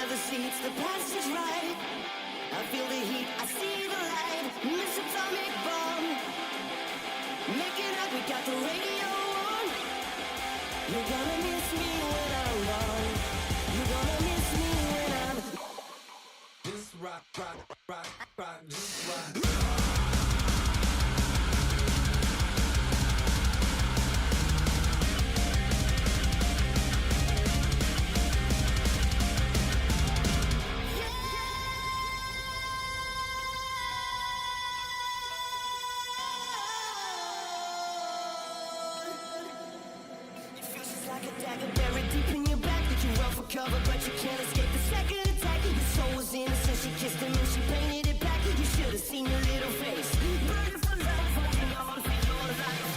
The seats, the passage right. I feel the heat, I see the light. Miss atomic bomb. Make it up, we got the radio on. You're gonna miss me when I'm gone. You're gonna miss me when I'm. Just rock, rock, rock, rock, just rock. Like a dagger buried deep in your back. You run for cover, but you can't escape the second attack. Your soul was innocent, she kissed him and she painted it back. You should have seen your little face. Burning for love, holding on for your life.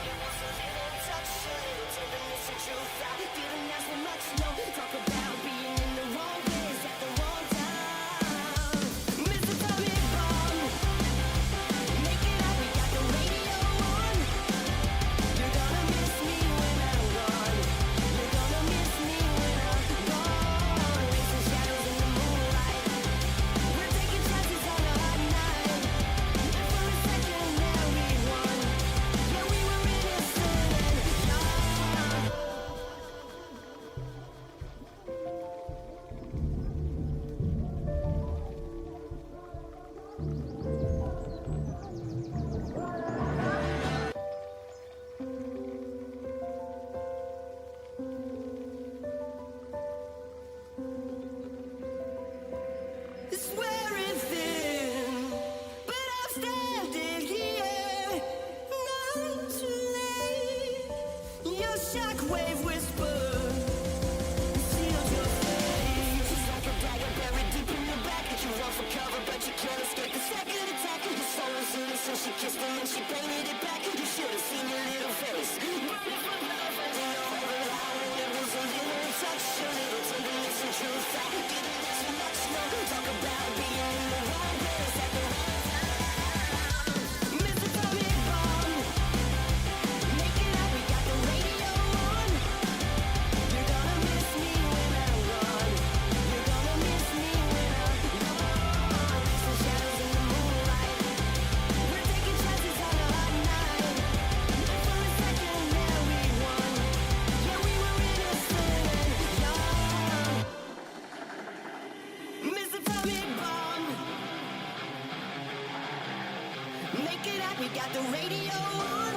It was a little touch, a little tenderness and truth. I didn't ask for much, no. Talk about being in the wrong place at the wrong time. Miss Atomic Bomb. Make it up, we got the radio on. You're gonna miss me when I'm gone. You're gonna miss me when I'm gone. Racing shadows in the moonlight. We're taking chances on a hot night. And for a second there we won. Yeah, we were innocent and young. It's wearing thin, but I'm standing here, not too late. Your shockwave whisper sealed your fate. Just like a dagger buried deep in your back. You run for cover, but you can't escape the second attack. Your soul was innocent, she kissed him and she painted it back. You should have seen your little face. Burning for love, holding on for life. It was a little touch, a little tenderness and truth. I didn't ask for much, no. Talk about being in the wrong place at the wrong time. Miss Atomic Bomb. Make it up, we got the radio on. You're gonna miss me when I'm gone. You're gonna miss me when I'm gone. Racing shadows in the moonlight. We're taking chances on a hot night. And for a second there we won. Yeah, we were innocent and young. Miss Atomic Bomb. Make it up, we got the radio on.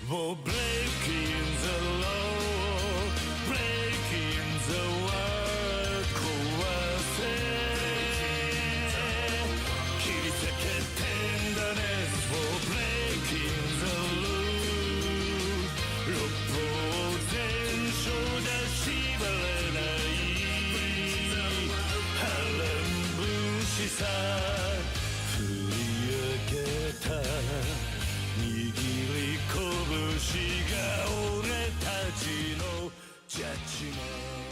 We're breaking the law, breaking the world, 壊せ切り裂けてんだね We're breaking the loop 六法全書じゃ縛れない波乱分子さ振り上げた握り拳が俺たちのジャッジメント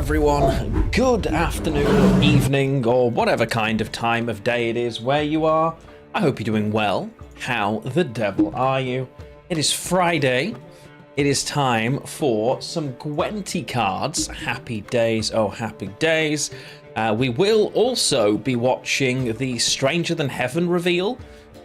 everyone, good afternoon, evening, or whatever kind of time of day it is where you are. I hope you're doing well. How the devil are you? It is Friday. It is time for some Gwenty cards. Happy days, oh happy days. We will also be watching the Stranger Than Heaven reveal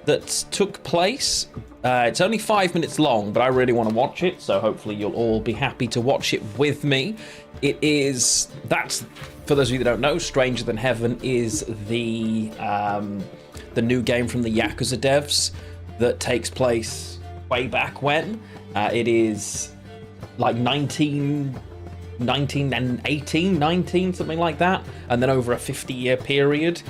that took place. It's only 5 minutes long, but I really want to watch it, so hopefully you'll all be happy to watch it with me. That's, for those of you that don't know, Stranger Than Heaven is the new game from the Yakuza devs that takes place way back when. It is like 19 and 18, 19, something like that. And then over a 50-year period,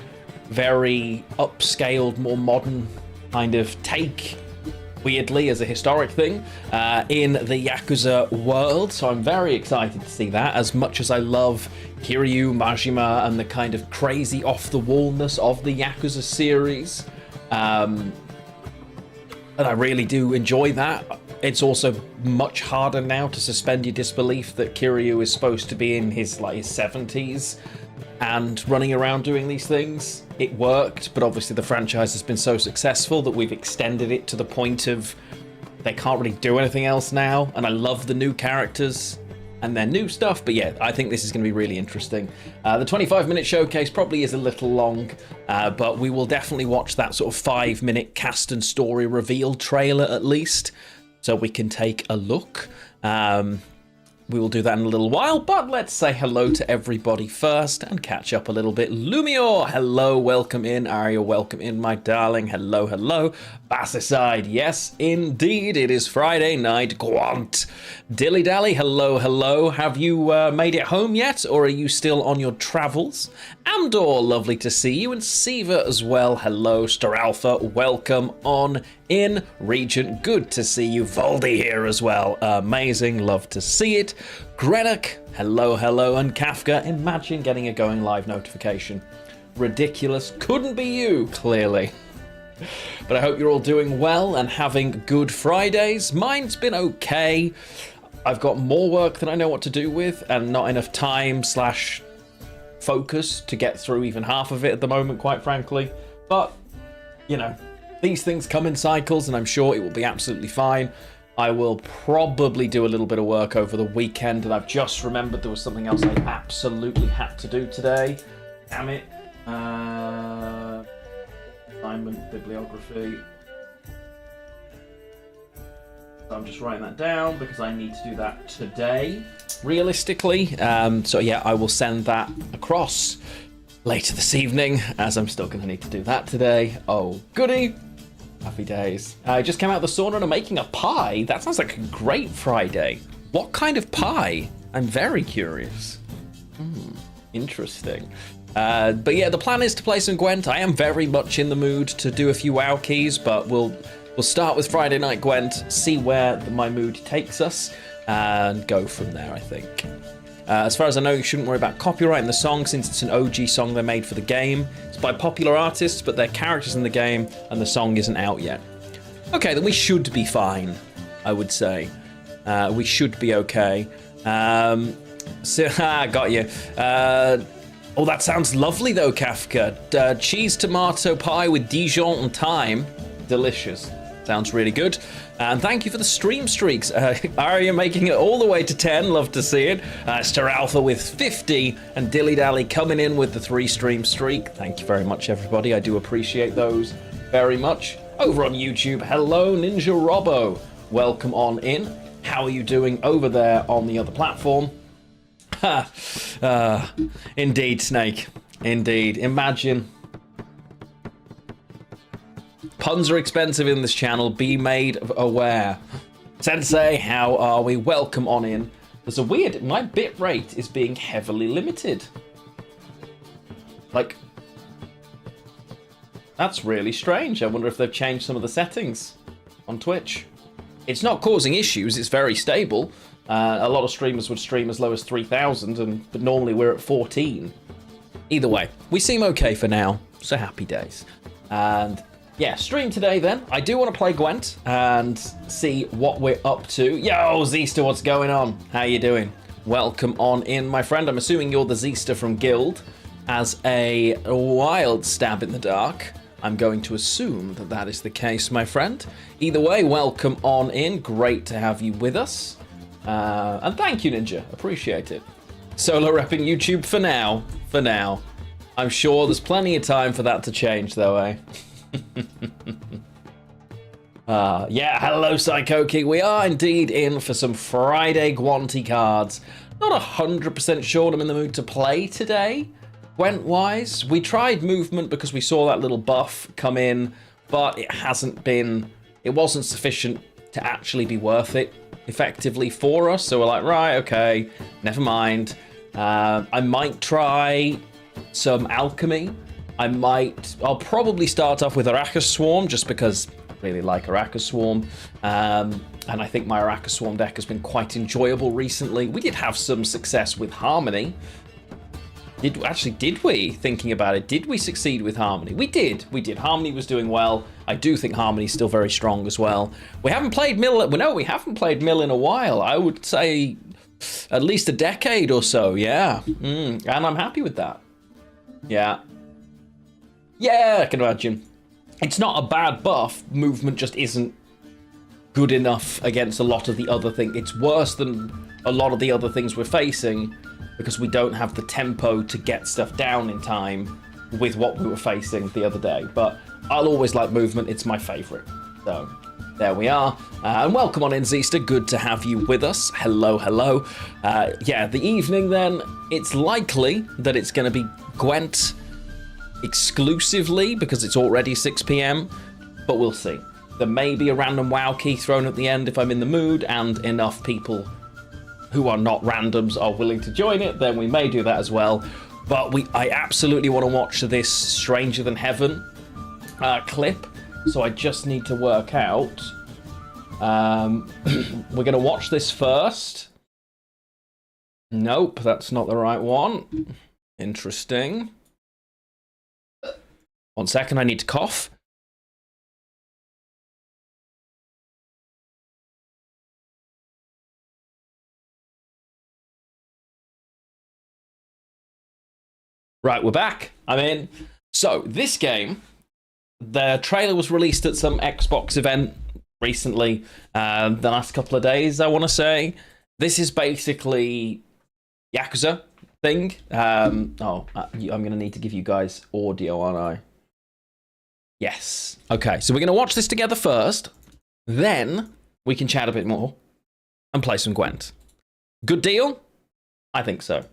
very upscaled, more modern kind of take, weirdly, as a historic thing, in the Yakuza world. So I'm very excited to see that, as much as I love Kiryu, Majima, and the kind of crazy off-the-wallness of the Yakuza series. And I really do enjoy that. It's also much harder now to suspend your disbelief that Kiryu is supposed to be in his 70s and running around doing these things. It worked, but obviously the franchise has been so successful that we've extended it to the point of they can't really do anything else now. And I love the new characters and their new stuff, but yeah, I think this is going to be really interesting. The 25-minute showcase probably is a little long, but we will definitely watch that sort of 5-minute cast and story reveal trailer at least, so we can take a look. We will do that in a little while, but let's say hello to everybody first and catch up a little bit. Lumior, hello, welcome in. Arya, welcome in, my darling. Hello, hello. Bassicide, yes, indeed, it is Friday night. Gwent. Dilly Dally, hello, hello. Have you made it home yet, or are you still on your travels? Andor, lovely to see you, and Siva as well. Hello, Star Alpha, welcome on in. Regent, good to see you. Voldy here as well. Amazing, love to see it. Greenock, hello, hello, and Kafka, imagine getting a going live notification. Ridiculous, couldn't be you, clearly. But I hope you're all doing well and having good Fridays. Mine's been okay. I've got more work than I know what to do with and not enough time / focus to get through even half of it at the moment, quite frankly. But, you know, these things come in cycles and I'm sure it will be absolutely fine. I will probably do a little bit of work over the weekend, and I've just remembered there was something else I absolutely had to do today. Damn it. Assignment, bibliography. So I'm just writing that down because I need to do that today, realistically. So yeah, I will send that across later this evening, as I'm still going to need to do that today. Oh, goody. Happy days. I just came out of the sauna and I'm making a pie. That sounds like a great Friday. What kind of pie? I'm very curious. Interesting. But yeah, the plan is to play some Gwent. I am very much in the mood to do a few WoW keys, but we'll start with Friday Night Gwent, see where my mood takes us, and go from there, I think. As far as I know, you shouldn't worry about copyrighting the song since it's an OG song they made for the game. It's by popular artists, but they're characters in the game, and the song isn't out yet. Okay, then we should be fine, I would say. We should be okay. Got you. Oh, that sounds lovely though, Kafka. Cheese tomato pie with Dijon and thyme. Delicious. Sounds really good. And thank you for the stream streaks. Arya making it all the way to 10. Love to see it. Star Alpha with 50. And Dilly Dally coming in with the 3 stream streak. Thank you very much, everybody. I do appreciate those very much. Over on YouTube, hello, Ninja Robbo. Welcome on in. How are you doing over there on the other platform? Indeed, Snake. Indeed. Imagine. Puns are expensive in this channel. Be made aware. Sensei, how are we? Welcome on in. There's a weird... My bit rate is being heavily limited. Like... That's really strange. I wonder if they've changed some of the settings on Twitch. It's not causing issues. It's very stable. A lot of streamers would stream as low as 3,000, but normally we're at 14. Either way, we seem okay for now, so happy days. And yeah, stream today then. I do want to play Gwent and see what we're up to. Yo, Zista, what's going on? How you doing? Welcome on in, my friend. I'm assuming you're the Zista from Guild. As a wild stab in the dark, I'm going to assume that that is the case, my friend. Either way, welcome on in. Great to have you with us. And thank you, Ninja. Appreciate it. Solo repping YouTube for now. For now. I'm sure there's plenty of time for that to change, though, eh? Yeah, hello, Psycho King. We are indeed in for some Friday Gwanty cards. Not 100% sure I'm in the mood to play today, Gwent-wise. We tried movement because we saw that little buff come in, but it wasn't sufficient to actually be worth it effectively for us. So we're like, right, okay, never mind. I might try some Alchemy. I'll probably start off with Arachas Swarm just because I really like Arachas Swarm. And I think my Arachas Swarm deck has been quite enjoyable recently. We did have some success with Harmony. Did we? Thinking about it, did we succeed with Harmony? We did. Harmony was doing well. I do think Harmony's still very strong as well. We haven't played Mill. Well, no, we haven't played Mill in a while. I would say at least a decade or so. Yeah, and I'm happy with that. Yeah, I can imagine. It's not a bad buff. Movement just isn't good enough against a lot of the other things. It's worse than a lot of the other things we're facing because we don't have the tempo to get stuff down in time with what we were facing the other day. But I'll always like movement. It's my favorite. So there we are. And welcome on in, Zista. Good to have you with us. Hello. Yeah, the evening then, it's likely that it's going to be Gwent exclusively because it's already 6 p.m, but we'll see. There may be a random WoW key thrown at the end if I'm in the mood and enough people who are not randoms are willing to join it, then we may do that as well. But I absolutely want to watch this Stranger Than Heaven clip, so I just need to work out. We're going to watch this first. Nope, that's not the right one. Interesting. 1 second, I need to cough. Right, we're back. I'm in. So, this game, the trailer was released at some Xbox event recently, the last couple of days, I want to say. This is basically Yakuza thing. I'm going to need to give you guys audio, aren't I? Yes. Okay, so we're going to watch this together first. Then we can chat a bit more and play some Gwent. Good deal? I think so.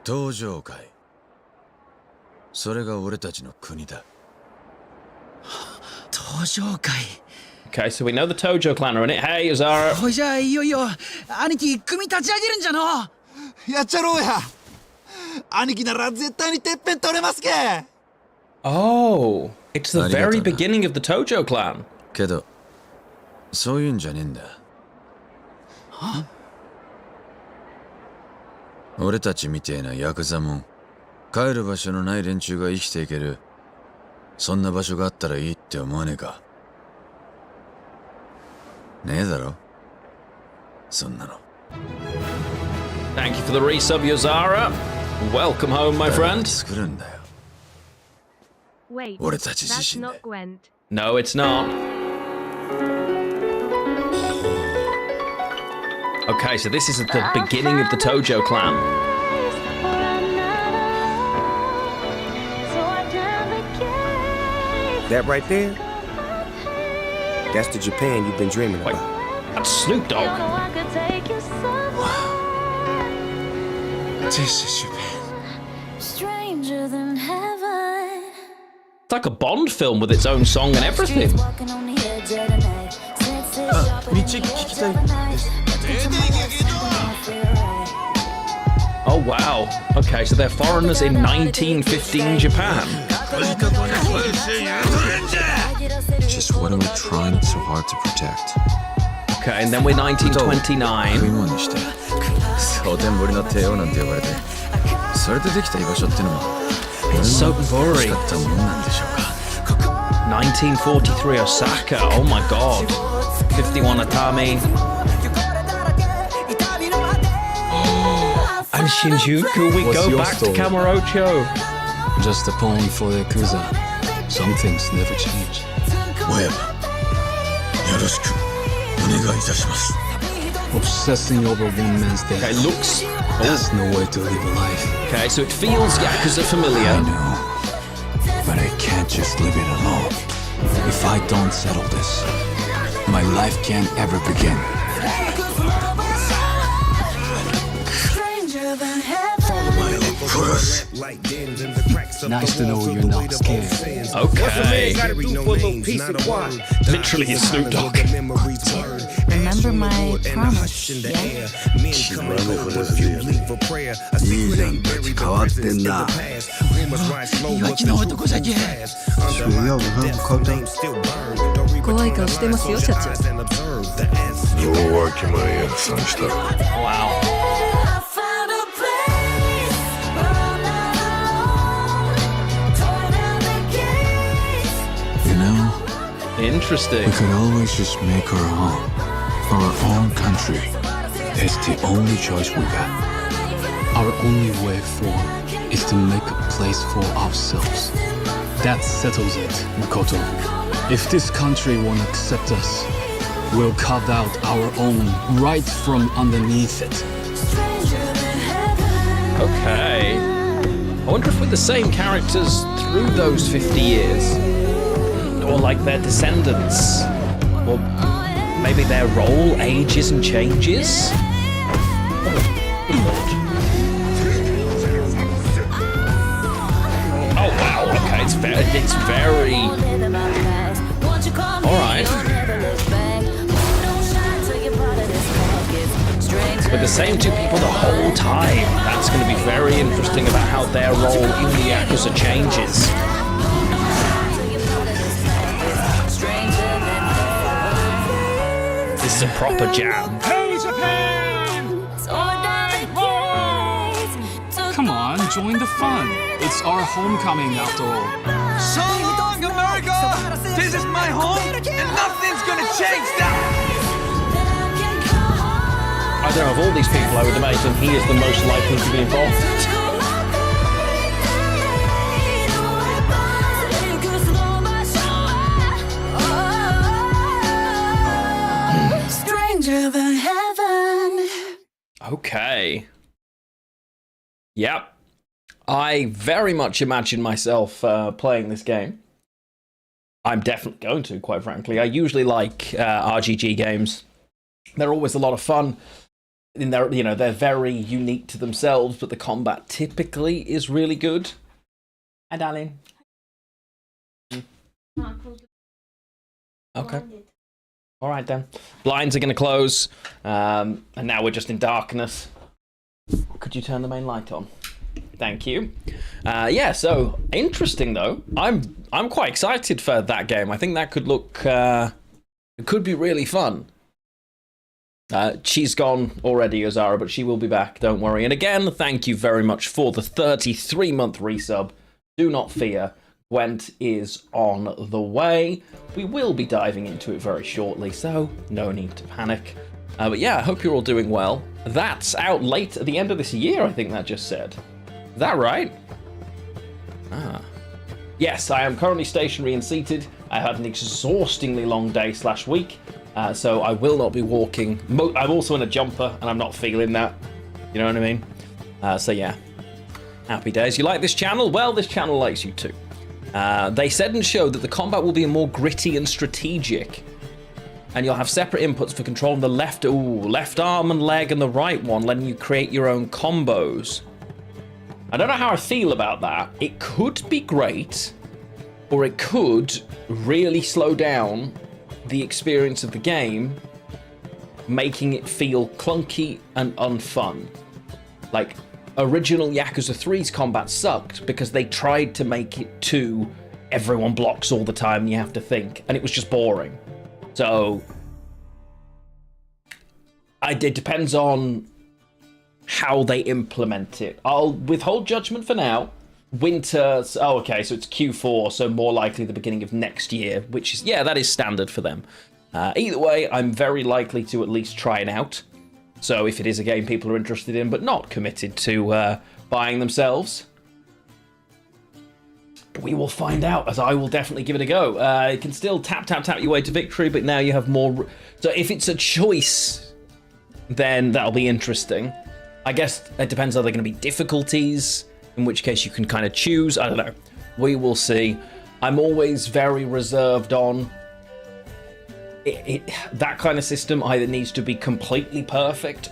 登場界それが俺たちの国だ登場界 Okay, so we know the Tojo clan are in it. Hey, Azara. ほいじゃあいよいよ兄貴組立ち上げるんじゃのやっちゃろうや兄貴なら絶対にてっぺん取れますけ Oh, it's the very ありがとうな。beginning of the Tojo clan. けどそういうんじゃねえんだ俺たちみてえなヤクザもん帰る場所のない連中が生きていけるそんな場所があったらいいって思わねえかねえだろそんなの Thank you for the resub, Yozara. Welcome home, my friend. 作るんだよ Wait, 俺たち that's 自身 not で Gwent. No, it's not. Okay, so this is at the beginning of the Tojo clan. That right there, that's the Japan you've been dreaming Wait, about. that's Snoop Dogg. This is Japan Stranger than heaven. It's like a Bond film with its own song and everything. 道聞きたいです Oh, wow. Okay, so they're foreigners in 1915 Japan. Just what are we trying so hard to protect? Okay, and then we're 1929. 食い物にして蒼天堀の帝王なんて呼ばれてそれでできた居場所ってのも So 欲し boring. かったもんなんでしょうか 1943 Osaka. Oh my god. 51 Atami. And Shinjuku, we What's go your back story? to Kamurocho. Just a poem for Yakuza. Some things never change. 思えばろしくお願いいたします。 Obsessing over one man's death. Okay, looks. That's no way to live a life. Okay, so it feels Yakuza familiar. I know, but I can't just leave it alone. If I don't settle this, my life can't ever begin. Nice to know you're not scared. Okay. Literally is Snoop Dogg. Remember my promise, yeah? いいじゃんたち変わってんな。岩木の男じゃけ。怖い顔してますよ、社長。Wow. You know, Interesting. we could always just make our home. Our own country. It's the only choice we got. Our only way forward is to make a place for ourselves. That settles it, Makoto. If this country won't accept us, we'll carve out our own right from underneath it. Okay. I wonder if we're the same characters through those 50 years. Or like their descendants. Or maybe their role ages and changes. Oh wow, okay, it's very alright. With the same two people the whole time. That's going to be very interesting about how their role in the Yakuza changes. This is a proper jam. Come on, join the fun. It's our homecoming after all. So long, America! This is my home, and nothing's gonna change that! I don't know, of all these people, I would imagine he is the most likely to be involved. Stranger than heaven. Okay. Yep. I very much imagine myself playing this game. I'm definitely going to, quite frankly. I usually like RGG games. They're always a lot of fun. They're very unique to themselves, but the combat typically is really good. Hi, darling. Okay. All right, then. Blinds are going to close, and now we're just in darkness. Could you turn the main light on? Thank you. Yeah, so interesting though. I'm quite excited for that game. I think that could look, it could be really fun. She's gone already, Ozara, but she will be back. Don't worry. And again, thank you very much for the 33-month resub. Do not fear. Gwent is on the way. We will be diving into it very shortly, so no need to panic. But yeah, I hope you're all doing well. That's out late at the end of this year, I think that just said. Is that right? Ah. Yes, I am currently stationary and seated. I had an exhaustingly long day / week, so I will not be walking. I'm also in a jumper, and I'm not feeling that. You know what I mean? So yeah, happy days. You like this channel? Well, this channel likes you too. They said and showed that the combat will be more gritty and strategic. And you'll have separate inputs for controlling the left arm and leg and the right one, letting you create your own combos. I don't know how I feel about that. It could be great, or it could really slow down the experience of the game, making it feel clunky and unfun. Like, original Yakuza 3's combat sucked because they tried to make it too everyone blocks all the time and you have to think, and it was just boring. So, it depends on how they implement it. I'll withhold judgment for now. Winter, oh okay, so it's Q4, so more likely the beginning of next year, which is, yeah, that is standard for them. Either way, I'm very likely to at least try it out. So if it is a game people are interested in, but not committed to buying themselves. We will find out, as I will definitely give it a go. You can still tap your way to victory, but now you have more. So if it's a choice, then that'll be interesting. I guess it depends. Are there going to be difficulties? In which case you can kind of choose. I don't know. We will see. I'm always very reserved on that kind of system. Either needs to be completely perfect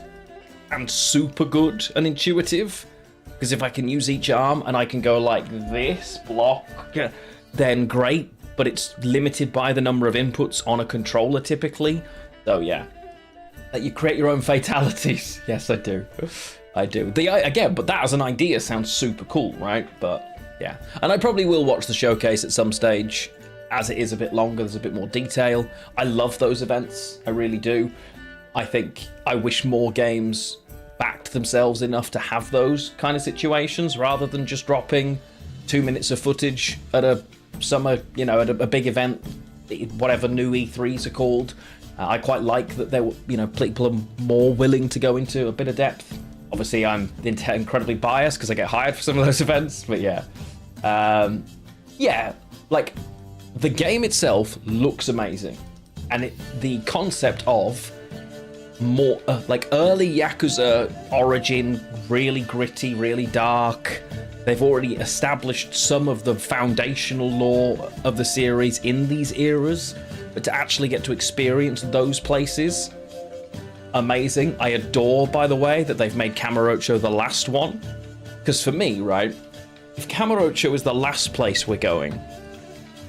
and super good and intuitive. Because if I can use each arm and I can go like this, block, then great. But it's limited by the number of inputs on a controller typically. So yeah. That you create your own fatalities. Yes, I do. I do. Again, but that as an idea sounds super cool, right? But yeah. And I probably will watch the showcase at some stage. As it is a bit longer, there's a bit more detail. I love those events. I really do. I wish more games backed themselves enough to have those kind of situations rather than just dropping 2 minutes of footage at a summer, at a big event, whatever new E3s are called. I quite like that people are more willing to go into a bit of depth. Obviously, I'm incredibly biased because I get hired for some of those events, but yeah. Like, the game itself looks amazing. And the concept of more like early Yakuza origin, really gritty, really dark. They've already established some of the foundational lore of the series in these eras, but to actually get to experience those places, amazing. I adore, by the way, that they've made Kamurocho the last one, because for me, right, if Kamurocho is the last place we're going,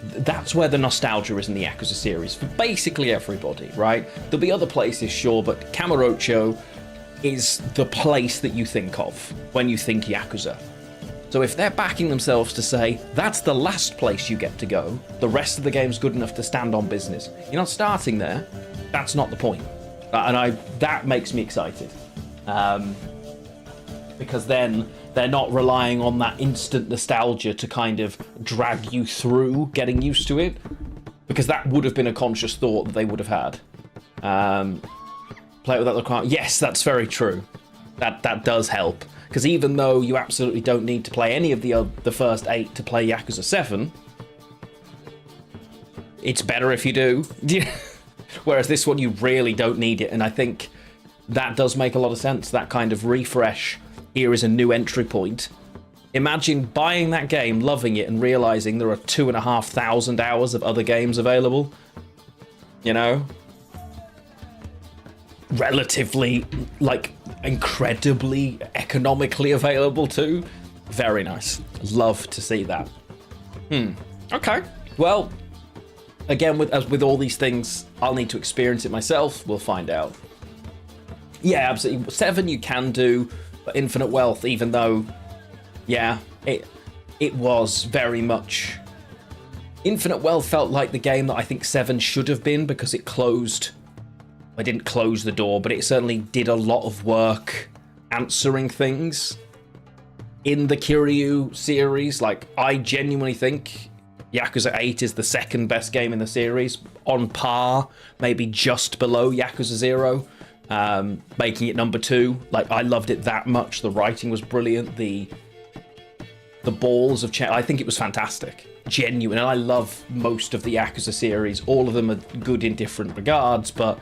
that's where the nostalgia is in the Yakuza series for basically everybody, right? There'll be other places, sure, but Kamurocho is the place that you think of when you think Yakuza. So if they're backing themselves to say, that's the last place you get to go, the rest of the game's good enough to stand on business, you're not starting there, that's not the point. And that makes me excited. Because then they're not relying on that instant nostalgia to kind of drag you through getting used to it, because that would have been a conscious thought that they would have had. Play it without the crowd. Yes, that's very true. That does help, because even though you absolutely don't need to play any of the first 8 to play Yakuza 7, it's better if you do. Whereas this one, you really don't need it, and I think that does make a lot of sense. That kind of refresh. Here is a new entry point. Imagine buying that game, loving it, and realizing there are 2,500 hours of other games available. Relatively, like, incredibly economically available too. Very nice. Love to see that. Okay. Well, again, as with all these things, I'll need to experience it myself. We'll find out. Yeah, absolutely. 7 you can do. But Infinite Wealth, even though, yeah, it was very much... Infinite Wealth felt like the game that I think 7 should have been, because it closed... I didn't close the door, but it certainly did a lot of work answering things in the Kiryu series. Like, I genuinely think Yakuza 8 is the second best game in the series, on par, maybe just below Yakuza 0. Making it number 2. Like, I loved it that much. The writing was brilliant. The balls of I think it was fantastic. Genuine. And I love most of the Yakuza series. All of them are good in different regards, but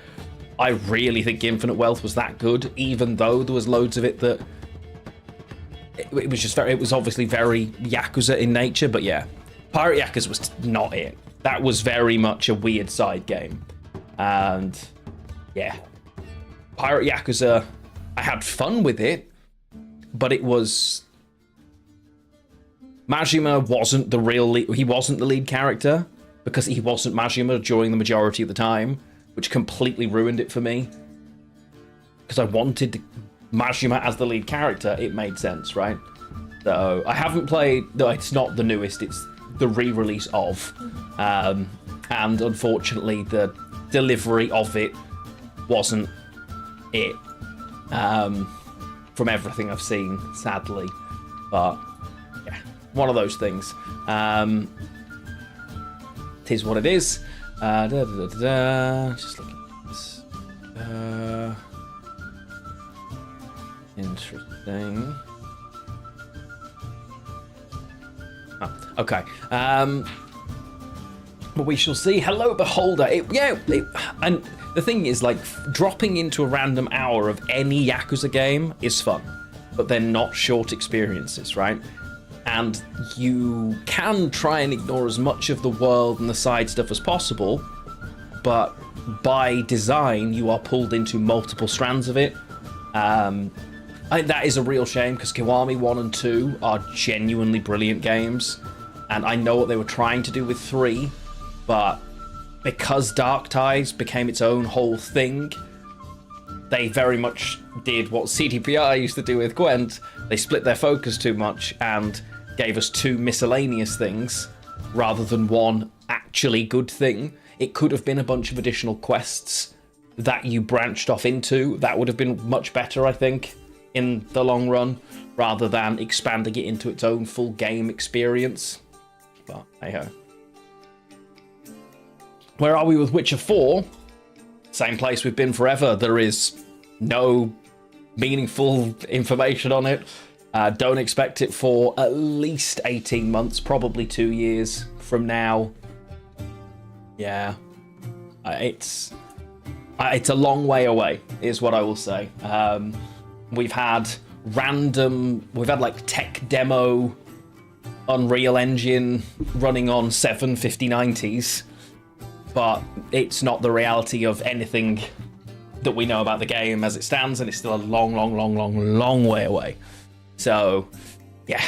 I really think Infinite Wealth was that good, even though there was loads of it that it was just it was obviously very Yakuza in nature. But yeah, Pirate Yakuza was not it. That was very much a weird side game. And yeah, Pirate Yakuza, I had fun with it, but it was... Majima wasn't the real lead. He wasn't the lead character, because he wasn't Majima during the majority of the time, which completely ruined it for me. Because I wanted Majima as the lead character, it made sense, right? So, I haven't played... No, it's not the newest, it's the re-release of. And unfortunately, the delivery of it wasn't it, from everything I've seen, sadly. But yeah, one of those things. Tis what it is. Just looking at this. Interesting. Okay. But we shall see. Hello, Beholder. And the thing is, like, dropping into a random hour of any Yakuza game is fun, but they're not short experiences, right? And you can try and ignore as much of the world and the side stuff as possible, but by design, you are pulled into multiple strands of it. I think that is a real shame, because Kiwami 1 and 2 are genuinely brilliant games, and I know what they were trying to do with 3, but because Dark Ties became its own whole thing, they very much did what CDPR used to do with Gwent. They split their focus too much and gave us 2 miscellaneous things rather than one actually good thing. It could have been a bunch of additional quests that you branched off into. That would have been much better, I think, in the long run, rather than expanding it into its own full game experience. But hey-ho. Where are we with Witcher 4? Same place we've been forever. There is no meaningful information on it. Don't expect it for at least 18 months, probably 2 years from now. Yeah. It's a long way away, is what I will say. We've had like tech demo Unreal Engine running on 7 5090s. But it's not the reality of anything that we know about the game as it stands, and it's still a long way away. So, yeah,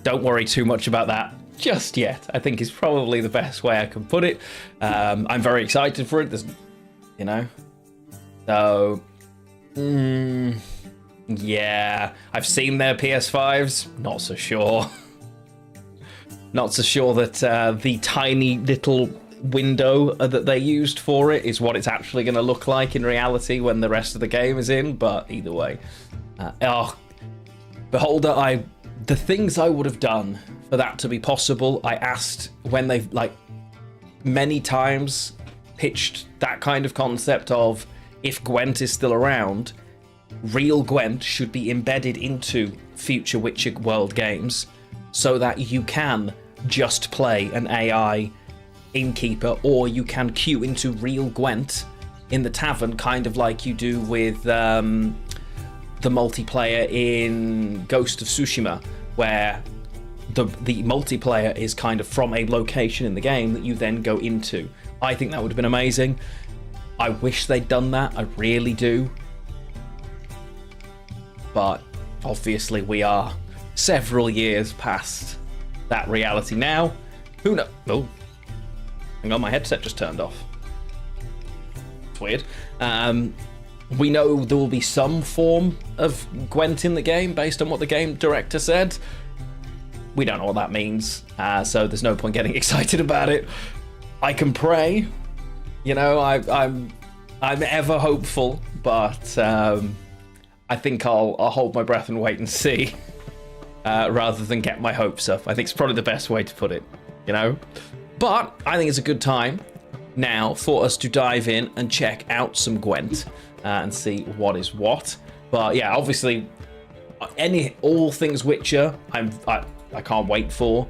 don't worry too much about that just yet, I think is probably the best way I can put it. I'm very excited for it, So, yeah, I've seen their PS5s, not so sure. Not so sure that the tiny little window that they used for it is what it's actually going to look like in reality when the rest of the game is in, but either way. Beholder, the things I would have done for that to be possible, I asked when they've, like, many times pitched that kind of concept of, if Gwent is still around, real Gwent should be embedded into future Witcher World games so that you can just play an AI innkeeper, or you can queue into real Gwent in the tavern, kind of like you do with the multiplayer in Ghost of Tsushima, where the multiplayer is kind of from a location in the game that you then go into. I think that would have been amazing. I wish they'd done that, I really do. But obviously we are several years past that reality now. Who knows? Oh. Hang on, my headset just turned off. It's weird. We know there will be some form of Gwent in the game based on what the game director said. We don't know what that means, so there's no point getting excited about it. I can pray, I'm ever hopeful, but I think I'll hold my breath and wait and see, rather than get my hopes up. I think it's probably the best way to put it, But I think it's a good time now for us to dive in and check out some Gwent and see what is what. But yeah, obviously, all things Witcher, I can't wait for.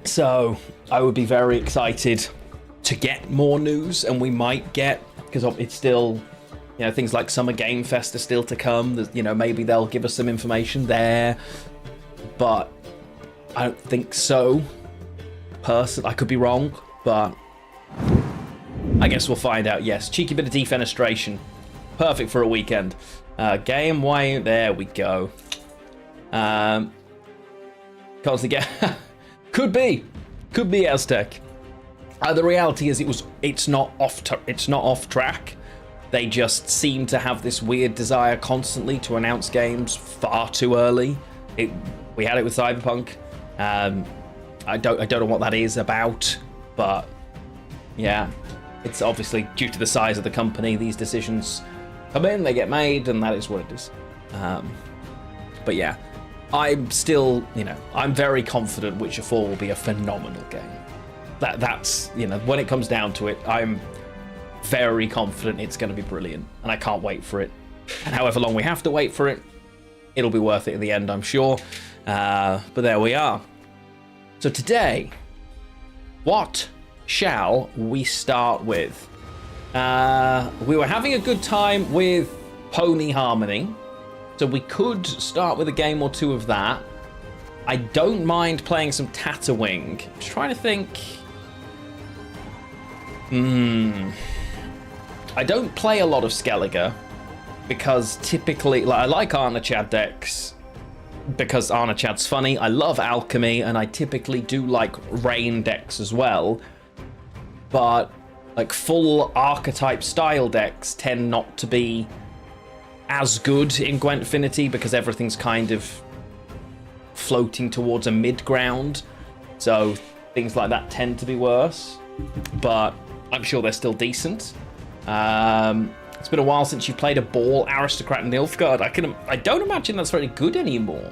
So I would be very excited to get more news, and we might get, because it's still, things like Summer Game Fest are still to come. There's, maybe they'll give us some information there, but I don't think so. I could be wrong, but I guess we'll find out. Yes, cheeky bit of defenestration. Perfect for a weekend. Game Way, there we go. Constantly could be Aztec. The reality is it's not off track. They just seem to have this weird desire constantly to announce games far too early. We had it with Cyberpunk. I don't know what that is about, but yeah, it's obviously due to the size of the company. These decisions come in, they get made, and that is what it is. But yeah, I'm still, I'm very confident Witcher 4 will be a phenomenal game. That's when it comes down to it, I'm very confident it's going to be brilliant, and I can't wait for it. And however long we have to wait for it, it'll be worth it in the end, I'm sure. But there we are. So today, what shall we start with? We were having a good time with Pony Harmony, so we could start with a game or two of that. I don't mind playing some Tatterwing. Just trying to think. I don't play a lot of Skellige because typically, like, I like Arnachad decks because Arnachad's funny. I love Alchemy, and I typically do like Rain decks as well. But like full archetype style decks tend not to be as good in Gwentfinity because everything's kind of floating towards a mid ground. So things like that tend to be worse. But I'm sure they're still decent. It's been a while since you played a Ball, Aristocrat, and Nilfgaard. I don't imagine that's very good anymore.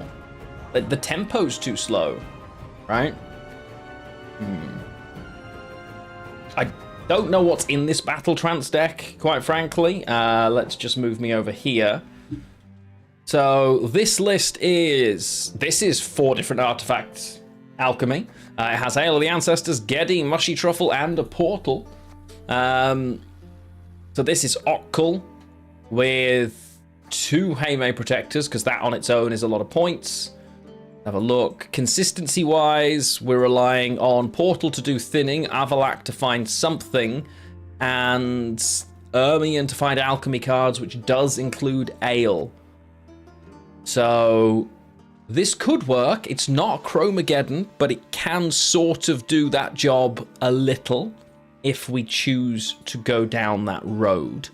The tempo's too slow, right? I don't know what's in this Battle Trance deck, quite frankly. Let's just move me over here. So this list is... This is 4 different artifacts. Alchemy. It has Ale of the Ancestors, Gedi, Mushy Truffle, and a Portal. So this is Okul with 2 Heime Protectors, because that on its own is a lot of points. Have a look. Consistency-wise, we're relying on Portal to do thinning, Avalak to find something, and Ermion to find alchemy cards, which does include Ale. So this could work. It's not Chromageddon, but it can sort of do that job a little if we choose to go down that road.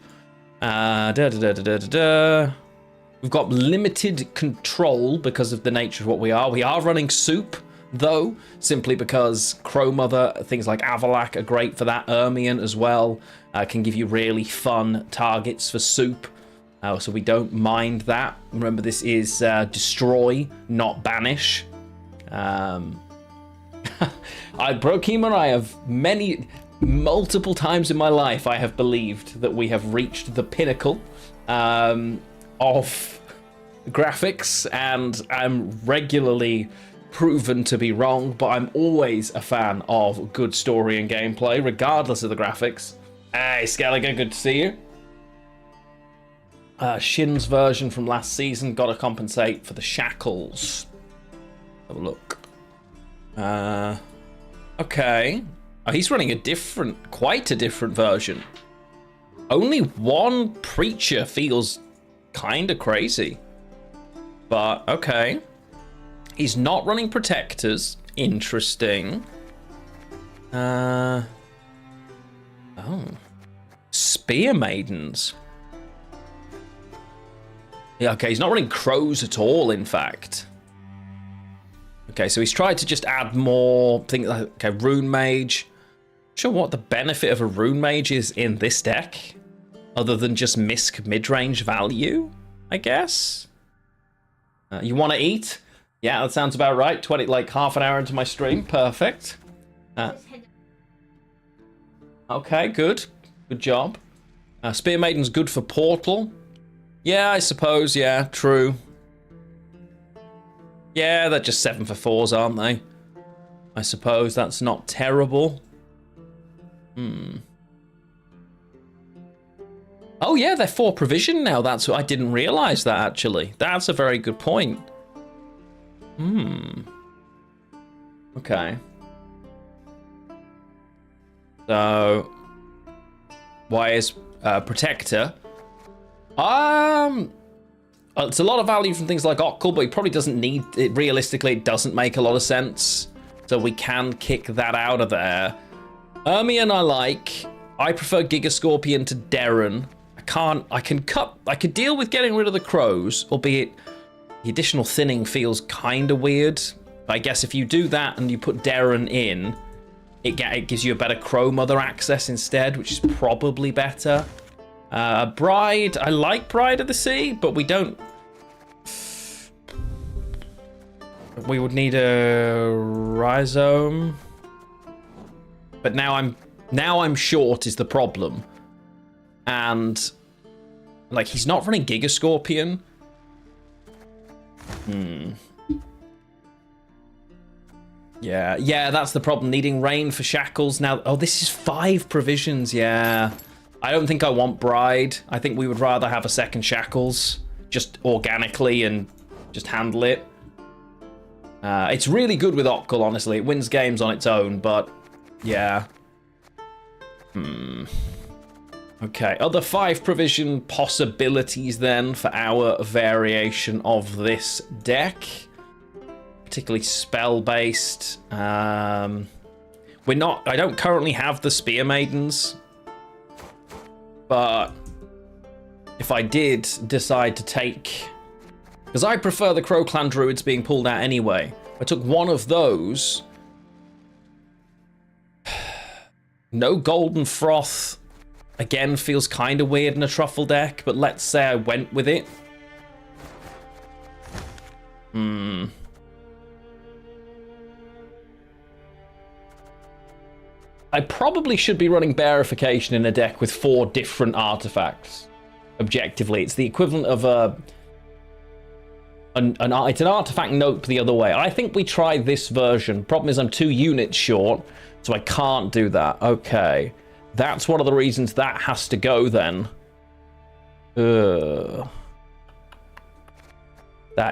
We've got limited control because of the nature of what we are. We are running Soup, though, simply because Crow Mother, things like Avalak are great for that. Ermion as well can give you really fun targets for Soup. So we don't mind that. Remember, this is Destroy, not Banish. Brokima and I have multiple times in my life, I have believed that we have reached the pinnacle of graphics, and I'm regularly proven to be wrong, but I'm always a fan of good story and gameplay, regardless of the graphics. Hey, Skellige, good to see you. Shin's version from last season, gotta compensate for the shackles. Have a look. Okay. Oh, he's running quite a different version. Only 1 Preacher feels kind of crazy. But, okay. He's not running Protectors. Interesting. Oh. Spear Maidens. Yeah, okay, he's not running Crows at all, in fact. Okay, so he's tried to just add more things like, okay, Rune Mage. Not sure what the benefit of a Rune Mage is in this deck, other than just misc mid-range value, I guess. You want to eat? Yeah, that sounds about right. Like half an hour into my stream. Perfect. Okay, good. Good job. Spear Maiden's good for Portal. Yeah, I suppose. Yeah, true. Yeah, they're just 7 for 4s, aren't they? I suppose that's not terrible. Oh yeah, they're 4 provision now. That's what I didn't realize that, actually. That's a very good point. Okay. So why is Protector? It's a lot of value from things like Okul, but he probably doesn't need it. Realistically, it doesn't make a lot of sense. So we can kick that out of there. Ermion I like. I prefer Gigascorpion to Darren. I could deal with getting rid of the Crows, albeit the additional thinning feels kind of weird. I guess if you do that and you put Darren in, it gives you a better Crow Mother access instead, which is probably better. Bride, I like Bride of the Sea, but we don't... We would need a Rhizome. But now I'm short is the problem. And like, he's not running Gigascorpion. Yeah, that's the problem. Needing rain for shackles now. Oh, this is 5 provisions. Yeah. I don't think I want Bride. I think we would rather have a second shackles just organically and just handle it. It's really good with Opkal, honestly. It wins games on its own, but yeah. Okay, other 5 provision possibilities then for our variation of this deck. Particularly spell-based. I don't currently have the Spear Maidens. But if I did decide to take... Because I prefer the Crow Clan Druids being pulled out anyway. I took one of those. No Golden Froth. Again, feels kind of weird in a Truffle deck, but let's say I went with it. I probably should be running Bearification in a deck with 4 different artifacts. Objectively, it's the equivalent of it's an artifact nope the other way. I think we try this version. Problem is I'm 2 units short, so I can't do that. Okay. That's one of the reasons that has to go then. That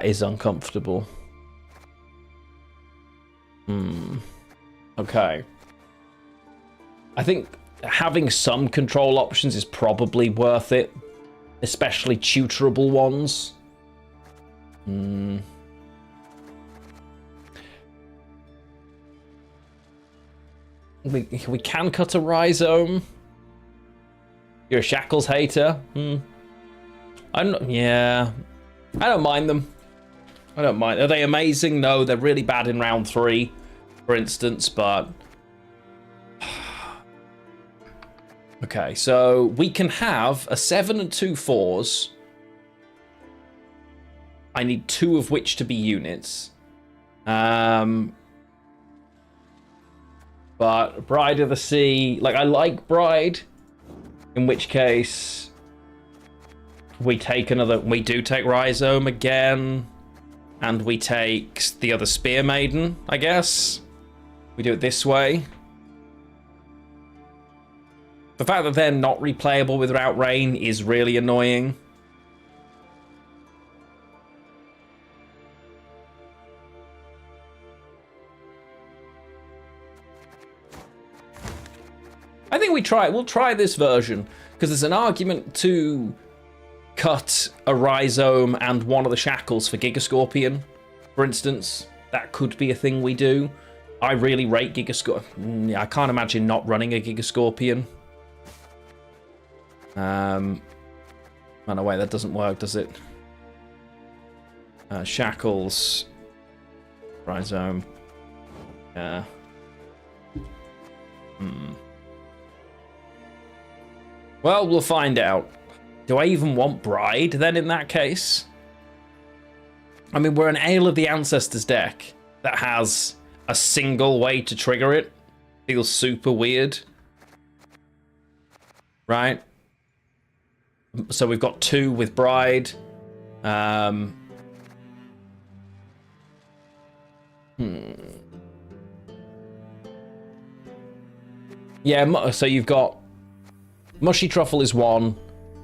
is uncomfortable. Okay. I think having some control options is probably worth it. Especially tutorable ones. We can cut a Rhizome. You're a Shackles hater. I'm not, yeah. I don't mind them. I don't mind. Are they amazing? No, they're really bad in round 3, for instance, but... Okay, so we can have a 7 and 2 4s. I need 2 of which to be units. But Bride of the Sea, like I like Bride, in which case we take another, we do take Rhizome again, and we take the other Spear Maiden, I guess. We do it this way. The fact that they're not replayable without rain is really annoying. I think we'll try this version, because there's an argument to cut a Rhizome and one of the Shackles for Gigascorpion, for instance. That could be a thing we do. I really rate Gigascorpion. Yeah, I can't imagine not running a Gigascorpion. Oh no, wait, that doesn't work, does it? Shackles. Rhizome. Yeah. Well, we'll find out. Do I even want Bride, then, in that case? I mean, we're an Ale of the Ancestors deck that has a single way to trigger it. Feels super weird. Right? So we've got 2 with Bride. Yeah, so you've got Mushy Truffle is 1,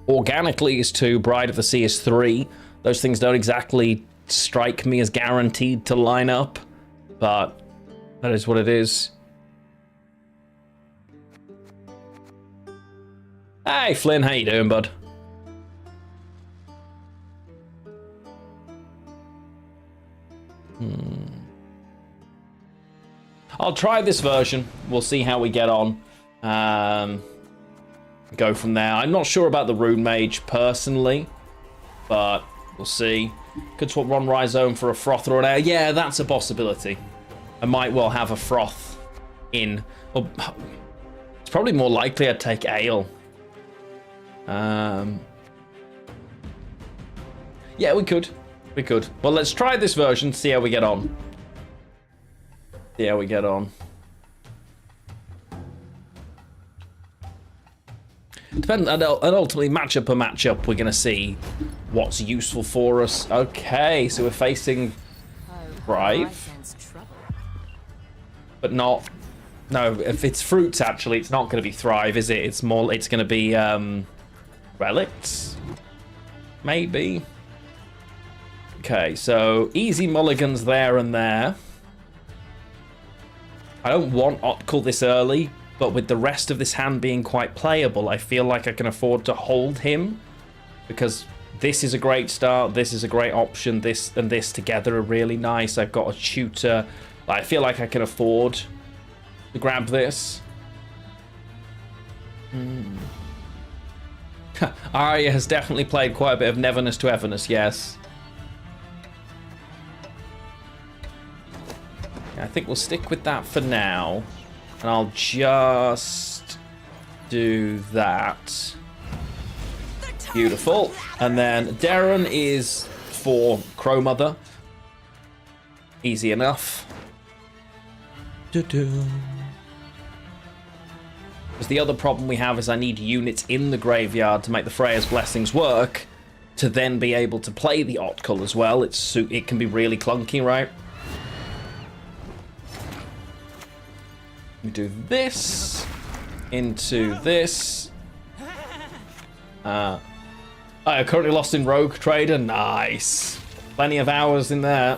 Organically is 2, Bride of the Sea is 3. Those things don't exactly strike me as guaranteed to line up, but that is what it is. Hey Flynn, how you doing, bud? I'll try this version. We'll see how we get on. Go from there. I'm not sure about the Rune Mage personally, but we'll see. Could swap one Rhizome for a Froth or an Ale. Yeah, that's a possibility. I might well have a Froth in. Well, it's probably more likely I'd take Ale. Yeah, we could. We could. Well, let's try this version, see how we get on. See how we get on. Depends, and ultimately, matchup per matchup, we're going to see what's useful for us. Okay, so we're facing Thrive. but not... No, if it's fruits, actually, it's not going to be thrive, is it? It's more... It's going to be, relics? Maybe? Okay, so easy mulligans there and there. I don't want Otkull this early, but with the rest of this hand being quite playable, I feel like I can afford to hold him, because this is a great start, this is a great option, this and this together are really nice. I've got a tutor. I feel like I can afford to grab this. Arya has definitely played quite a bit of Neverness to Everness, yes. I think we'll stick with that for now. And I'll just do that. Beautiful. And then Darren is for Crow Mother. Easy enough. Because the other problem we have is I need units in the graveyard to make the Freya's Blessings work, to then be able to play the Otkull as well. It can be really clunky, right? We do this into this. I am currently lost in Rogue Trader. Nice. Plenty of hours in there.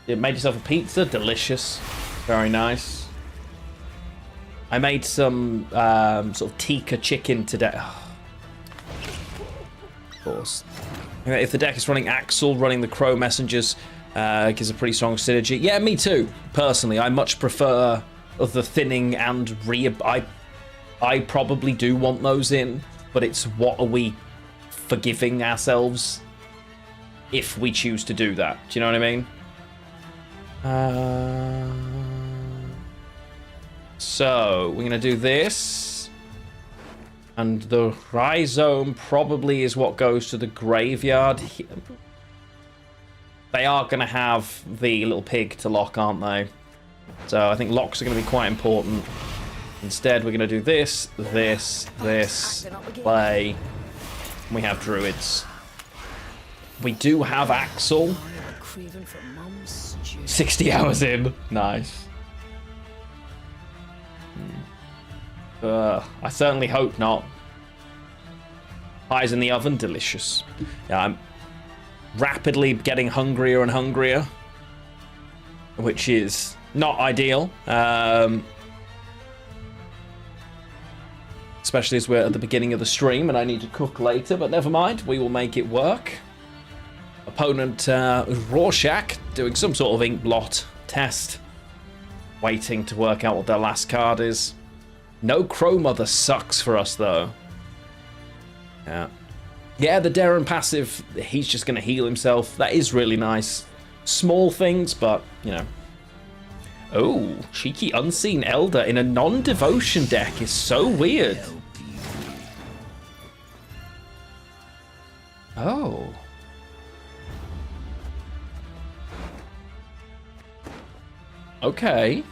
You made yourself a pizza. Delicious. Very nice. I made some sort of tikka chicken today. Oh. Of course. If the deck is running Axel, running the Crow Messengers gives a pretty strong synergy. Yeah, me too. Personally, I much prefer the thinning and I probably do want those in, but it's what are we forgiving ourselves if we choose to do that? Do you know what I mean? So we're gonna do this, and the rhizome probably is what goes to the graveyard. They are gonna have the little pig to lock, aren't they? So I think locks are gonna be quite important. Instead, we're gonna do this, this, play. We have druids. We do have Axel. 60 hours in. Nice. I certainly hope not. Pies in the oven, delicious. Yeah, I'm rapidly getting hungrier and hungrier, which is not ideal. Especially as we're at the beginning of the stream and I need to cook later, but never mind, we will make it work. Opponent Rorschach doing some sort of ink blot test, waiting to work out what their last card is. No Crow Mother sucks for us though. Yeah, the Darren passive, he's just going to heal himself. That is really nice. Small things, but, you know. Oh, cheeky Unseen Elder in a non-devotion deck is so weird. Oh. Okay.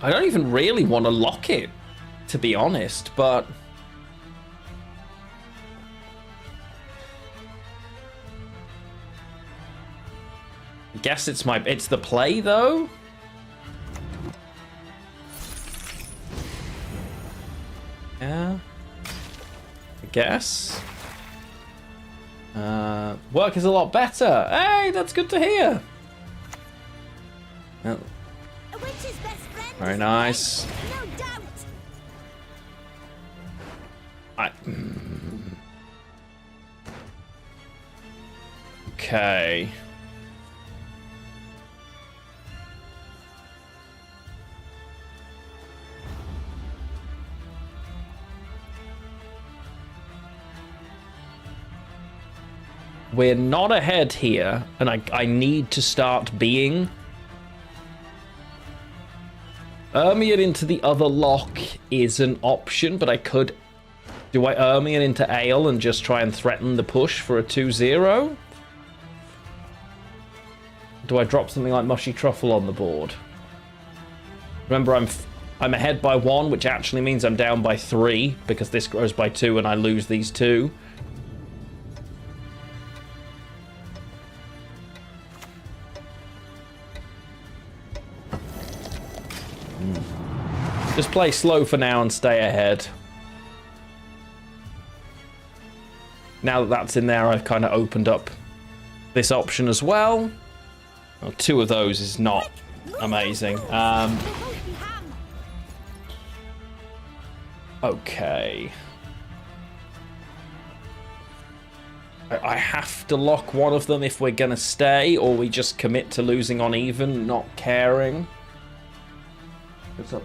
I don't even really want to lock it, to be honest, but... I guess it's the play, though? Yeah. I guess. Work is a lot better. Hey, that's good to hear. Oh. Very nice. Okay. We're not ahead here, and I need to start being. Ermion into the other lock is an option, but I could... Do I Ermion into Ale and just try and threaten the push for a 2-0? Do I drop something like Mushy Truffle on the board? Remember, I'm ahead by 1, which actually means I'm down by 3, because this grows by 2 and I lose these 2. Just play slow for now and stay ahead. Now that that's in there, I've kind of opened up this option as well. Well, 2 of those is not amazing. Okay. I have to lock one of them if we're gonna stay, or we just commit to losing on even, not caring. What's up?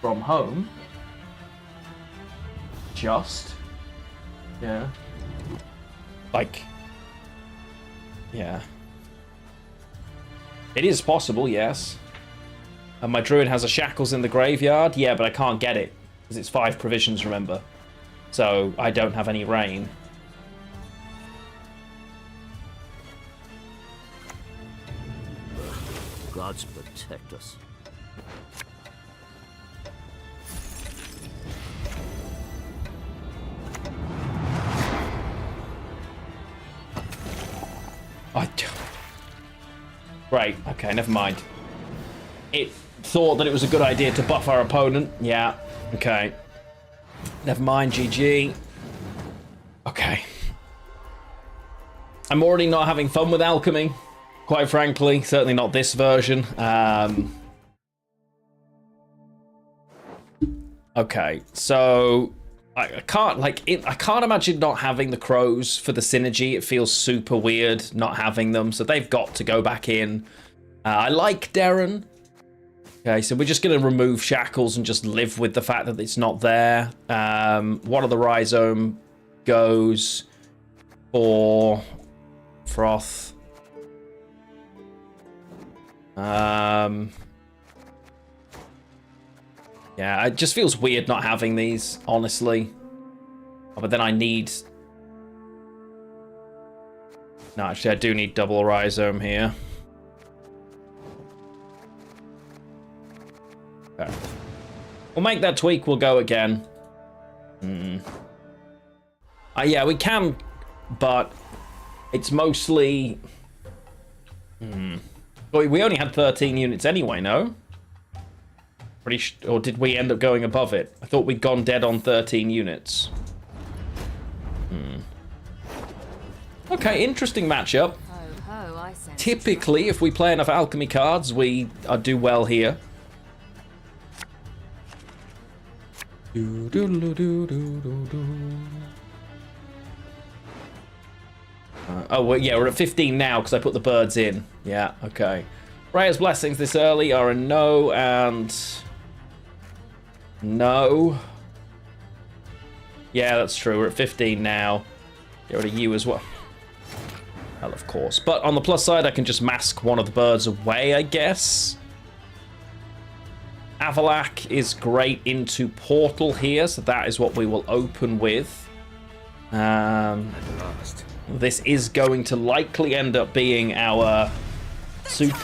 From home? Just? Yeah. Like... Yeah. It is possible, yes. And my druid has a shackles in the graveyard. Yeah, but I can't get it. Because it's 5 provisions, remember. So, I don't have any rain. Gods protect us. Right, okay, never mind. It thought that it was a good idea to buff our opponent. Yeah, okay. Never mind, GG. Okay. I'm already not having fun with Alchemy, quite frankly. Certainly not this version. Okay, so... I can't imagine not having the crows for the synergy. It feels super weird not having them, so they've got to go back in. I like Darren. Okay, so we're just going to remove shackles and just live with the fact that it's not there. One of the rhizome goes for Froth. Yeah, it just feels weird not having these, honestly. Oh, but then I need... No, actually, I do need double rhizome here. Okay. We'll make that tweak, we'll go again. Yeah, we can, but it's mostly... We only had 13 units anyway, no? Or did we end up going above it? I thought we'd gone dead on 13 units. Okay, interesting matchup. Typically, if we play enough alchemy cards, we do well here. Oh, well, yeah, we're at 15 now because I put the birds in. Yeah, okay. Rhea's blessings this early are a no and... No. Yeah, that's true. We're at 15 now. Get rid of you as well. Well, of course. But on the plus side, I can just mask one of the birds away, I guess. Avalak is great into Portal here, so that is what we will open with. This is going to likely end up being our super...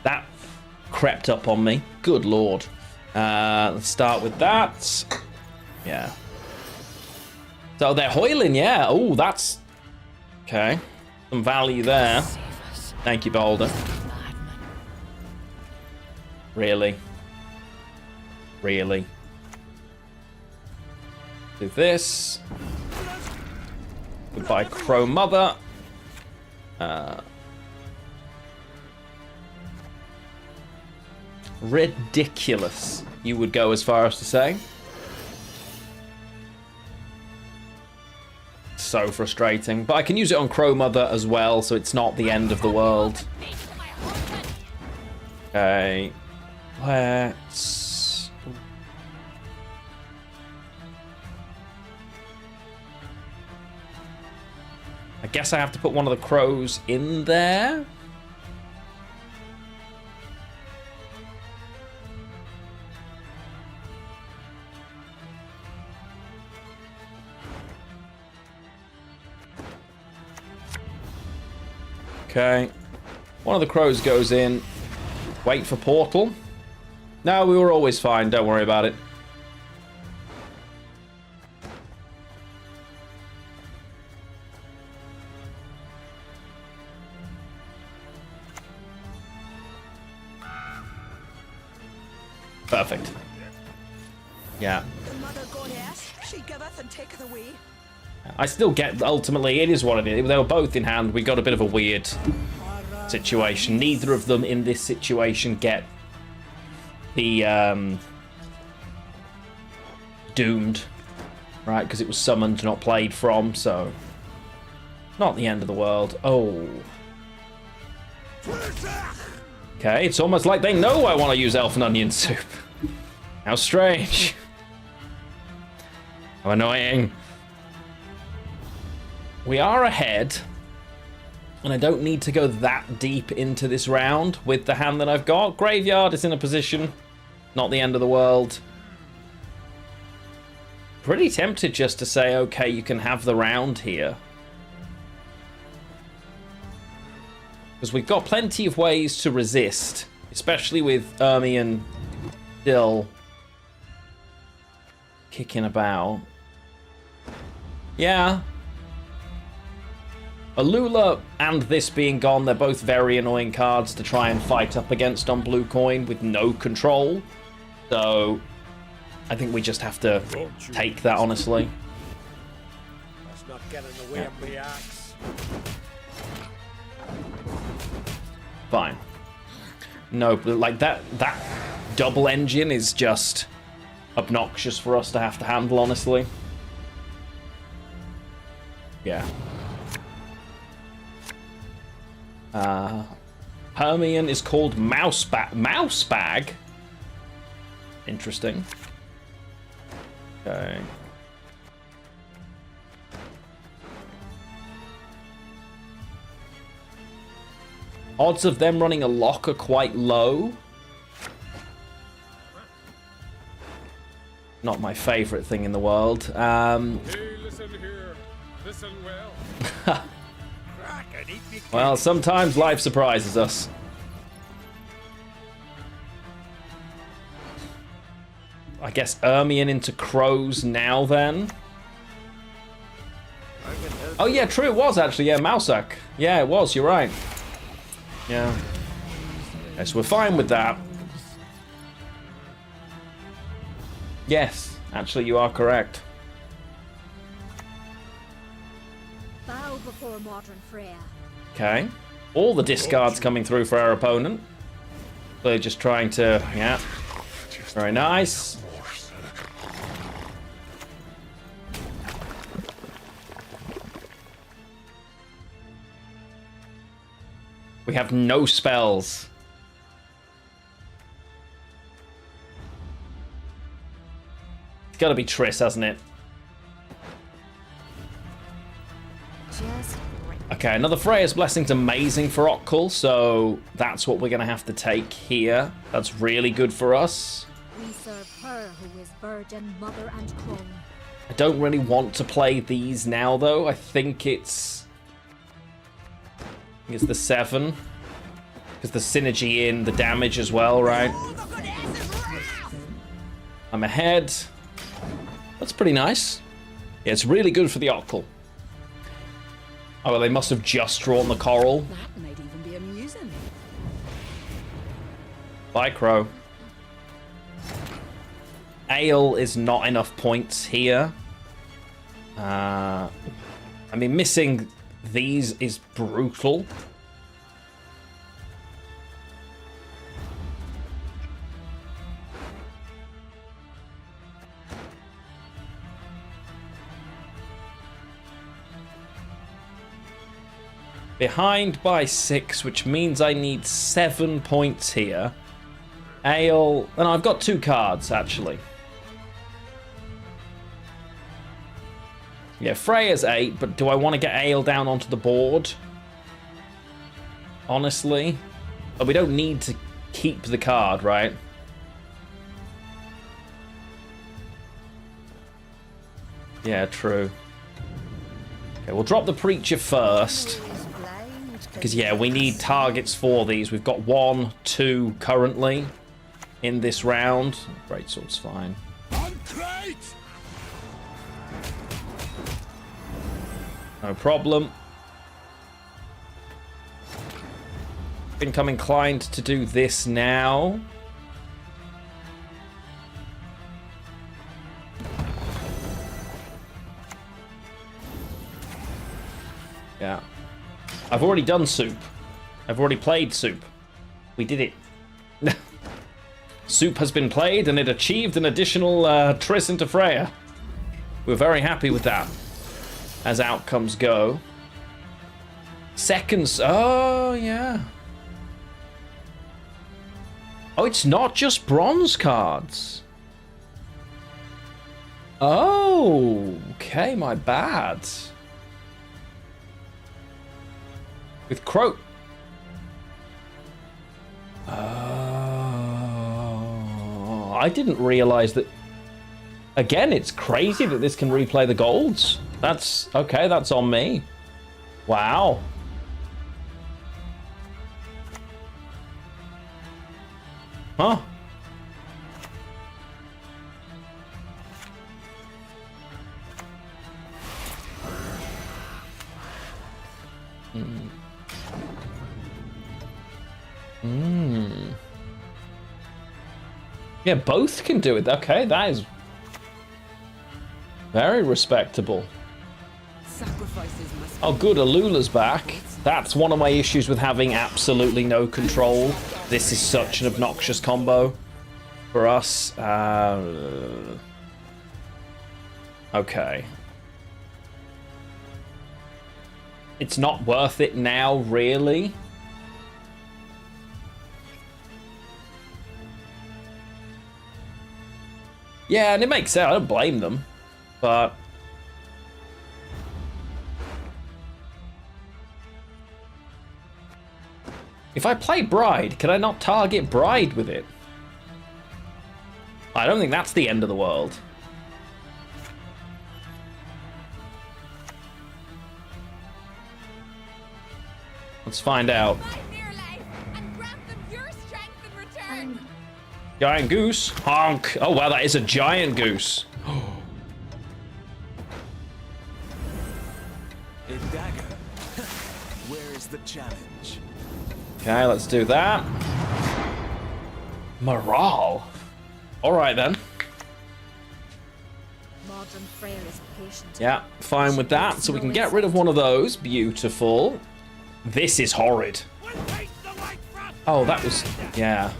That crept up on me. Good lord. Let's start with that. Yeah. So they're hoiling, yeah. Oh, that's... Okay. Some value there. Thank you, Boulder. Really? Really? Do this. Goodbye, Crow Mother. Ridiculous, you would go as far as to say. So frustrating. But I can use it on Crow Mother as well, so it's not the end of the world. Okay. Let's... I guess I have to put one of the crows in there. Okay. One of the crows goes in. Wait for portal. No, we were always fine. Don't worry about it. Perfect. Yeah. The mother goddess, she giveth and taketh away. I still get, ultimately, it is what it is. They were both in hand. We got a bit of a weird situation. Neither of them in this situation get the doomed, right? Because it was summoned, not played from, so not the end of the world. Oh. Okay, it's almost like they know I want to use elf and onion soup. How strange. How annoying. We are ahead, and I don't need to go that deep into this round with the hand that I've got. Graveyard is in a position, not the end of the world. Pretty tempted just to say, okay, you can have the round here. Because we've got plenty of ways to resist, especially with Ermion still kicking about. Yeah. Alula and this being gone, they're both very annoying cards to try and fight up against on blue coin with no control. So I think we just have to take that, honestly. Let's not get in the way of the axe. Fine. No, but like that double engine is just obnoxious for us to have to handle, honestly. Yeah. Hermione is called Mouse Bag? Interesting. Okay. Odds of them running a lock are quite low. Not my favorite thing in the world. Hey, listen here. Listen well. Well, sometimes life surprises us. I guess Ermion into crows now then. Oh yeah, true, it was actually, yeah, Mousak. Yeah, it was, you're right. Yeah. Okay, so we're fine with that. Yes, actually you are correct. Bow before modern Freya. Okay. All the discards coming through for our opponent. They're just trying to, yeah. Very nice. We have no spells. It's gotta be Triss, hasn't it? Okay, another Freya's Blessing's amazing for Okul, so that's what we're gonna have to take here. That's really good for us. We serve her who is virgin, mother, and crone. I don't really want to play these now, though. I think it's the 7. Because the synergy in the damage as well, right? I'm ahead. That's pretty nice. Yeah, it's really good for the Okul. Oh, well, they must have just drawn the coral. That might even be amusing. Bye, Crow. Ale is not enough points here. I mean, missing these is brutal. Behind by 6, which means I need 7 points here. Ale, and I've got 2 cards, actually. Yeah, Freya's 8, but do I want to get Ale down onto the board? Honestly. But we don't need to keep the card, right? Yeah, true. Okay, we'll drop the Preacher first. Because, yeah, we need targets for these. We've got 1, 2 currently. in this round. Greatsword's fine. No problem. I think I'm inclined to do this now. Yeah. I've already done soup. I've already played soup. We did it. Soup has been played and it achieved an additional Tris into Freya. We're very happy with that as outcomes go. Seconds. Oh, yeah. Oh, it's not just bronze cards. Oh, okay, my bad. With Crow. Oh, I didn't realize that. Again, it's crazy that this can replay the golds. That's okay, that's on me. Wow. Huh. Yeah, both can do it. Okay, that is very respectable. Oh, good, Alula's back. That's one of my issues with having absolutely no control. This is such an obnoxious combo for us. Okay. It's not worth it now, really. Yeah, and it makes sense. I don't blame them. But if I play Bride, can I not target Bride with it? I don't think that's the end of the world. Let's find out. Giant goose. Honk. Oh, wow, that is a giant goose. A dagger. Where is the challenge? Okay, let's do that. Morale. All right, then. Modern Freya is patient. Yeah, fine with that. So we can get rid of one of those. Beautiful. This is horrid. Oh, that was... yeah.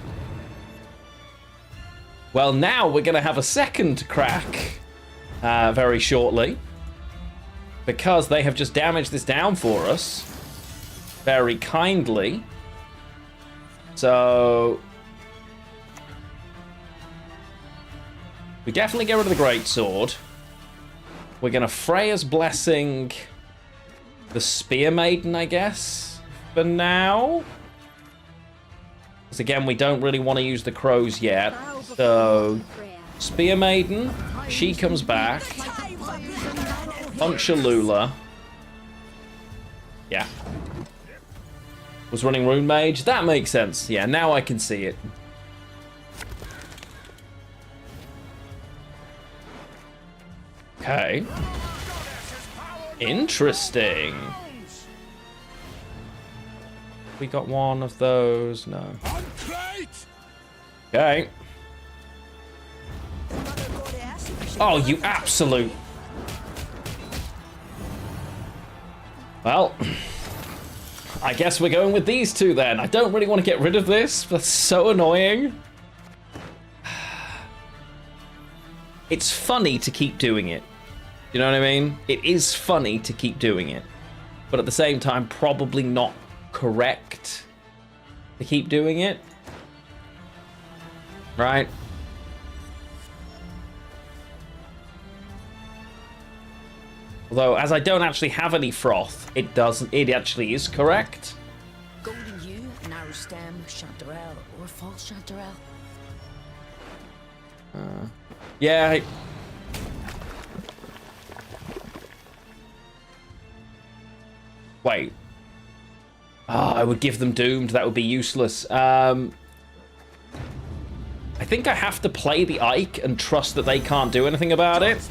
Well, now we're going to have a second crack very shortly. Because they have just damaged this down for us. Very kindly. So... we definitely get rid of the Greatsword. We're going to Freya's Blessing the Spear Maiden, I guess, for now. Because again, we don't really want to use the crows yet. So, Spear Maiden, she comes back. Puncture Lula. Yeah. Was running Rune Mage. That makes sense. Yeah, now I can see it. Okay. Interesting. We got one of those. No. Okay. Oh, you absolute. Well, I guess we're going with these two then. I don't really want to get rid of this. That's so annoying. It's funny to keep doing it. You know what I mean? It is funny to keep doing it. But at the same time, probably not correct to keep doing it. Right? Although, as I don't actually have any froth, it actually is correct. Golden Yew, Narrow Stem, Chanterelle, or False Chanterelle. Yeah. Wait. Oh, I would give them Doomed. That would be useless. think I have to play the Ike and trust that they can't do anything about it.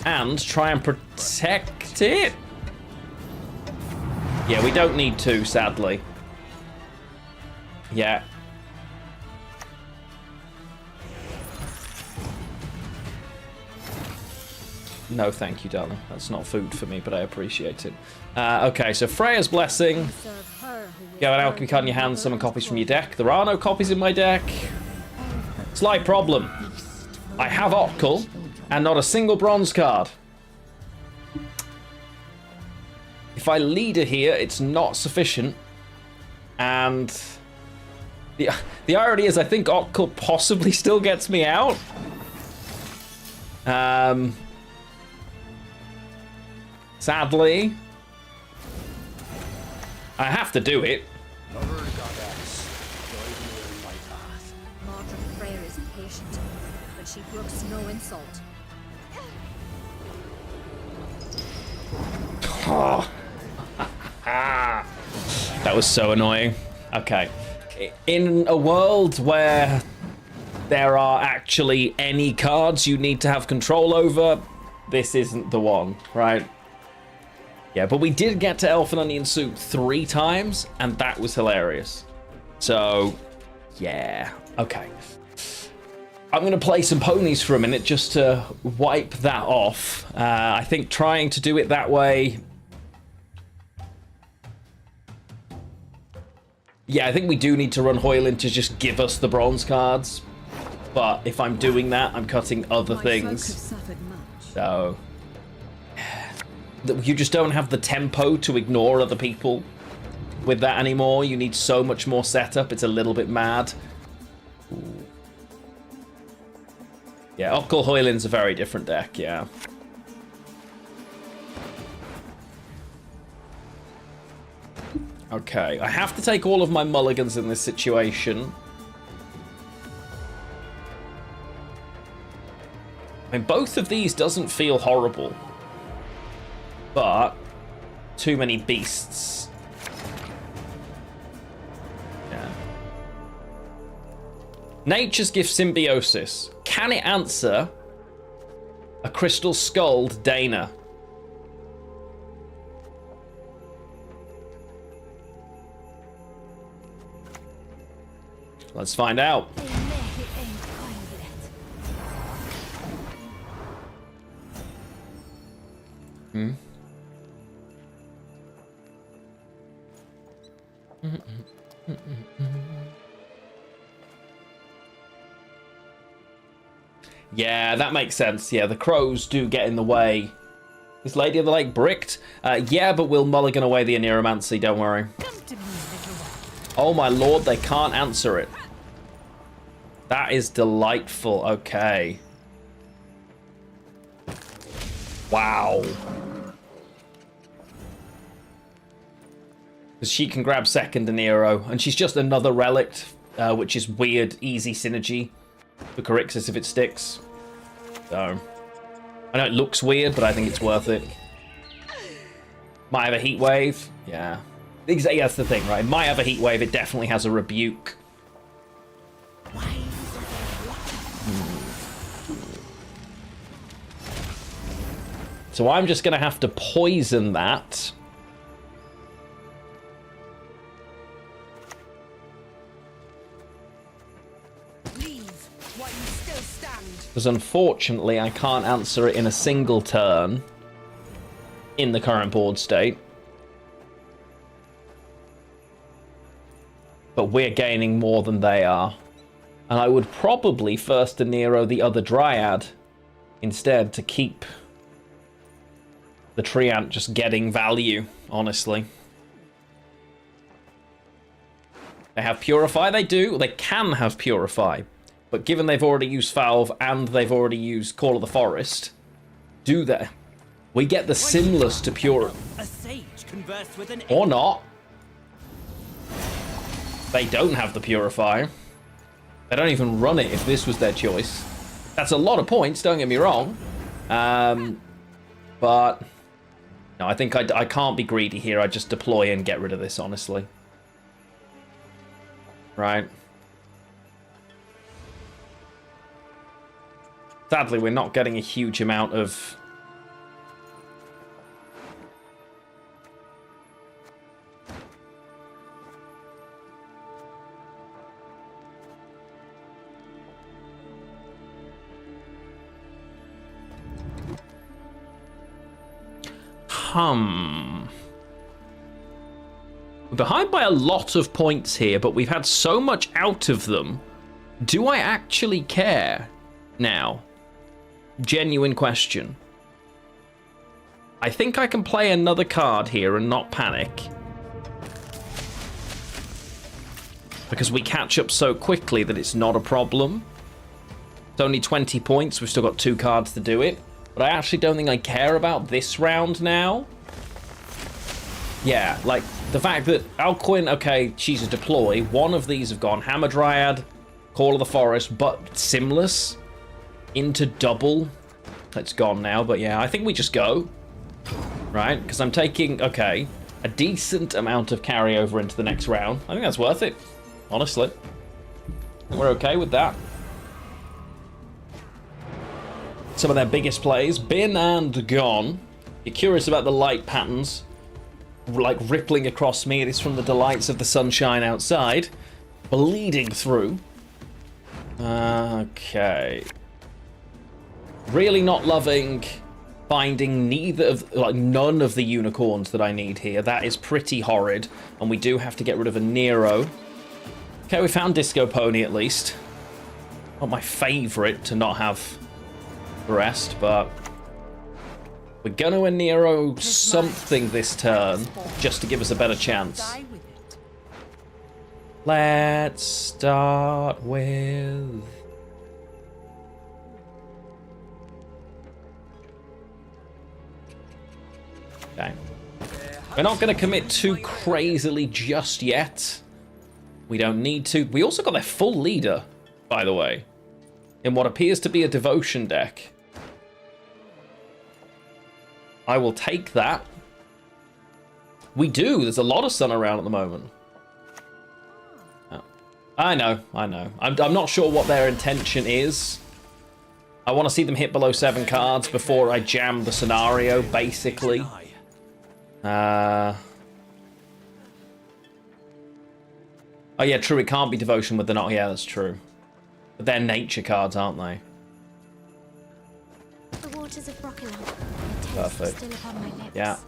And try and protect it. Yeah, we don't need to, sadly. Yeah. No, thank you, darling. That's not food for me, but I appreciate it. Okay, so Freya's Blessing. You have an alchemy card in your hand, summon copies from your deck. There are no copies in my deck. Slight problem. I have Otkull and not a single bronze card. If I lead her here, it's not sufficient. And the irony is I think Otkull possibly still gets me out. Sadly, I have to do it. Mordred Freyr is patient, but she brooks no insult. Oh. That was so annoying. Okay. In a world where there are actually any cards you need to have control over, this isn't the one, right? Yeah, but we did get to Elf and Onion Soup 3 times, and that was hilarious. So, yeah. Okay. I'm going to play some ponies for a minute just to wipe that off. I think trying to do it that way... Yeah, I think we do need to run Hoyland to just give us the bronze cards. But if I'm doing that, I'm cutting other things. So... You just don't have the tempo to ignore other people with that anymore. You need so much more setup. It's a little bit mad. Ooh. Yeah, Otkull Hoyland's a very different deck, yeah. Okay, I have to take all of my mulligans in this situation. I mean, both of these doesn't feel horrible. But too many beasts. Yeah. Nature's Gift Symbiosis. Can it answer a Crystal Skulled Dana? Let's find out. Hmm. Yeah, that makes sense. Yeah, the crows do get in the way. Is Lady of the Lake bricked? Yeah, but we'll mulligan away the Aneromancy, don't worry. Oh my lord, they can't answer it. That is delightful. Okay. Wow. Because she can grab second Anero, and she's just another relic, which is weird, easy synergy for Corixus if it sticks. So, I know it looks weird, but I think it's worth it. Might have a heat wave. Yeah. Yeah, that's the thing, right? It might have a heat wave. It definitely has a rebuke. So I'm just going to have to poison that. Because unfortunately, I can't answer it in a single turn in the current board state. But we're gaining more than they are. And I would probably first Anero the other Dryad instead to keep the Treant just getting value, honestly. They have Purify, they do. They can have Purify. But given they've already used Valve and they've already used Call of the Forest, do they? We get the Sinless to Purify. Or not. They don't have the Purify. They don't even run it if this was their choice. That's a lot of points, don't get me wrong. But no, I think I can't be greedy here. I just deploy and get rid of this, honestly. Right. Sadly, we're not getting a huge amount of... We're behind by a lot of points here, but we've had so much out of them. Do I actually care now? Genuine question. I think I can play another card here and not panic. Because we catch up so quickly that it's not a problem. It's only 20 points. We've still got 2 cards to do it. But I actually don't think I care about this round now. Yeah, like, the fact that Alcuin, okay, she's a deploy. One of these have gone Hammer Dryad, Call of the Forest, but Simless into double. It's gone now, but yeah, I think we just go. Right? Because I'm taking, okay, a decent amount of carryover into the next round. I think that's worth it, honestly. I think we're okay with that. Some of their biggest plays, been and gone. You're curious about the light patterns, like rippling across me. It is from the delights of the sunshine outside, bleeding through. Okay. Really not loving finding none of the unicorns that I need here. That is pretty horrid, and we do have to get rid of a Nero. Okay, we found Disco Pony at least. Not my favorite to not have the rest, but we're gonna Nero something this turn just to give us a better chance. Let's start with... Okay. We're not going to commit too crazily just yet. We don't need to. We also got their full leader, by the way, in what appears to be a devotion deck. I will take that. We do. There's a lot of sun around at the moment. Oh. I know. I'm not sure what their intention is. I want to see them hit below 7 cards before I jam the scenario, basically. Oh yeah, true, it can't be devotion with the not. Yeah, that's true. But they're nature cards, aren't they? The waters of Broccolon. Perfect. Still upon my lips. Yeah.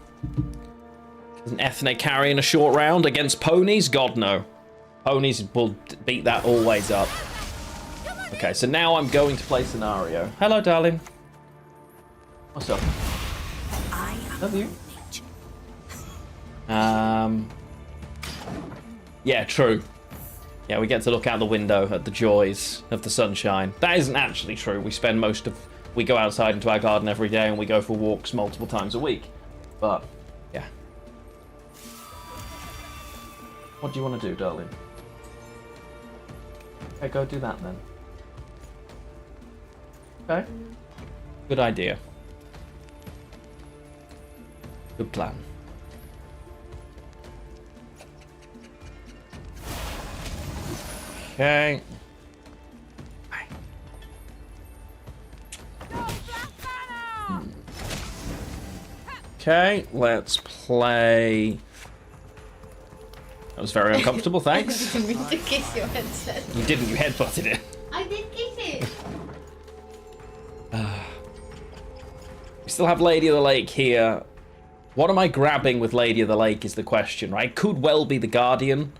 Does an Ethne carry in a short round against ponies? God, no. Ponies will beat that always up. Okay, so now I'm going to play scenario. Hello, darling. What's up? Love you. Yeah, true. Yeah, we get to look out the window at the joys of the sunshine. That isn't actually true. We go outside into our garden every day and we go for walks multiple times a week. But, yeah. What do you want to do, darling? Okay, go do that then. Okay. Good idea. Good plan. Okay. Okay, let's play. That was very uncomfortable, thanks. I didn't mean to kiss your headset. You didn't, you headbutted it. I did kiss it. We still have Lady of the Lake here. What am I grabbing with Lady of the Lake is the question, right? Could well be the Guardian.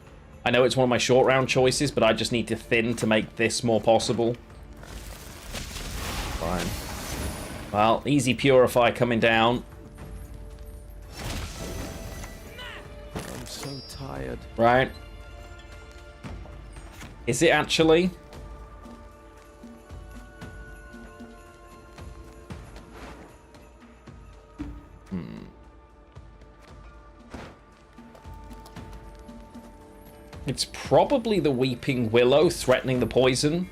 I know it's one of my short round choices, but I just need to thin to make this more possible. Fine. Well, easy Purify coming down. I'm so tired. Right. Is it actually? It's probably the Weeping Willow threatening the poison.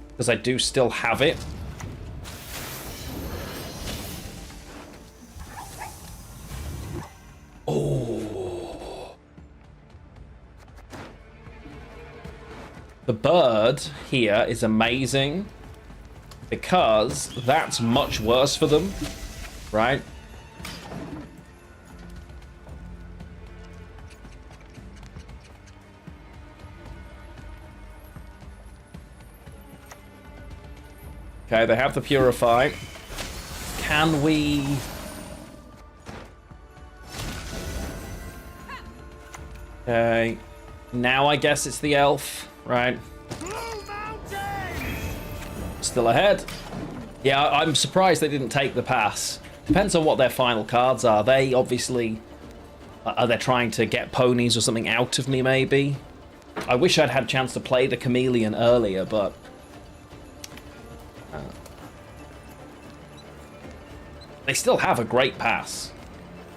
Because I do still have it. Oh. The bird here is amazing. because that's much worse for them, right? Okay, they have the Purify. Can we... Okay, now I guess it's the elf, right? Still ahead. Yeah, I'm surprised they didn't take the pass. Depends on what their final cards are. They obviously... Are they trying to get ponies or something out of me, maybe? I wish I'd had a chance to play the Chameleon earlier, but... They still have a great pass.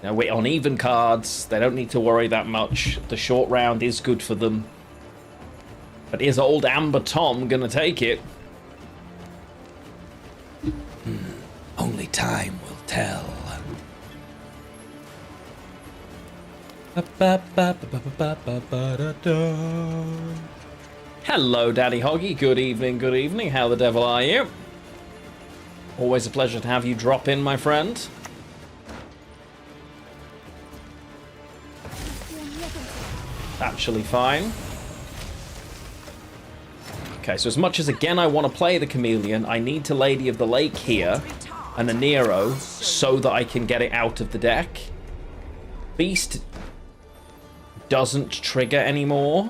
You know, we're on even cards. They don't need to worry that much. The short round is good for them. But is old Amber Tom gonna take it? Only time will tell. Hello, Daddy Hoggy. Good evening, good evening. How the devil are you? Always a pleasure to have you drop in, my friend. Actually fine. Okay, so as much as, again, I want to play the Chameleon, I need to Lady of the Lake here and a Nero so that I can get it out of the deck. Beast doesn't trigger anymore.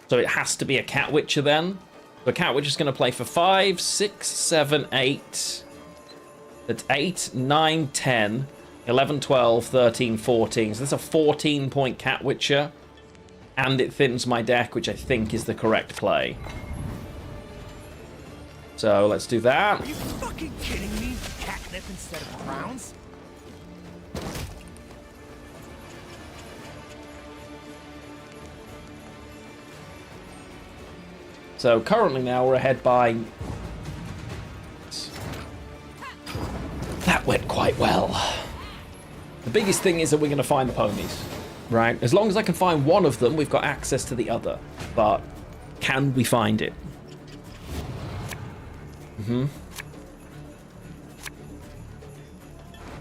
So it has to be a Cat Witcher then. The Cat Witcher's going to play for 5, 6, 7, 8. That's 8, 9, 10, 11, 12, 13, 14. So that's a 14-point Cat Witcher. And it thins my deck, which I think is the correct play. So let's do that. Are you fucking kidding me? Catnip instead of crowns? So currently now we're ahead by... That went quite well. The biggest thing is that we're going to find the ponies, right? As long as I can find one of them, we've got access to the other. But can we find it?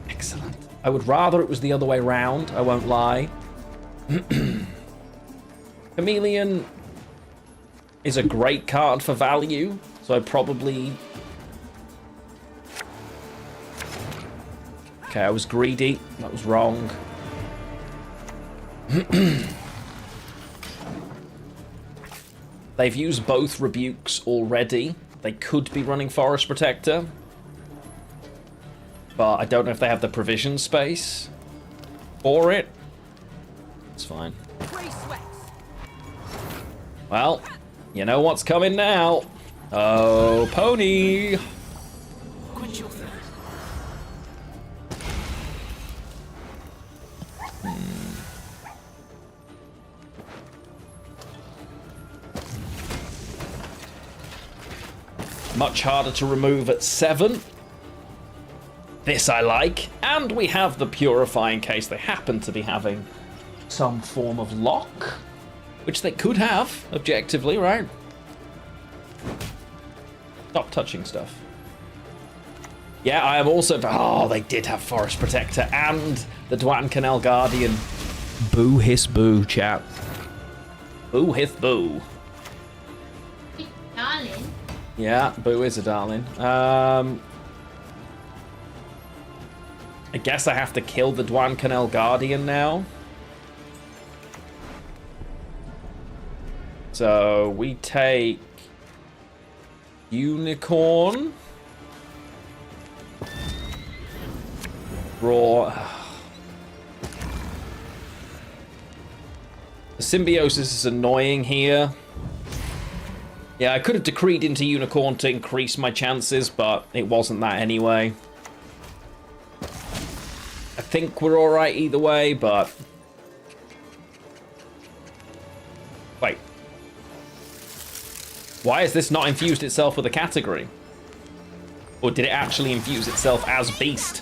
Excellent. I would rather it was the other way around, I won't lie. Chameleon is a great card for value, so I probably... Okay, I was greedy. That was wrong. They've used both rebukes already. They could be running Forest Protector. But I don't know if they have the provision space for it. It's fine. Well, you know what's coming now. Oh, pony. Much harder to remove at 7. This I like. And we have the Purify in case they happen to be having some form of lock. Which they could have, objectively, right? Stop touching stuff. Yeah, I am also... Oh, they did have Forest Protector and the Dwan Canal Guardian. Boo hiss boo, chat. Boo hiss boo. Darling. Yeah, Boo is a darling. I guess I have to kill the Dwan Canal Guardian now. So we take Unicorn. Raw. The Symbiosis is annoying here. Yeah, I could have decreed into Unicorn to increase my chances, but it wasn't that anyway. I think we're alright either way, but... Wait. Why has this not infused itself with a category? Or did it actually infuse itself as Beast?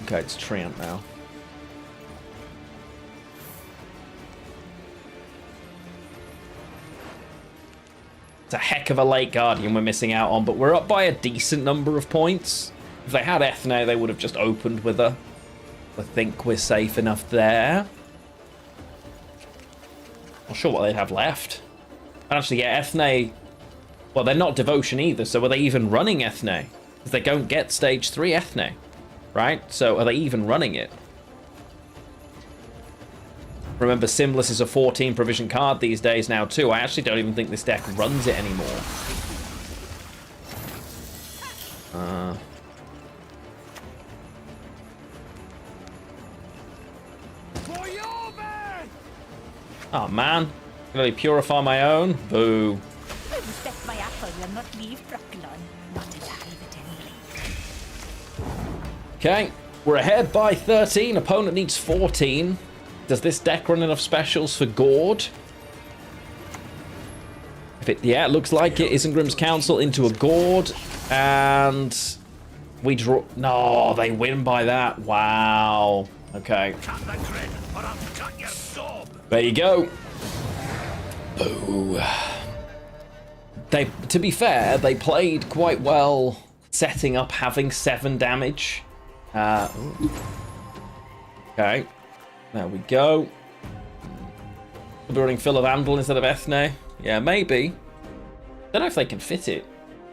Okay, it's Treant now. It's a heck of a late Guardian we're missing out on, but we're up by a decent number of points. If they had Ethne, they would have just opened with her. I think we're safe enough there. Not sure what they'd have left. Actually, yeah, Ethne... Well, they're not Devotion either, so are they even running Ethne? Because they don't get stage 3 Ethne, right? So are they even running it? Remember, Simless is a 14 provision card these days now too. I actually don't even think this deck runs it anymore. Oh man, can I purify my own? Boo. Okay, we're ahead by 13. Opponent needs 14. Does this deck run enough specials for Gord? If it, yeah, it looks like it. Isengrim's Council into a Gord, and we draw. No, they win by that. Wow. Okay. There you go. Ooh. They, to be fair, they played quite well, setting up having 7 damage. Okay. There we go. We'll be running Fill of Andal instead of Ethne. Yeah, maybe. Don't know if they can fit it.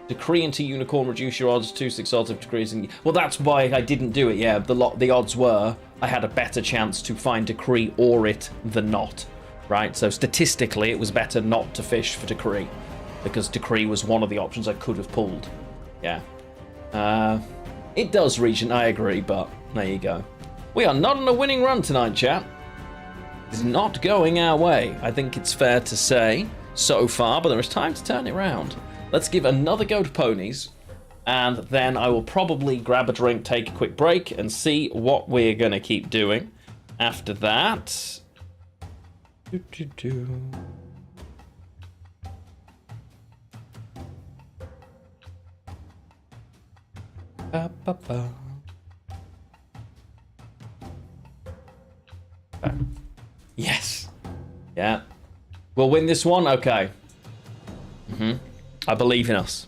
Decree into Unicorn, reduce your odds, 2/6 odds of decreasing. Well, that's why I didn't do it, yeah. The odds were I had a better chance to find Decree or it than not, right? So statistically, it was better not to fish for Decree, because Decree was one of the options I could have pulled. Yeah. It does, Regent, I agree, but there you go. We are not on a winning run tonight, chat. It's not going our way, I think it's fair to say, so far, but there is time to turn it around. Let's give another go to ponies, and then I will probably grab a drink, take a quick break, and see what we're going to keep doing after that. Yes. Yeah. We'll win this one? Okay. I believe in us.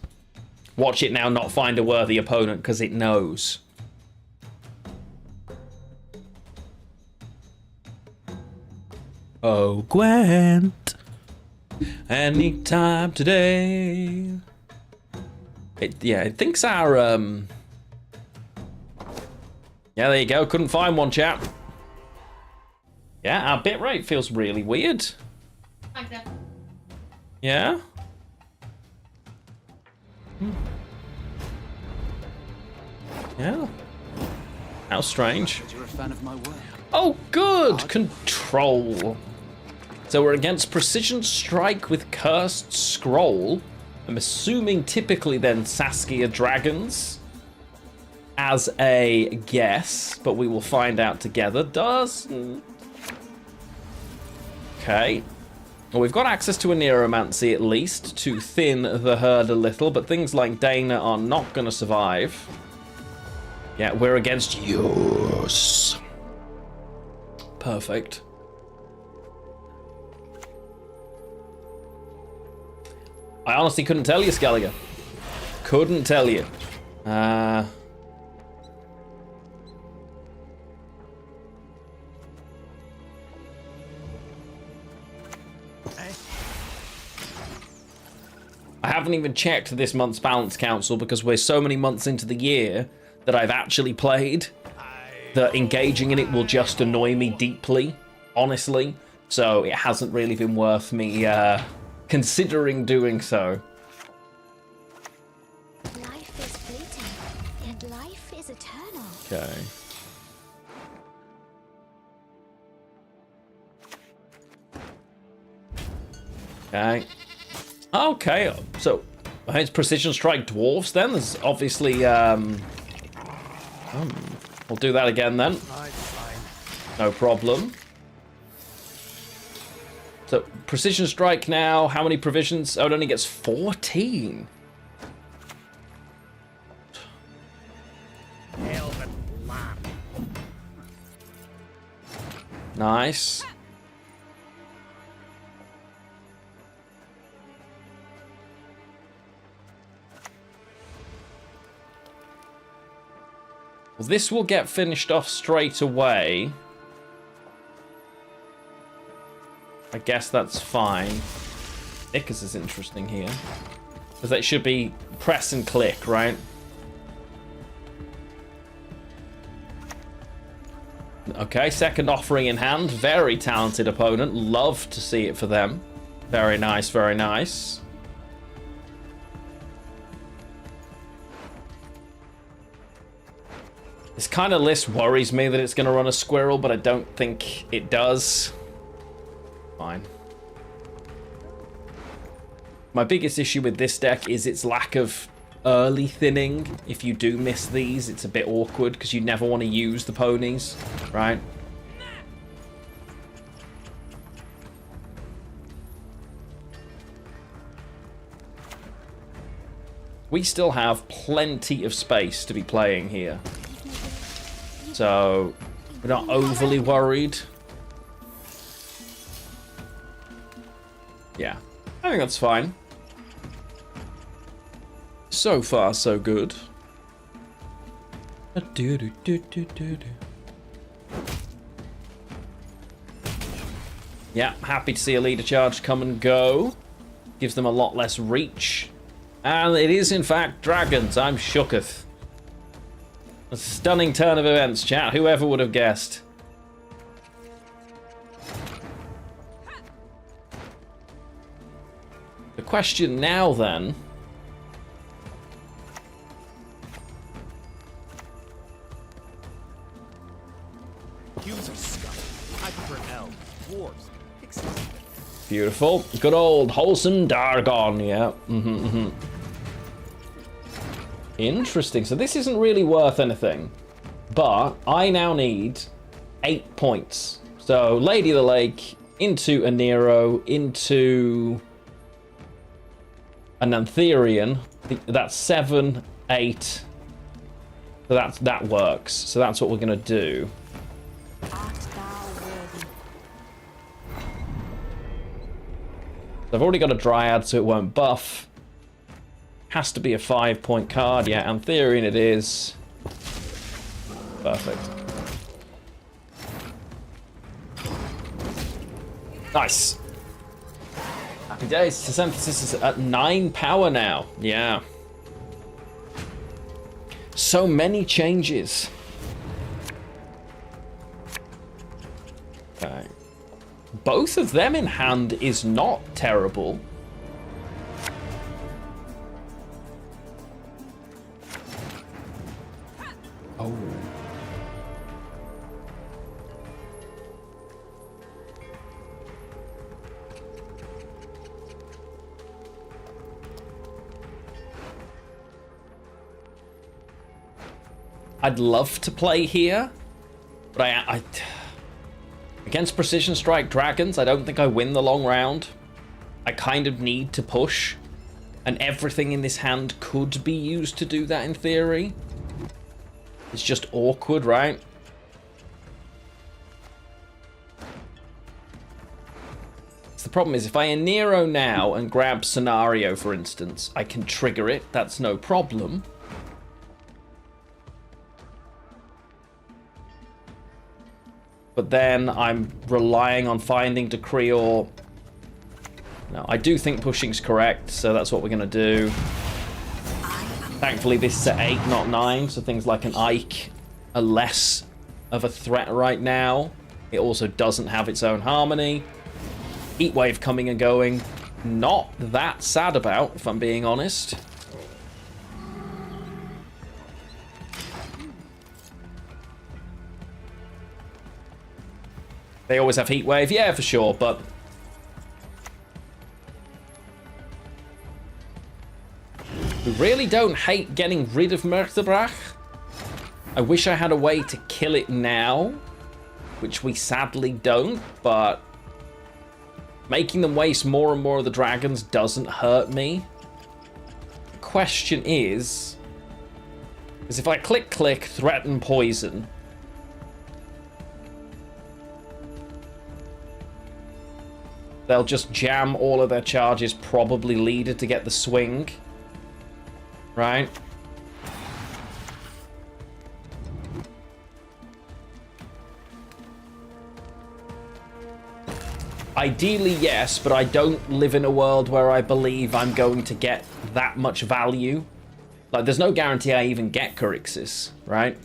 Watch it now not find a worthy opponent, because it knows. Oh, Gwent. Anytime today. It thinks our, Yeah, there you go. Couldn't find one, chap. Yeah, our bitrate feels really weird. Like that. Yeah? Yeah. How strange. You're a fan of my work. Oh, good! Control. So we're against Precision Strike with Cursed Scroll. I'm assuming typically then Saskia Dragons as a guess, but we will find out together. Okay. Well, we've got access to a Neuromancy at least to thin the herd a little, but things like Dana are not going to survive. Yeah, we're against yours. Perfect. I honestly couldn't tell you, Skelliger. Couldn't tell you. I haven't even checked this month's Balance Council because we're so many months into the year that I've actually played that engaging in it will just annoy me deeply, honestly. So it hasn't really been worth me considering doing so. Life is fleeting, and life is eternal. Okay. Okay. Okay, so it's Precision Strike Dwarves then. There's obviously we'll do that again then. No problem. So Precision Strike now, how many provisions? Oh, it only gets 14. Nice. Well, this will get finished off straight away. I guess that's fine. Icarus is interesting here. Because that should be press and click, right? Okay, second offering in hand. Very talented opponent. Love to see it for them. Very nice, very nice. This kind of list worries me that it's going to run a squirrel, but I don't think it does. Fine. My biggest issue with this deck is its lack of early thinning. If you do miss these, it's a bit awkward because you never want to use the ponies, right? We still have plenty of space to be playing here. So, we're not overly worried. Yeah, I think that's fine. So far, so good. Yeah, happy to see a leader charge come and go. Gives them a lot less reach. And it is, in fact, dragons. I'm shooketh. A stunning turn of events, chat. Whoever would have guessed? The question now, then... Beautiful. Good old wholesome Dargon, yeah. Interesting. So this isn't really worth anything. But I now need 8 points. So Lady of the Lake, into a Nero, into an Antherian. That's 7, 8. So that works. So that's what we're going to do. I've already got a Dryad, so it won't buff. Has to be a 5-point card. Yeah, Antherian it is. Perfect. Nice. Happy days. Synthesis is at 9 power now. Yeah. So many changes. Okay. Both of them in hand is not terrible. Oh. I'd love to play here, but I against Precision Strike Dragons, I don't think I win the long round. I kind of need to push, and everything in this hand could be used to do that in theory. It's just awkward, right? So the problem is, if I Nero now and grab Scenario, for instance, I can trigger it. That's no problem. But then I'm relying on finding Decree or... No, I do think pushing's correct, so that's what we're going to do. Thankfully, this is at 8, not 9, so things like an Ike are less of a threat right now. It also doesn't have its own harmony. Heatwave coming and going. Not that sad about, if I'm being honest. They always have Heatwave, yeah, for sure, but... we really don't hate getting rid of Mörderbrach. I wish I had a way to kill it now, which we sadly don't, but... making them waste more and more of the dragons doesn't hurt me. The question is if I click, threaten, poison... they'll just jam all of their charges, probably leader to get the swing. Right? Ideally, yes, but I don't live in a world where I believe I'm going to get that much value. Like, there's no guarantee I even get Curixis, right?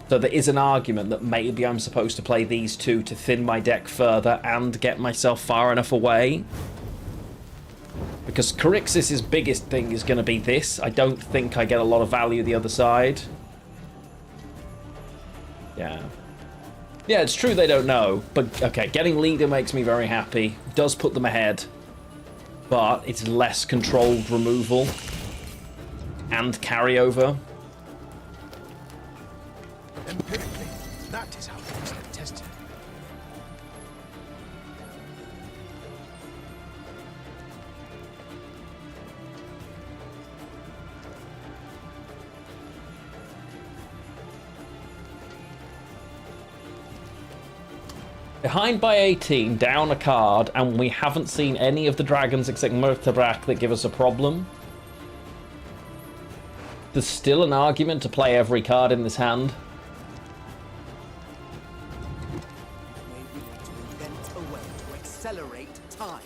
So there is an argument that maybe I'm supposed to play these two to thin my deck further and get myself far enough away. Because Curixis' biggest thing is going to be this. I don't think I get a lot of value the other side. Yeah. Yeah, it's true they don't know. But, okay, getting leader makes me very happy. Does put them ahead. But it's less controlled removal. And carryover. Empirically, that is how things get tested. Behind by 18, down a card, and we haven't seen any of the dragons except Murtabrak that give us a problem. There's still an argument to play every card in this hand. Accelerate time.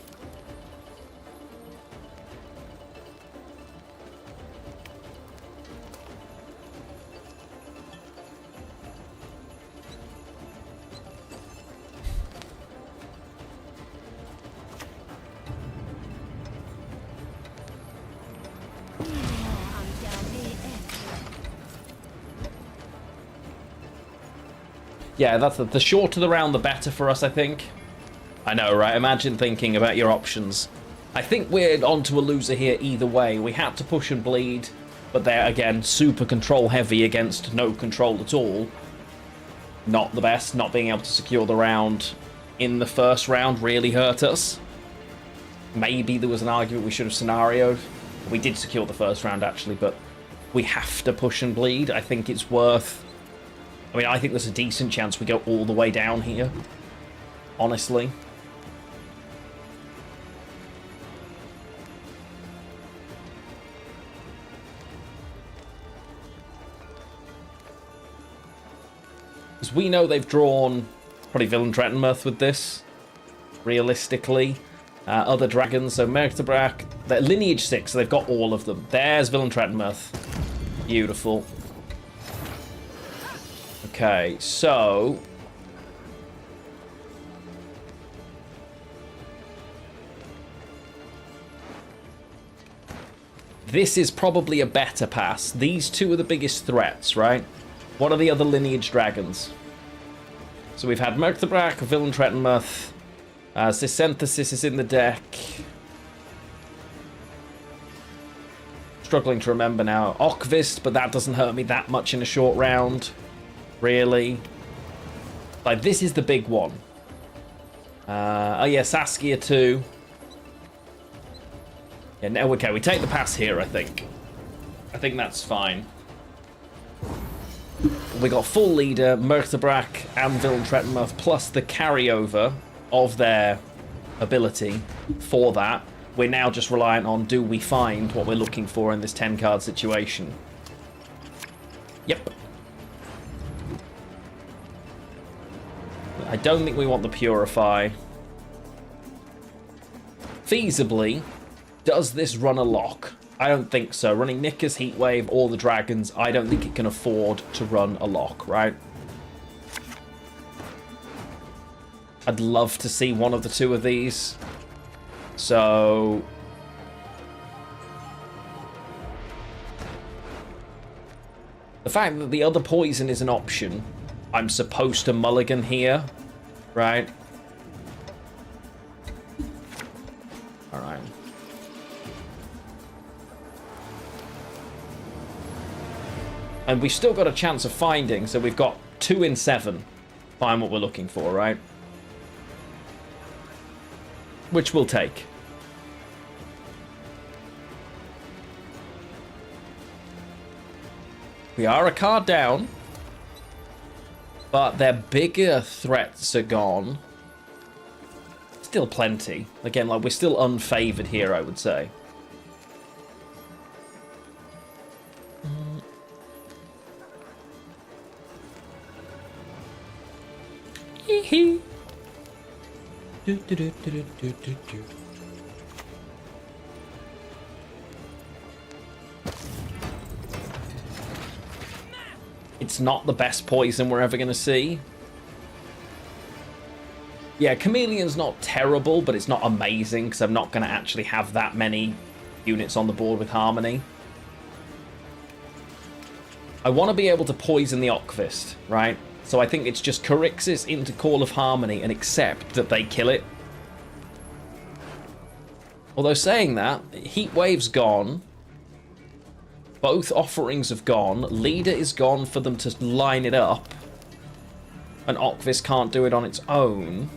Yeah, that's the shorter the round, the better for us, I think. I know, right? Imagine thinking about your options. I think we're onto a loser here either way. We had to push and bleed, but they're, again, super control heavy against no control at all. Not the best. Not being able to secure the round in the first round really hurt us. Maybe there was an argument we should have scenarioed. We did secure the first round, actually, but we have to push and bleed. I think it's worth... I mean, I think there's a decent chance we go all the way down here. Honestly. Because we know they've drawn probably Villain Trettenmuth with this, realistically. Other dragons, so Merktabrak, they're Lineage 6, so they've got all of them. There's Villain Trettenmuth. Beautiful. Okay, so... this is probably a better pass. These two are the biggest threats, right? What are the other lineage dragons? So we've had Merktabrak, Villain Trettenmuth. Synthesis is in the deck. Struggling to remember now. Okvist, but that doesn't hurt me that much in a short round. Really. Like, this is the big one. Oh yeah, Saskia too. Yeah, no, okay, we take the pass here, I think. I think that's fine. We got full leader, Merktabrak and Villain Trettenmuth, plus the carryover of their ability for that. We're now just reliant on, do we find what we're looking for in this 10-card situation? Yep. I don't think we want the Purify. Feasibly, does this run a lock? I don't think so. Running Nikka's Heatwave or the Dragons, I don't think it can afford to run a lock, right? I'd love to see one of the two of these. So... the fact that the other poison is an option, I'm supposed to mulligan here, right? Alright. And we've still got a chance of finding, so we've got 2 in 7. Find what we're looking for, right? Which we'll take. We are a card down, but their bigger threats are gone. Still plenty. Again, like, we're still unfavored here, I would say. It's not the best poison we're ever going to see. Yeah, Chameleon's not terrible, but it's not amazing because I'm not going to actually have that many units on the board with Harmony. I want to be able to poison the Okvist, right? So I think it's just Charixis into Call of Harmony and accept that they kill it. Although saying that, Heatwave's gone. Both offerings have gone. Leader is gone for them to line it up. And Okvist can't do it on its own.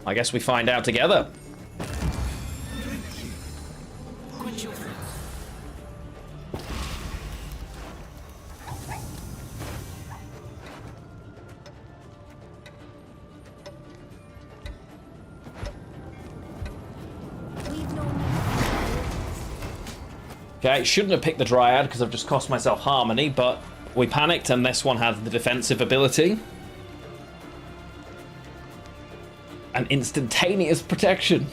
I guess we find out together. Okay, shouldn't have picked the Dryad because I've just cost myself Harmony, but we panicked and this one had the defensive ability. And instantaneous protection.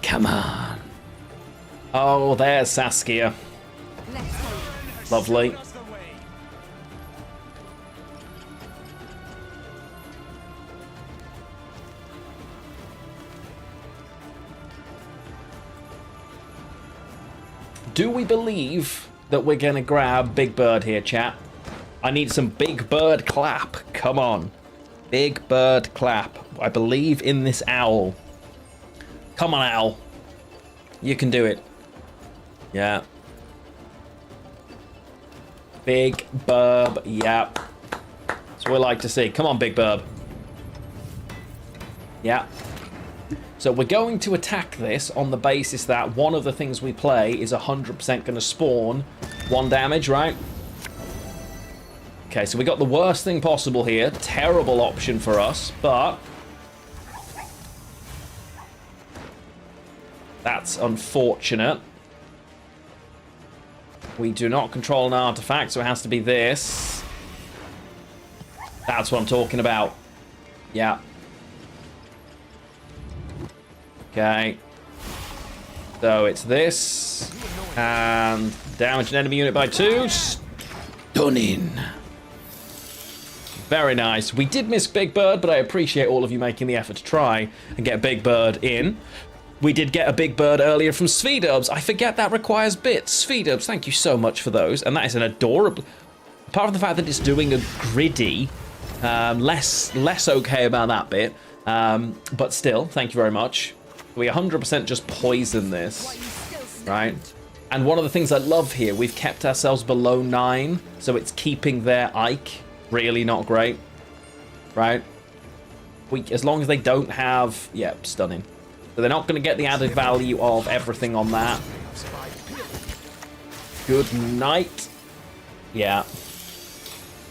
Come on. Oh, there's Saskia. Lovely. Do we believe that we're going to grab Big Bird here, chat? I need some Big Bird clap. Come on. Big Bird clap. I believe in this owl. Come on, owl. You can do it. Yeah. Big Burb. Yep. That's what we like to see. Come on, Big Burb. Yeah. So we're going to attack this on the basis that one of the things we play is 100% going to spawn 1 damage, right? Okay, so we got the worst thing possible here. Terrible option for us, but that's unfortunate. We do not control an artifact, so it has to be this. That's what I'm talking about. Yeah. Okay. So it's this. And damage an enemy unit by 2. Stunning. Very nice. We did miss Big Bird, but I appreciate all of you making the effort to try and get Big Bird in. We did get a Big Bird earlier from Svedubs. I forget that requires bits. Svedubs, thank you so much for those. And that is an adorable... Apart from the fact that it's doing a gritty, less okay about that bit. But still, thank you very much. We 100% just poison this, right? And one of the things I love here, we've kept ourselves below 9, so it's keeping their Ike really not great, right? As long as they don't have... Yeah, stunning. So they're not going to get the added value of everything on that. Good night. Yeah.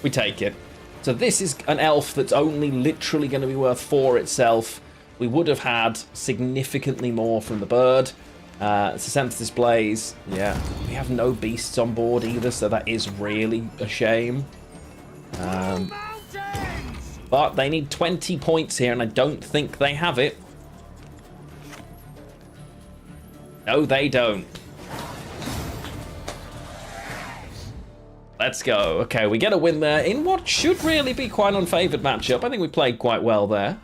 We take it. So this is an elf that's only literally going to be worth 4 itself. We would have had significantly more from the bird. It's a sense displays. Yeah. We have no beasts on board either, so that is really a shame. But they need 20 points here, and I don't think they have it. No, they don't. Let's go. Okay, we get a win there in what should really be quite an unfavored matchup. I think we played quite well there.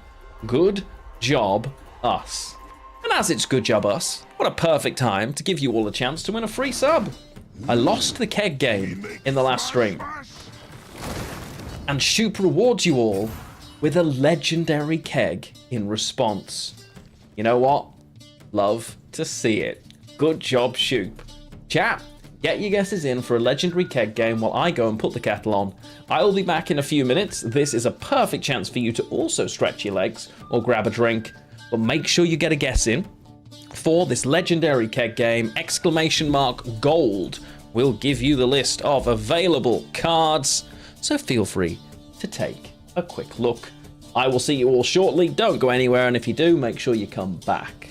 Good job, us. And as it's good job, us, what a perfect time to give you all a chance to win a free sub. I lost the keg game in the last stream. And Shoop rewards you all with a legendary keg in response. You know what? Love to see it. Good job, Shoop. Chat, get your guesses in for a legendary keg game while I go and put the kettle on. I'll be back in a few minutes. This is a perfect chance for you to also stretch your legs or grab a drink. But make sure you get a guess in for this legendary keg game. !gold will give you the list of available cards. So feel free to take a quick look. I will see you all shortly. Don't go anywhere, and if you do, make sure you come back.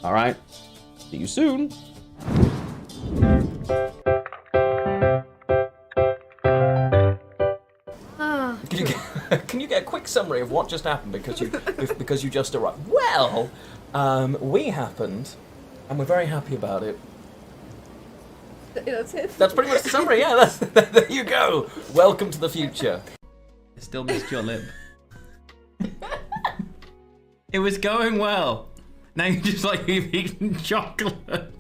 All right? See you soon. summary of what just happened because you just arrived. Well, we happened, and we're very happy about it. That's it. That's pretty much the summary. Yeah, there you go. Welcome to the future. I still missed your lip. It was going well. Now you're just like you've eaten chocolate.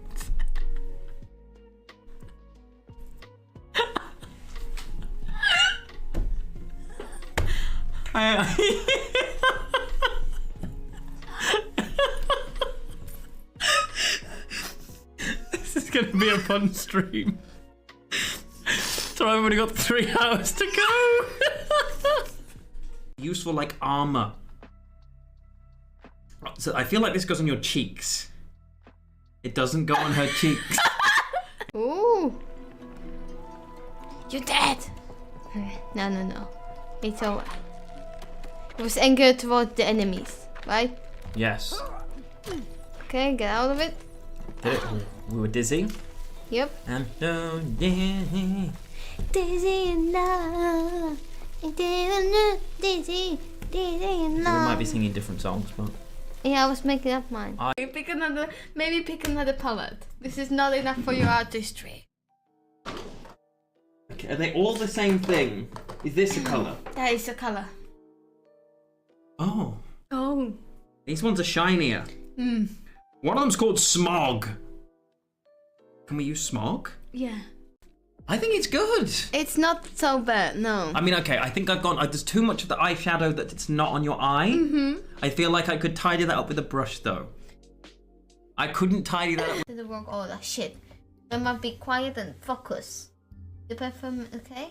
This is gonna be a fun stream. So I've only got 3 hours to go. Useful like armor. So I feel like this goes on your cheeks. It doesn't go on her cheeks. Ooh. You're dead. No. It's over. It was anger towards the enemies, right? Yes. Okay, get out of it. Did it? We were dizzy. Yep. And no, yeah. Dizzy and love. Dizzy and We might be singing different songs, but yeah, I was making up mine. Maybe pick another palette. This is not enough for your artistry. okay, are they all the same thing? Is this a colour? That is the color. Oh. Oh. These ones are shinier. One of them's called Smog. Can we use Smog? Yeah. I think it's good. It's not so bad, no. I mean, okay, I think I've gone... there's too much of the eyeshadow that it's not on your eye. I feel like I could tidy that up with a brush, though. I couldn't tidy that up with... The wrong order, shit. I must be quiet and focus. The perfume, okay?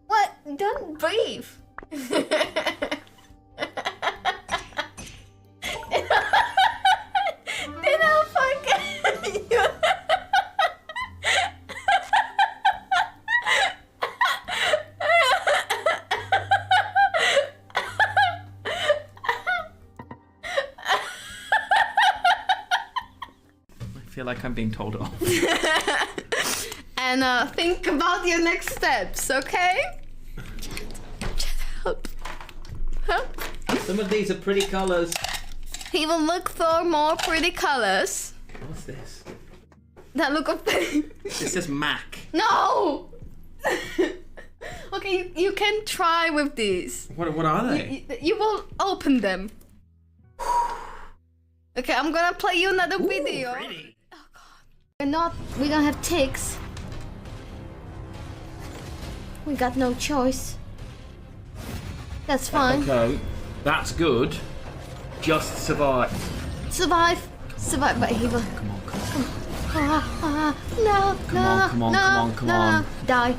What? Don't breathe. Then I'll forget you. I feel like I'm being told off. And think about your next steps, okay? Chat, help. Help. Some of these are pretty colours. He will look for more pretty colors. What's this? That look of This says Mac. No! Okay, you can try with these. What are they? You will open them. Okay, I'm gonna play you another video. Pretty. Oh god. We don't have ticks. We got no choice. That's fine. Okay, that's good. Just survive. Survive. Survive, but he will. Come on. No, Come on. Die.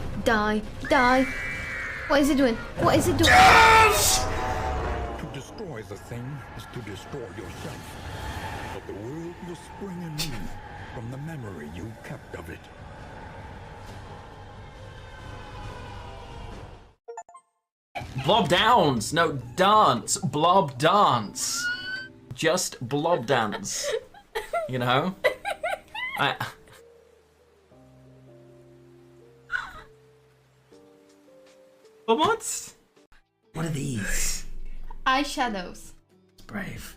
What is it doing? Yes! To destroy the thing is to destroy yourself. But the world will spring anew from the memory you kept of it. Blob downs. No, dance. Blob dance. Just blob dance. You know? But what? What are these? Eyeshadows. It's brave.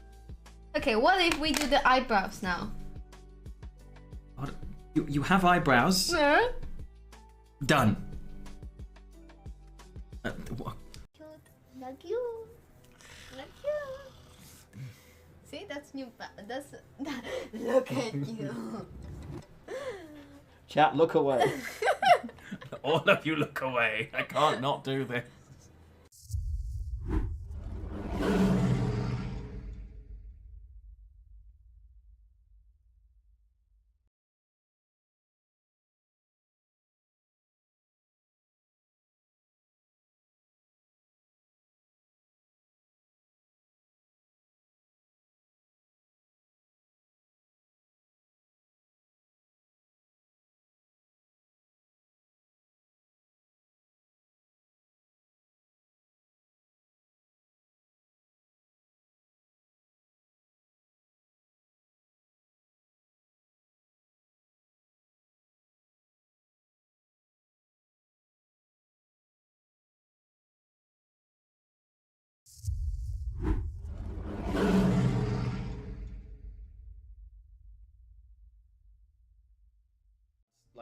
Okay, what if we do the eyebrows now? What? You have eyebrows. Done. What? Like you. See, that's new. That's look at you. Chat, look away. All of you look away. I can't not do this.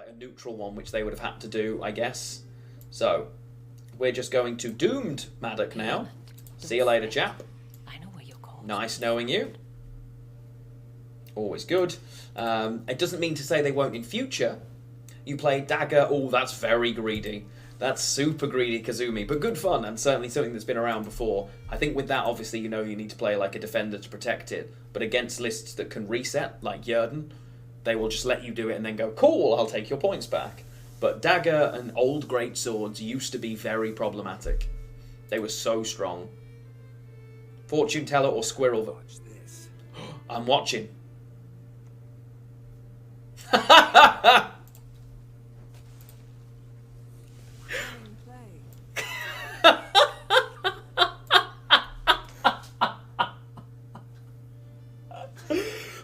like a neutral one, which they would have had to do, I guess. So, we're just going to Doomed Maddock now. See you later, chap. I know where you're called. Nice knowing you. Always good. It doesn't mean to say they won't in future. You play Dagger. Oh, that's very greedy. That's super greedy, Kazumi, but good fun, and certainly something that's been around before. I think with that, obviously, you know you need to play like a defender to protect it, but against lists that can reset, like Yerden, they will just let you do it and then go, cool, I'll take your points back. But Dagger and old great swords used to be very problematic. They were so strong. Fortune teller or squirrel? Watch this. I'm watching.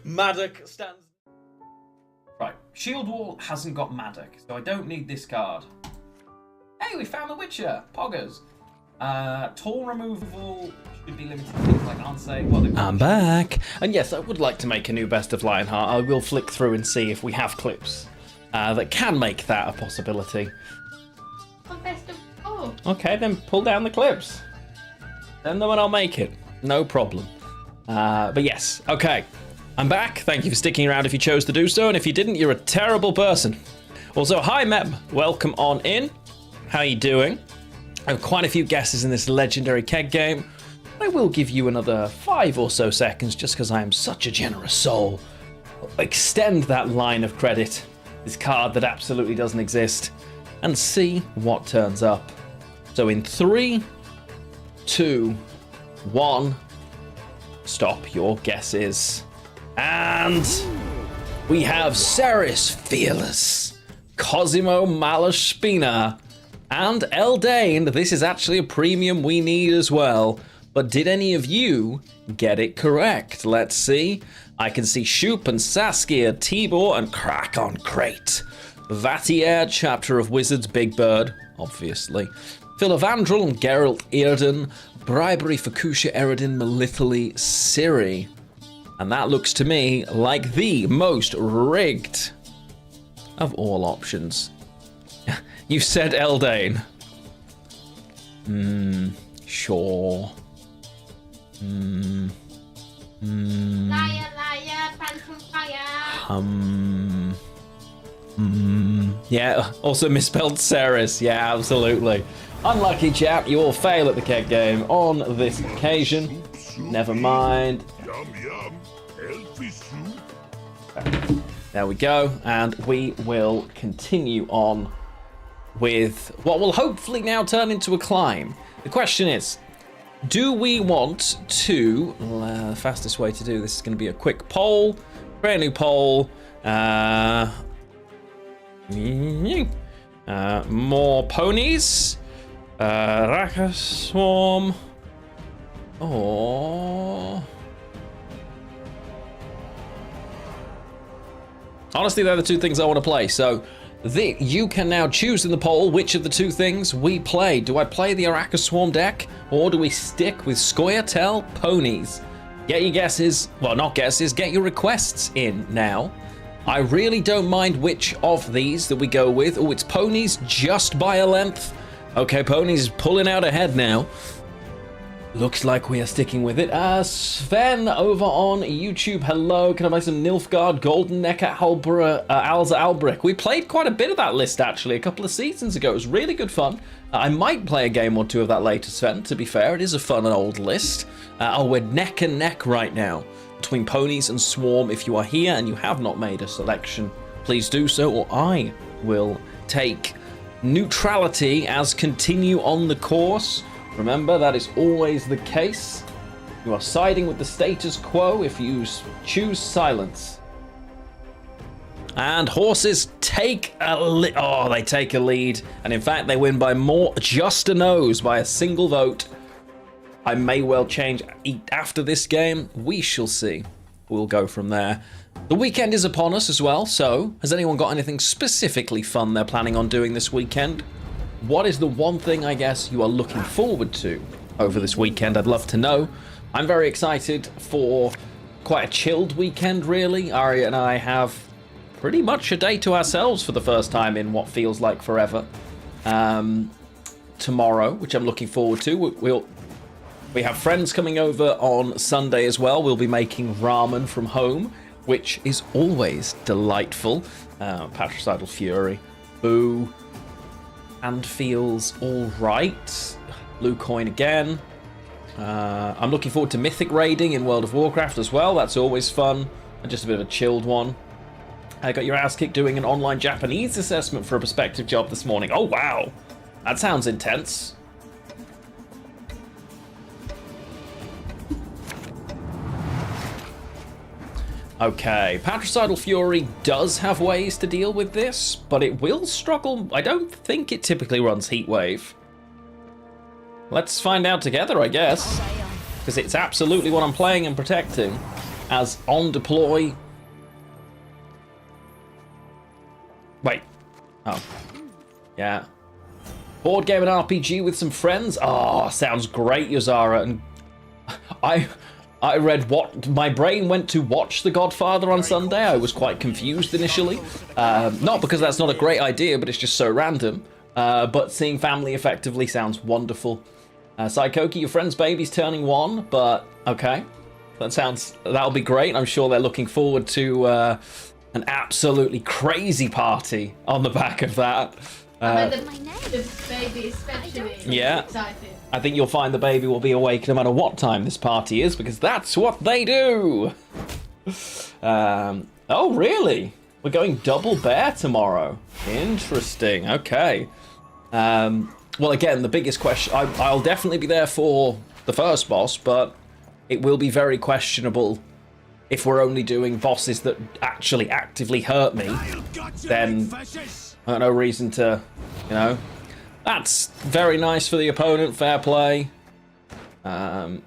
Maddock stands. Right, Shield Wall hasn't got Maddock, so I don't need this card. Hey, we found the Witcher! Poggers! Toll removal should be limited to things like Ansay. Well, I'm back! And yes, I would like to make a new Best of Lionheart. I will flick through and see if we have clips that can make that a possibility. Best of... Oh. Okay, then pull down the clips. Then the one I'll make it. No problem. But yes, okay. I'm back. Thank you for sticking around if you chose to do so, and if you didn't, you're a terrible person. Also, hi Meb, welcome on in. How you doing? I have quite a few guesses in this legendary keg game. I will give you another 5 or so seconds just because I am such a generous soul. Extend that line of credit, this card that absolutely doesn't exist, and see what turns up. So in 3, 2, 1, stop your guesses. And we have Ceres Fearless, Cosimo Malaspina, and Eldain. This is actually a premium we need as well. But did any of you get it correct? Let's see. I can see Shoop and Saskia, Tibor, and Crack on Crate. Vatier, Chapter of Wizards, Big Bird, obviously. Philovandrel and Geralt Earden, Bribery for Kusha Eredin, Melithili, Ciri. And that looks to me like the most rigged of all options. You said Eldain. Sure. Liar, liar, phantom fire. Yeah, also misspelled Ceres. Yeah, absolutely. Unlucky chap, you all fail at the keg game on this occasion. Never mind. There we go, and we will continue on with what will hopefully now turn into a climb. The question is, do we want to... the fastest way to do this is going to be a quick poll. Brand new poll. More ponies. Raka Swarm. Oh. Honestly, they're the two things I want to play. So you can now choose in the poll which of the two things we play. Do I play the Araka Swarm deck, or do we stick with Scoia'tael Ponies? Get your guesses. Well, not guesses. Get your requests in now. I really don't mind which of these that we go with. Oh, it's Ponies just by a length. Okay, Ponies pulling out ahead now. Looks like we are sticking with it. Sven over on YouTube. Hello, can I buy some Nilfgaard, Golden Necker, Alza Albrick? We played quite a bit of that list actually a couple of seasons ago. It was really good fun. I might play a game or two of that later, Sven, to be fair. It is a fun and old list. We're neck and neck right now between Ponies and Swarm. If you are here and you have not made a selection, please do so, or I will take neutrality as continue on the course. Remember, that is always the case. You are siding with the status quo if you choose silence. And horses take a lead. Oh, they take a lead. And in fact, they win by more, just a nose, by a single vote. I may well change after this game. We shall see. We'll go from there. The weekend is upon us as well, so has anyone got anything specifically fun they're planning on doing this weekend? What is the one thing, I guess, you are looking forward to over this weekend? I'd love to know. I'm very excited for quite a chilled weekend, really. Aria and I have pretty much a day to ourselves for the first time in what feels like forever. Tomorrow, which I'm looking forward to. We have friends coming over on Sunday as well. We'll be making ramen from home, which is always delightful. Patricidal Fury, boo, and feels all right. Blue coin again. I'm looking forward to Mythic raiding in World of Warcraft as well. That's always fun. And just a bit of a chilled one. I got your ass kicked doing an online Japanese assessment for a prospective job this morning. Oh, wow. That sounds intense. Okay, Patricidal Fury does have ways to deal with this, but it will struggle. I don't think it typically runs Heatwave. Let's find out together, I guess. Because it's absolutely what I'm playing and protecting. As on deploy. Wait. Oh. Yeah. Board game and RPG with some friends. Oh, sounds great, Yozara. And I read what my brain went to watch The Godfather on Sunday. I was quite confused initially. Not because that's not a great idea, but it's just so random. But seeing family effectively sounds wonderful. Saikoki, your friend's baby's turning 1, but okay. That'll be great. I'm sure they're looking forward to an absolutely crazy party on the back of that. The baby especially. Yeah. Excited. I think you'll find the baby will be awake no matter what time this party is, because that's what they do. Oh, really? We're going double bear tomorrow. Interesting. Okay. Well, again, the biggest question... I'll definitely be there for the first boss, but it will be very questionable if we're only doing bosses that actually actively hurt me. Then I got no reason to, you know... That's very nice for the opponent, fair play. Hi,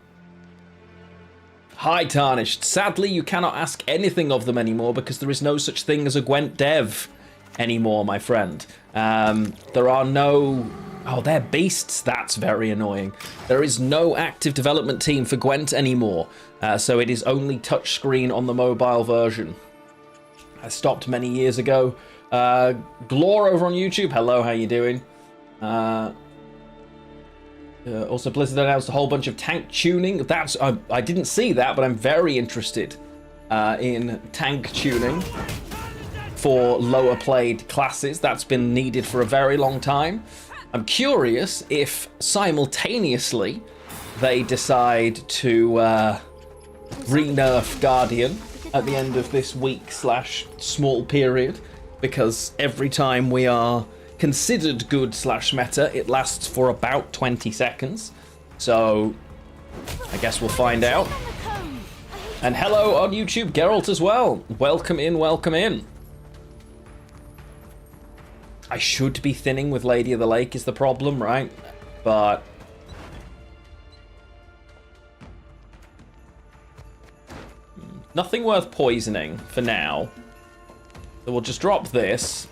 Tarnished. Sadly, you cannot ask anything of them anymore because there is no such thing as a Gwent dev anymore, my friend. There are no... Oh, they're beasts. That's very annoying. There is no active development team for Gwent anymore, so it is only touchscreen on the mobile version. I stopped many years ago. Glor over on YouTube. Hello, how you doing? Also, Blizzard announced a whole bunch of tank tuning. I didn't see that, but I'm very interested in tank tuning for lower played classes. That's been needed for a very long time. I'm curious if simultaneously they decide to re-nerf Guardian at the end of this week/small period, because every time we are considered good/meta, it lasts for about 20 seconds. So I guess we'll find out. And hello on YouTube, Geralt as well. Welcome in, welcome in. I should be thinning with Lady of the Lake is the problem, right? But nothing worth poisoning for now. So we'll just drop this.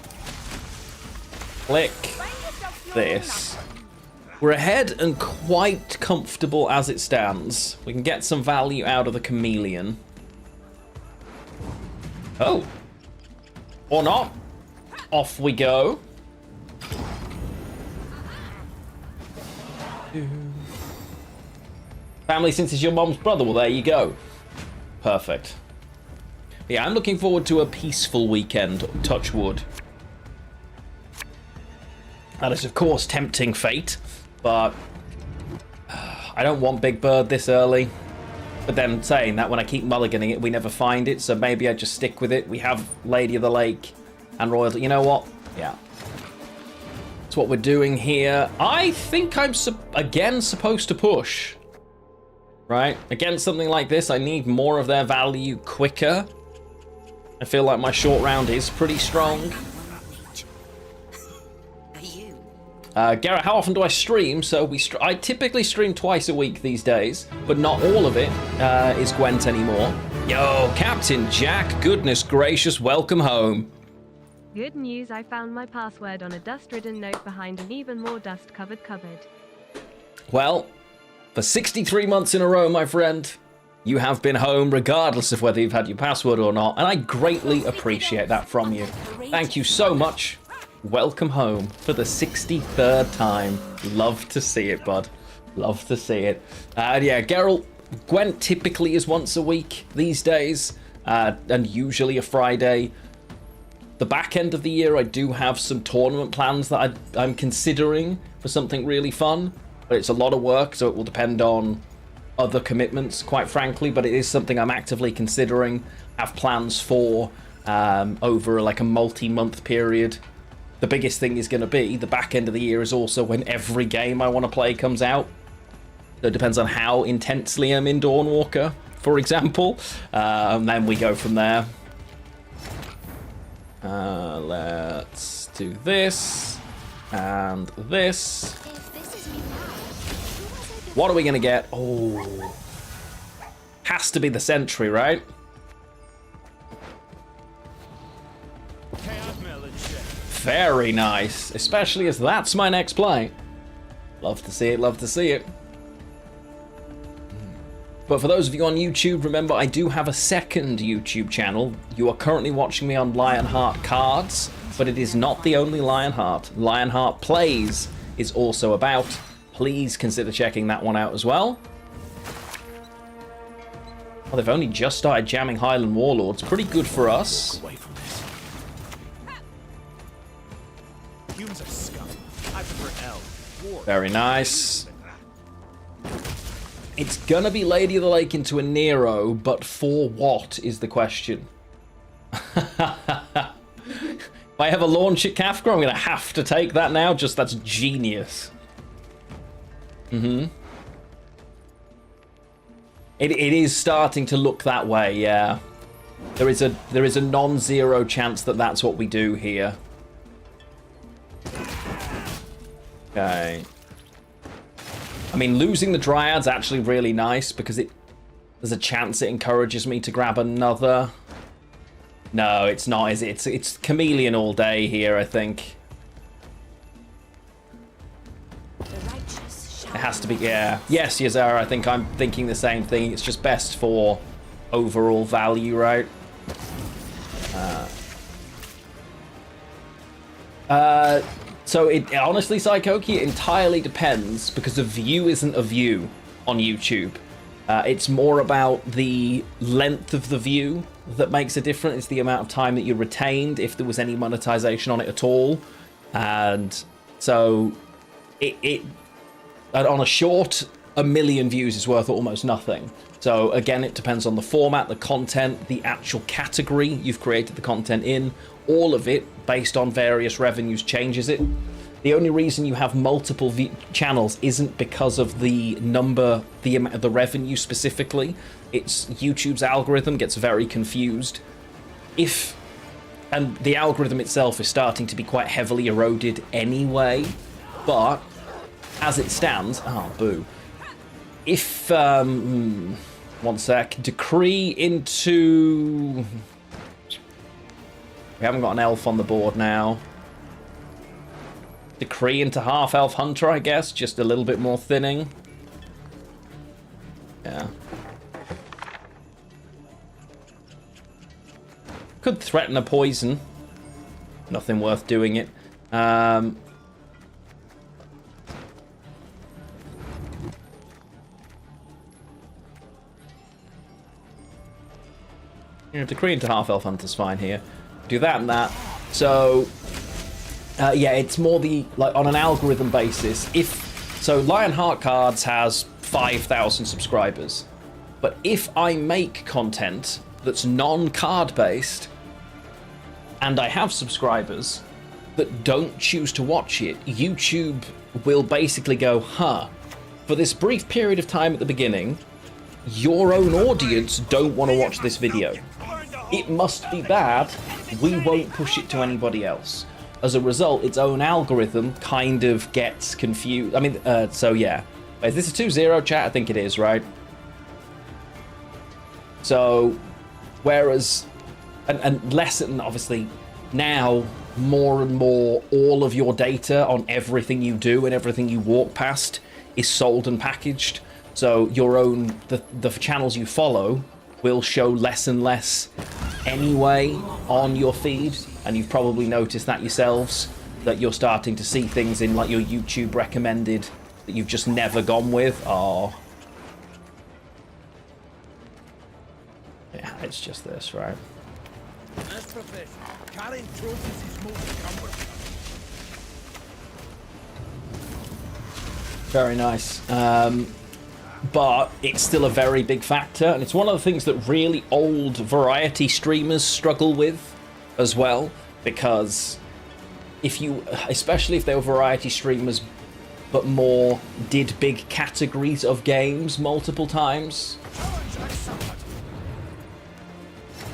Click this. We're ahead and quite comfortable as it stands. We can get some value out of the chameleon. Oh. Or not. Off we go. Family since it's your mom's brother. Well, there you go. Perfect. Yeah, I'm looking forward to a peaceful weekend. Touch wood. That is, of course, tempting fate, but I don't want Big Bird this early. But then saying that, when I keep mulliganing it, we never find it, so maybe I just stick with it. We have Lady of the Lake and Royal... You know what? Yeah. That's what we're doing here. I think I'm, again, supposed to push. Right? Against something like this, I need more of their value quicker. I feel like my short round is pretty strong. Garrett, how often do I stream? So I typically stream twice a week these days, but not all of it is Gwent anymore. Yo, Captain Jack, goodness gracious, welcome home. Good news, I found my password on a dust-ridden note behind an even more dust-covered cupboard. Well, for 63 months in a row, my friend, You have been home regardless of whether you've had your password or not, and I greatly appreciate that from you. Thank you so much. Welcome home for the 63rd time. Love to see it, bud. Love to see it. Yeah, Geralt, Gwent typically is once a week these days, and usually a Friday. The back end of the year, I do have some tournament plans that I'm considering for something really fun, but it's a lot of work, so it will depend on other commitments, quite frankly, but it is something I'm actively considering, have plans for over like a multi-month period. The biggest thing is going to be the back end of the year is also when every game I want to play comes out. So it depends on how intensely I'm in Dawnwalker, for example, and then we go from there. Let's do this and this. What are we going to get? Oh, has to be the sentry, right? Very nice, especially as that's my next play. Love to see it, love to see it. But for those of you on YouTube, remember I do have a second YouTube channel. You are currently watching me on Lionheart Cards, but it is not the only Lionheart. Lionheart Plays is also about. Please consider checking that one out as well. Well, they've only just started jamming Highland Warlords. Pretty good for us. Away from this. Humans are scum. I prefer L. War. Very nice. It's gonna be Lady of the Lake into a Nero, but for what is the question? If I have a launch at Kafka, I'm gonna have to take that now. Just that's genius. It is starting to look that way, yeah. There is a non-zero chance that that's what we do here. Okay. I mean, losing the Dryad's actually really nice because there's a chance it encourages me to grab another. No, it's not, is it? It's Chameleon all day here, I think. It has to be, yeah. Yes, Yazara, I think I'm thinking the same thing. It's just best for overall value, right? So it honestly, Psychoki, it entirely depends because a view isn't a view on YouTube. It's more about the length of the view that makes a difference. It's the amount of time that you retained, if there was any monetization on it at all. And so on a short, 1 million views is worth almost nothing. So again, it depends on the format, the content, the actual category you've created the content in. All of it, based on various revenues, changes it. The only reason you have multiple channels isn't because of the number, the revenue specifically. It's YouTube's algorithm gets very confused. And the algorithm itself is starting to be quite heavily eroded anyway, but as it stands, oh boo. If, one sec, decree into... We haven't got an elf on the board now. Decree into half-elf hunter, I guess. Just a little bit more thinning. Yeah. Could threaten a poison. Nothing worth doing it. Decree into half-elf hunter's fine here. Do that and that. So, yeah, it's more the, like, on an algorithm basis. So Lionheart Cards has 5,000 subscribers. But if I make content that's non-card based, and I have subscribers that don't choose to watch it, YouTube will basically go, huh, for this brief period of time at the beginning, your own audience don't want to watch this video. It must be bad, we won't push it to anybody else. As a result, its own algorithm kind of gets confused. I mean, so yeah. Is this a 2-0 chat? I think it is, right? So, whereas, and less, and obviously, now, more and more, all of your data on everything you do and everything you walk past is sold and packaged. So your own, the channels you follow will show less and less anyway on your feed, and you've probably noticed that yourselves, that you're starting to see things in like your YouTube recommended that you've just never gone with. Oh. Yeah, it's just this, right? As profession, carrying trophies is most cumbersome. Very nice. But it's still a very big factor, and it's one of the things that really old variety streamers struggle with as well, because if you, especially if they were variety streamers but more did big categories of games multiple times,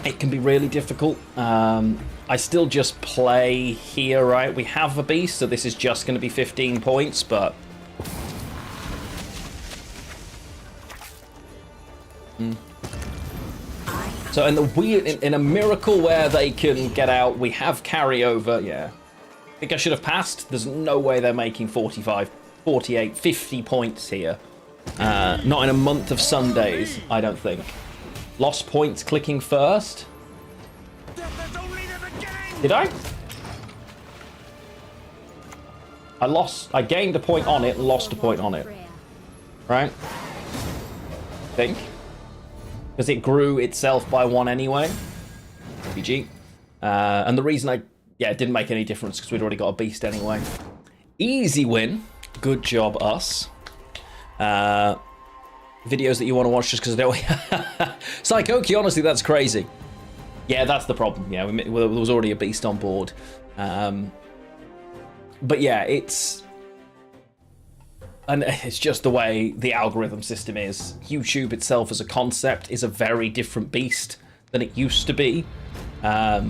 it can be really difficult. I still just play here, right? We have a beast, so this is just going to be 15 points, but so in the weird, in a miracle where they can get out, we have carryover. Yeah, I think I should have passed. There's no way they're making 45, 48, 50 points here. Not in a month of Sundays, I don't think. Lost points clicking first. Did I? I gained a point on it and lost a point on it. Right? I think. Because it grew itself by 1 anyway. GG. And the reason it didn't make any difference because we'd already got a beast anyway. Easy win. Good job, us. Videos that you want to watch just because they don't... Psychoki, honestly, that's crazy. Yeah, that's the problem. Yeah, there was already a beast on board. But yeah, it's just the way the algorithm system is. YouTube itself as a concept is a very different beast than it used to be. That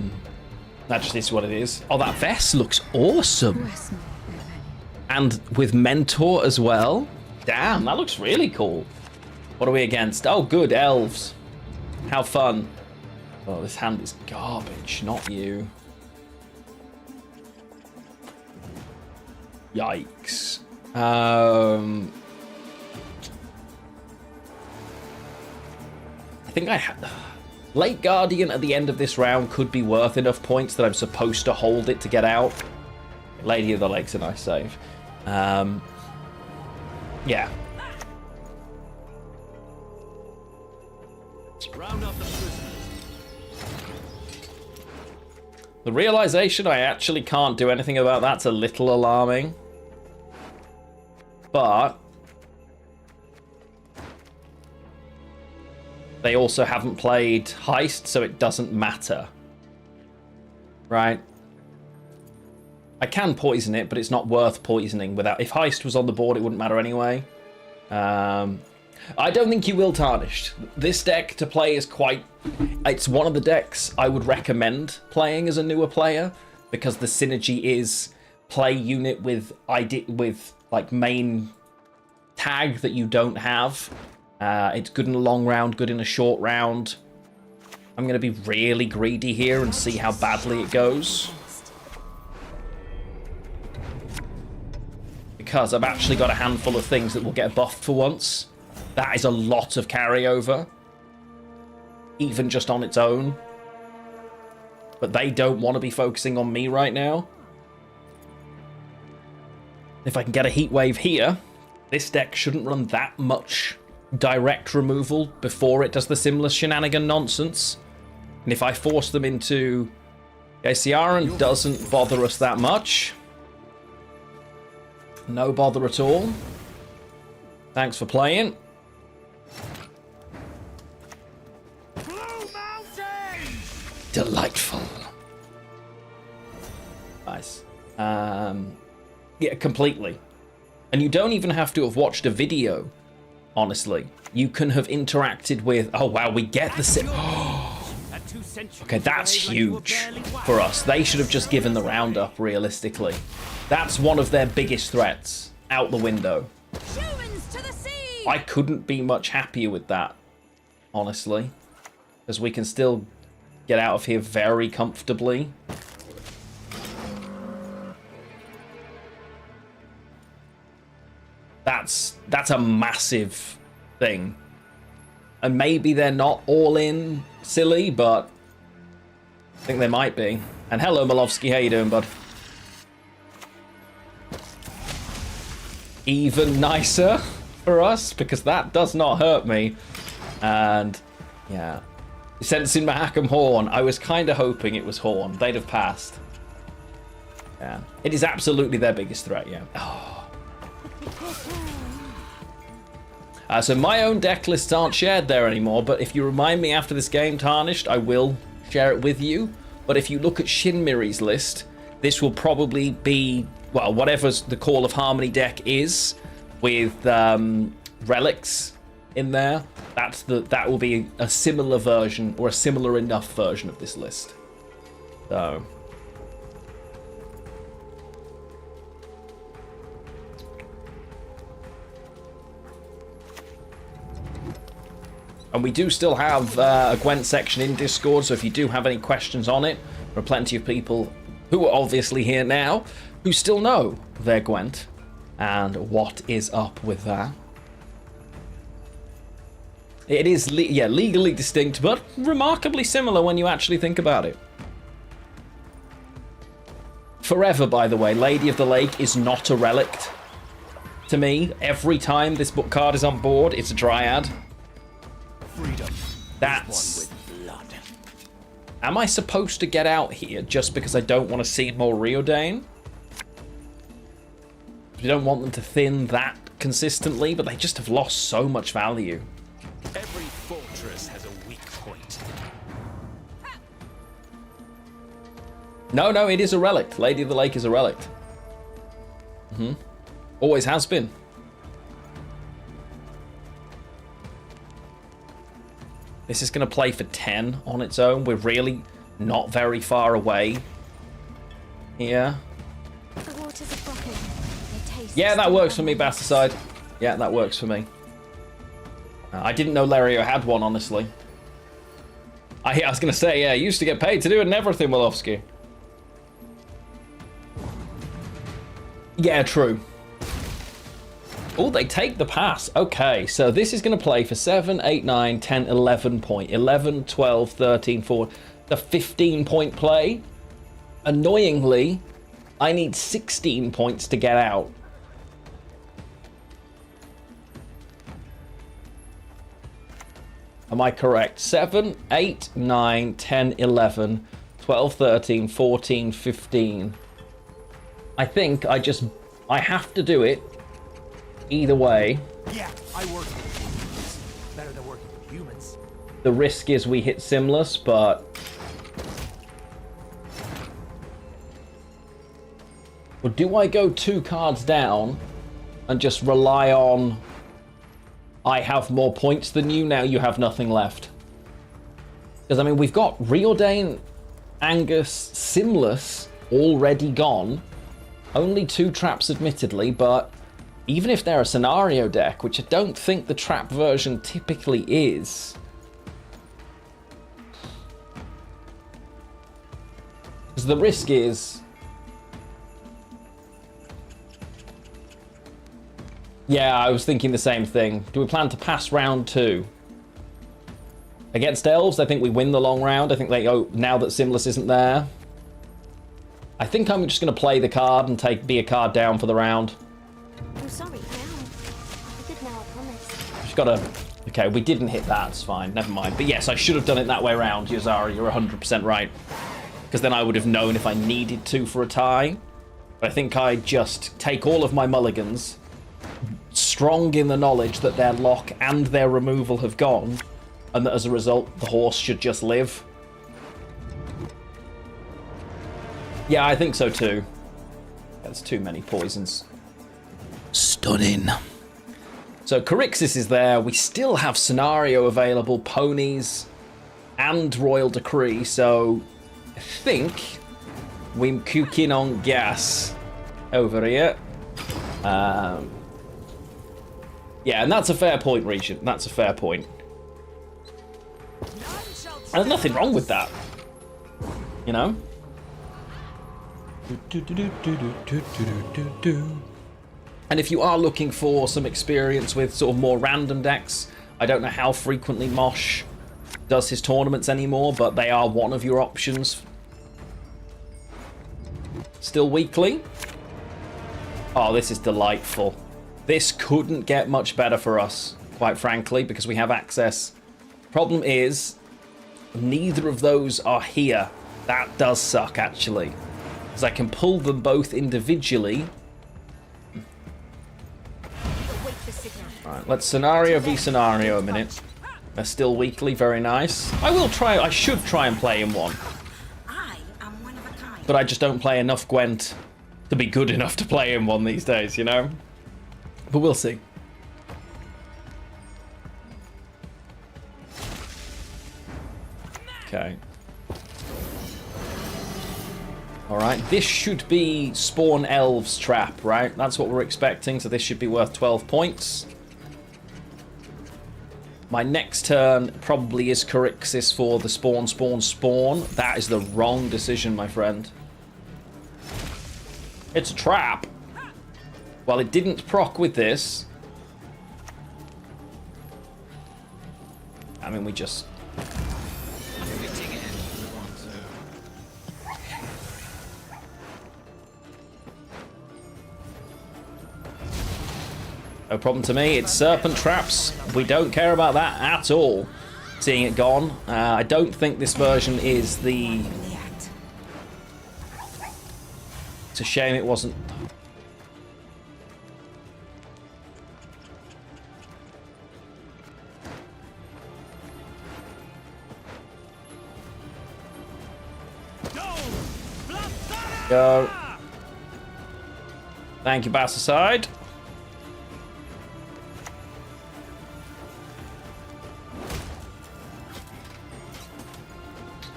just is what it is. Oh, that vest looks awesome. And with Mentor as well. Damn, that looks really cool. What are we against? Oh, good, elves. How fun. Oh, this hand is garbage, not you. Yikes. I think I had... Late Guardian at the end of this round could be worth enough points that I'm supposed to hold it to get out. Lady of the Lake's a nice save. Yeah. Round up the prisoners. The realization I actually can't do anything about that's a little alarming. But they also haven't played Heist, so it doesn't matter. Right? I can poison it, but it's not worth poisoning without... If Heist was on the board, it wouldn't matter anyway. I don't think you will Tarnished. This deck to play is quite... It's one of the decks I would recommend playing as a newer player, because the synergy is play unit with like main tag that you don't have. It's good in a long round, good in a short round. I'm going to be really greedy here and see how badly it goes. Because I've actually got a handful of things that will get buffed for once. That is a lot of carryover. Even just on its own. But they don't want to be focusing on me right now. If I can get a heat wave here, this deck shouldn't run that much direct removal before it does the similar shenanigan nonsense. And if I force them into... Okay, Ciaran doesn't bother us that much. No bother at all. Thanks for playing. Delightful. Nice. Yeah, completely. And you don't even have to have watched a video, honestly. You can have interacted with... Oh, wow, we get the... Okay, that's huge for us. They should have just given the roundup, realistically. That's one of their biggest threats. Out the window. I couldn't be much happier with that, honestly. Because we can still get out of here very comfortably. That's a massive thing. And maybe they're not all in silly, but I think they might be. And hello, Malovsky, how you doing, bud? Even nicer for us, because that does not hurt me. And yeah, sensing Mahakam Horn, I was kind of hoping it was Horn. They'd have passed. Yeah, it is absolutely their biggest threat. Yeah. Oh. So my own deck lists aren't shared there anymore, but if you remind me after this game, Tarnished, I will share it with you. But if you look at Shinmiri's list, this will probably be, well, whatever's the Call of Harmony deck is, with relics in there. That will be a similar version, or a similar enough version of this list. So and we do still have a Gwent section in Discord, so if you do have any questions on it, there are plenty of people who are obviously here now who still know their Gwent and what is up with that. It is, legally distinct, but remarkably similar when you actually think about it. Forever, by the way, Lady of the Lake is not a relict to me. Every time this book card is on board, it's a Dryad. Freedom. That's... Am I supposed to get out here just because I don't want to see more Riordan? We don't want them to thin that consistently, but they just have lost so much value. Every fortress has a weak point. No, it is a relic. Lady of the Lake is a relic. Always has been. This is going to play for 10 on its own. We're really not very far away here. The waters are bubbling. Their taste Yeah, is that still works for me, on my lips. Bastard. Yeah, that works for me. I didn't know Lario had one, honestly. I was going to say, yeah, I used to get paid to do it and everything, Wolofsky. Yeah, true. Oh, they take the pass. Okay, so this is going to play for 7, 8, 9, 10, 11 point. 11, 12, 13, 14. The 15-point play. Annoyingly, I need 16 points to get out. Am I correct? 7, 8, 9, 10, 11, 12, 13, 14, 15. I think I have to do it either way. Yeah, I work with humans. Better than working with humans. The risk is we hit Simless, but... Or do I go 2 cards down and just rely on... I have more points than you, now you have nothing left? Because, I mean, we've got Riordan, Angus, Simless already gone. Only 2 traps, admittedly, but even if they're a scenario deck, which I don't think the trap version typically is... Because the risk is... Yeah, I was thinking the same thing. Do we plan to pass round 2? Against Elves, I think we win the long round. I think they go, now that Simless isn't there. I think I'm just going to play the card and be a card down for the round. I'm sorry, now. I did now, I promise. Just gotta... Okay, we didn't hit that, it's fine, never mind. But yes, I should have done it that way around, Yozara, you're 100% right. Because then I would have known if I needed to for a tie. But I think I just take all of my mulligans, strong in the knowledge that their lock and their removal have gone, and that as a result, the horse should just live. Yeah, I think so too. That's too many poisons. Stunning. So Carixis is there. We still have Scenario available, Ponies, and Royal Decree. So I think we're cooking on gas over here. Yeah, and that's a fair point, Regent. That's a fair point. There's nothing wrong with that. You know? And if you are looking for some experience with sort of more random decks, I don't know how frequently Mosh does his tournaments anymore, but they are one of your options. Still weekly. Oh, this is delightful. This couldn't get much better for us, quite frankly, because we have access. Problem is, neither of those are here. That does suck, actually. Because I can pull them both individually. Alright, let's scenario v scenario a minute. They're still weekly, very nice. I should try and play in one. But I just don't play enough Gwent to be good enough to play in one these days, you know? But we'll see. Okay. Alright, this should be Spawn Elves Trap, right? That's what we're expecting, so this should be worth 12 points. My next turn probably is Corixis for the Spawn. That is the wrong decision, my friend. It's a trap. Well, it didn't proc with this. I mean, we just... No problem to me. It's Serpent Traps. We don't care about that at all. Seeing it gone. I don't think this version is the... It's a shame it wasn't... Go. Thank you, Bassaside.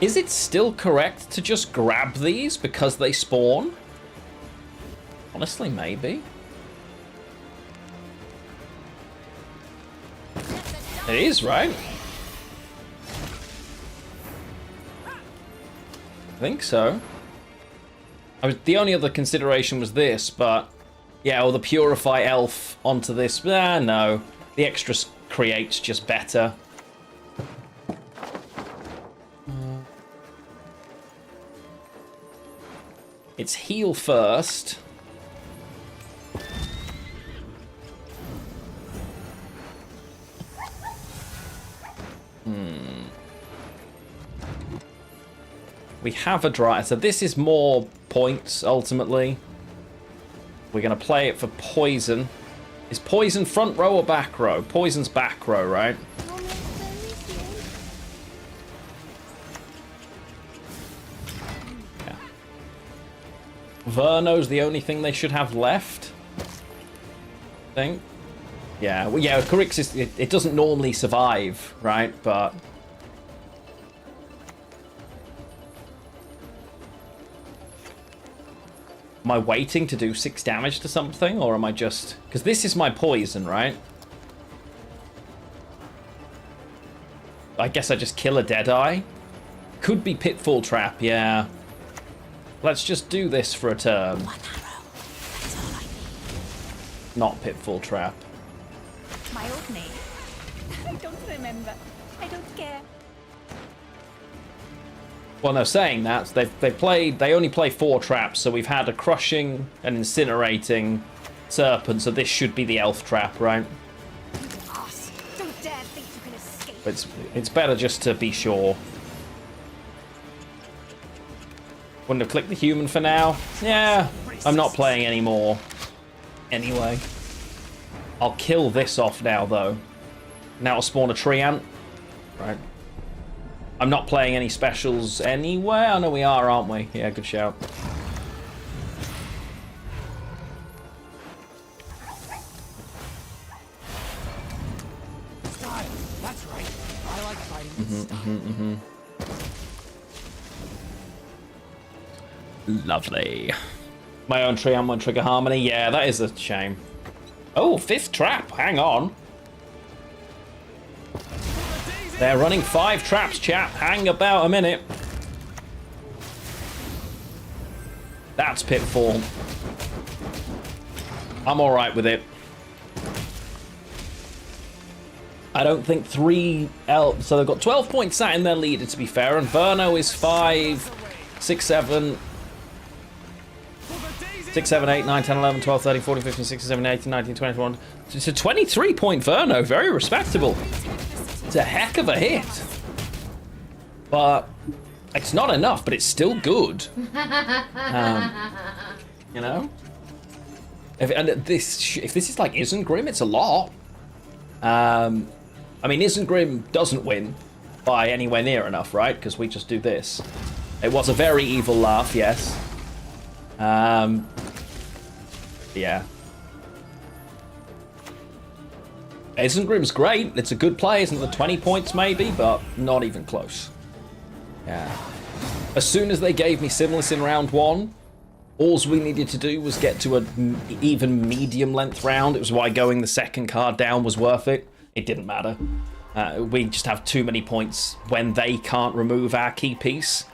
Is it still correct to just grab these because they spawn? Honestly, maybe. It is, right? I think so. The only other consideration was this, but... Yeah, or the Purify Elf onto this. No. The extra create's just better. It's heal first. We have a dry, so this is more points ultimately. We're gonna play it for poison. Is poison front row or back row? Poison's back row, right? Yeah. Verno's the only thing they should have left, I think. Yeah, well, yeah, Corixis, it doesn't normally survive, right? But... Am I waiting to do 6 damage to something, or am I just... Because this is my poison, right? I guess I just kill a Deadeye. Could be Pitfall Trap, yeah. Let's just do this for a turn. Not Pitfall Trap. My old name. I don't remember. I don't care. Well, no, saying that, they only play 4 traps, so we've had a crushing, an incinerating, serpent, so this should be the elf trap, right? Don't dare think you can escape. It's better just to be sure. Wouldn't have clicked the human for now. Yeah, I'm not playing anymore. Anyway. I'll kill this off now, though. Now I'll spawn a tree ant. Right. I'm not playing any specials anywhere. I know we are, aren't we? Yeah, good shout. Style. That's right. I like fighting with style. Lovely. My own tree ant won't trigger harmony. Yeah, that is a shame. Oh, 5th trap. Hang on. They're running 5 traps, chat. Hang about a minute. That's Pitfall. I'm all right with it. I don't think so they've got 12 points sat in their lead, to be fair, and Verno is 5, 6, 7, 6, 7, 8, 9, 10, 11, 12, 13, 14, 15, 16, 17, 18, 19, 20, 21. It's a 23-point Verno. Very respectable. It's a heck of a hit. But it's not enough, but it's still good. You know? If this is like Isengrim, it's a lot. I mean, Isengrim doesn't win by anywhere near enough, right? Because we just do this. It was a very evil laugh, yes. Yeah. Isengrim's great. It's a good play. Isn't it 20 points maybe? But not even close. Yeah. As soon as they gave me Sinless in round 1, all we needed to do was get to an even medium length round. It was why going the second card down was worth it. It didn't matter. We just have too many points when they can't remove our key piece.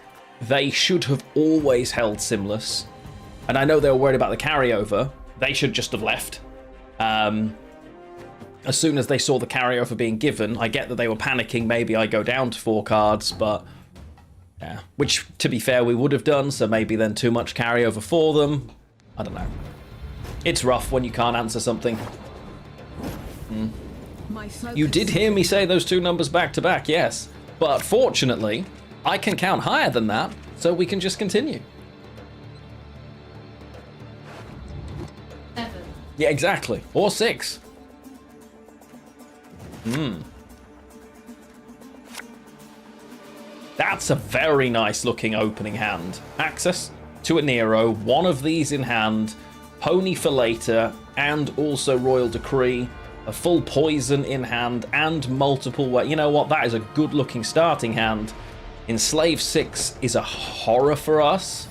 They should have always held Simless. And I know they were worried about the carryover. They should just have left. As soon as they saw the carryover being given, I get that they were panicking. Maybe I go down to 4 cards, but yeah. Which, to be fair, we would have done, so maybe then too much carryover for them. I don't know. It's rough when you can't answer something. You did hear me say those 2 numbers back to back, yes. But fortunately, I can count higher than that, so we can just continue. 7. Yeah, exactly. Or 6. That's a very nice looking opening hand. Access to a Nero, 1 of these in hand, Pony for later, and also Royal Decree, a full poison in hand, and multiple... You know what? That is a good looking starting hand. Enslave 6 is a horror for us.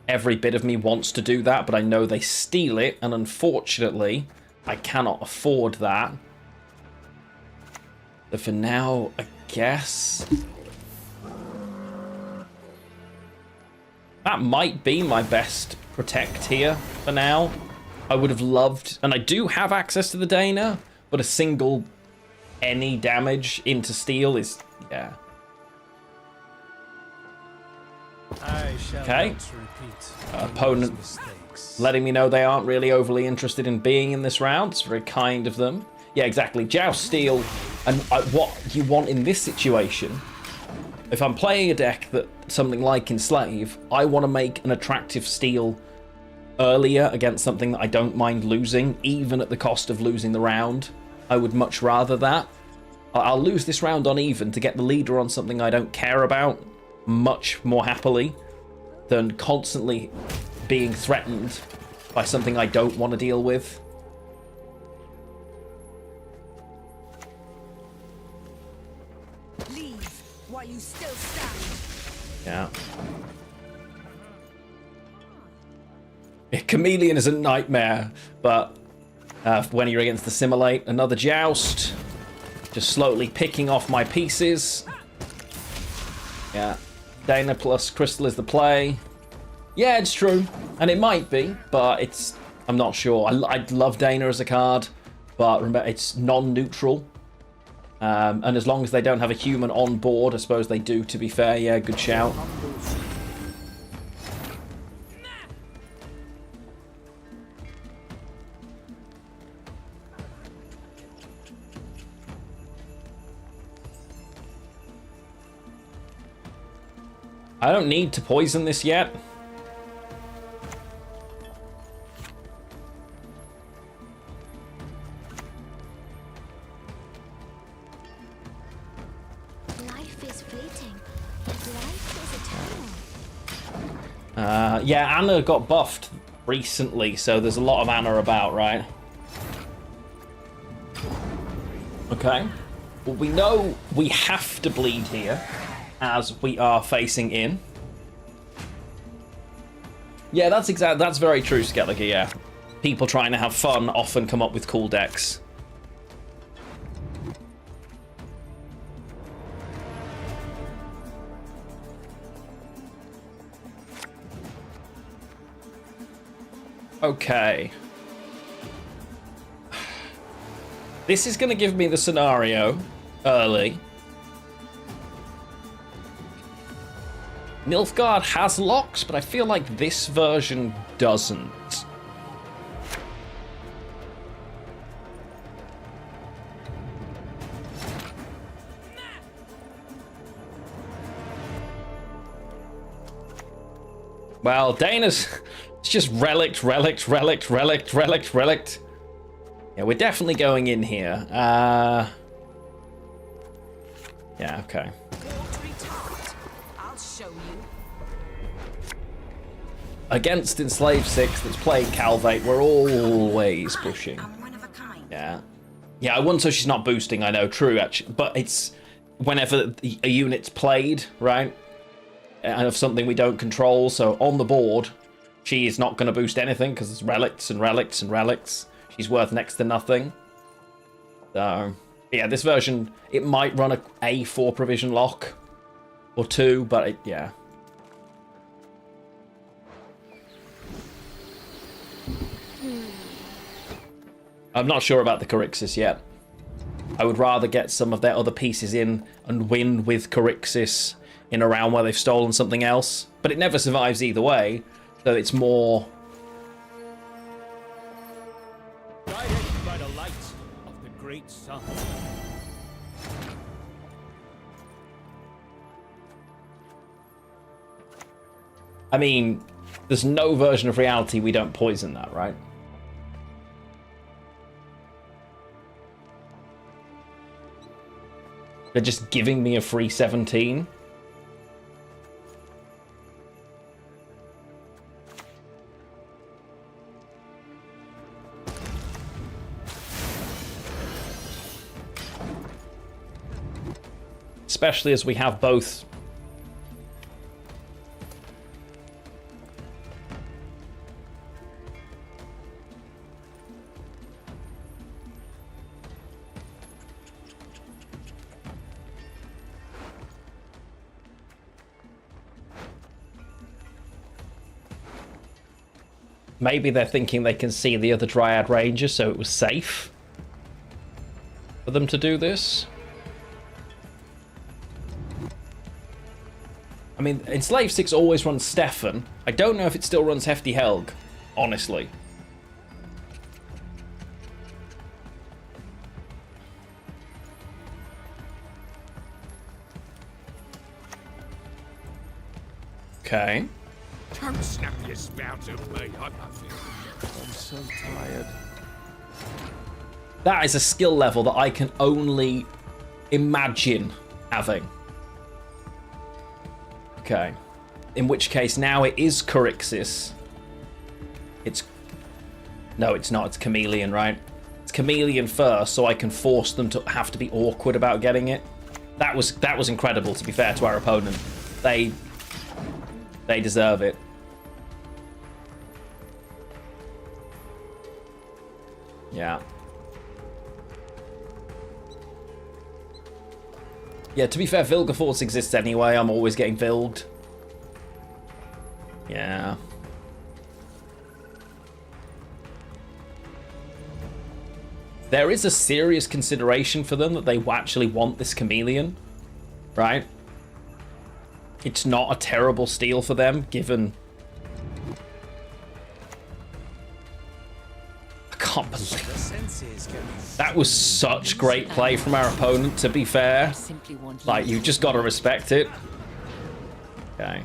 Every bit of me wants to do that, but I know they steal it, and unfortunately, I cannot afford that. So for now, I guess... that might be my best protect here for now. I would have loved... and I do have access to the Dana, but a single any damage into steel is... yeah. Okay. Opponent letting me know they aren't really overly interested in being in this round. It's very kind of them. Yeah, exactly. Joust steel. And what you want in this situation, if I'm playing a deck that something like Enslave, I want to make an attractive steal earlier against something that I don't mind losing, even at the cost of losing the round. I would much rather that. I'll lose this round on even to get the leader on something I don't care about much more happily than constantly being threatened by something I don't want to deal with. Leave while you still stand. Yeah. Chameleon is a nightmare, but when you're against the Simulate, another Joust. Just slowly picking off my pieces. Yeah. Dana plus Crystal is the play. Yeah, it's true. And it might be, but it's... I'm not sure. I love Dana as a card, but remember, it's non-neutral. And as long as they don't have a human on board, I suppose they do, to be fair. Yeah, good shout. I don't need to poison this yet. Life is fleeting, but life is eternal. Yeah, Anna got buffed recently, so there's a lot of Anna about, right? Okay. Well, we know we have to bleed here, as we are facing in. Yeah, that's very true, Skellige, yeah. People trying to have fun often come up with cool decks. Okay. This is going to give me the scenario early. Nilfgaard has locks, but I feel like this version doesn't. Well, Dana's... It's just relict. Yeah, we're definitely going in here. Yeah, okay. I'll show you. Against Enslaved 6 that's playing Calvate, we're always pushing. Yeah. Yeah, I wouldn't say she's not boosting, I know, true, actually. But it's whenever a unit's played, right? And of something we don't control, so on the board, she is not going to boost anything because it's relicts and relicts and relicts. She's worth next to nothing. So, yeah, this version, it might run a 4 provision lock or 2, but yeah. I'm not sure about the Carixis yet. I would rather get some of their other pieces in and win with Carixis in a round where they've stolen something else. But it never survives either way, so it's more... Guided by the light of the great sun. I mean, there's no version of reality we don't poison that, right? They're just giving me a free 17. Especially as we have both. Maybe they're thinking they can see the other Dryad Ranger, so it was safe for them to do this. I mean, Enslaved 6 always runs Stefan. I don't know if it still runs Hefty Helg, honestly. Okay. Don't snap your spout at me, I'm so tired. That is a skill level that I can only imagine having. Okay. In which case, now it is Carixis. It's... No, it's not. It's Chameleon, right? It's Chameleon first, so I can force them to have to be awkward about getting it. That was incredible, to be fair to our opponent. They deserve it. Yeah. Yeah, to be fair, Vilgeforce exists anyway. I'm always getting Vilged. Yeah. There is a serious consideration for them that they actually want this Chameleon, right? It's not a terrible steal for them, given... I can't believe that was such great play from our opponent, to be fair. Like, you just got to respect it. Okay.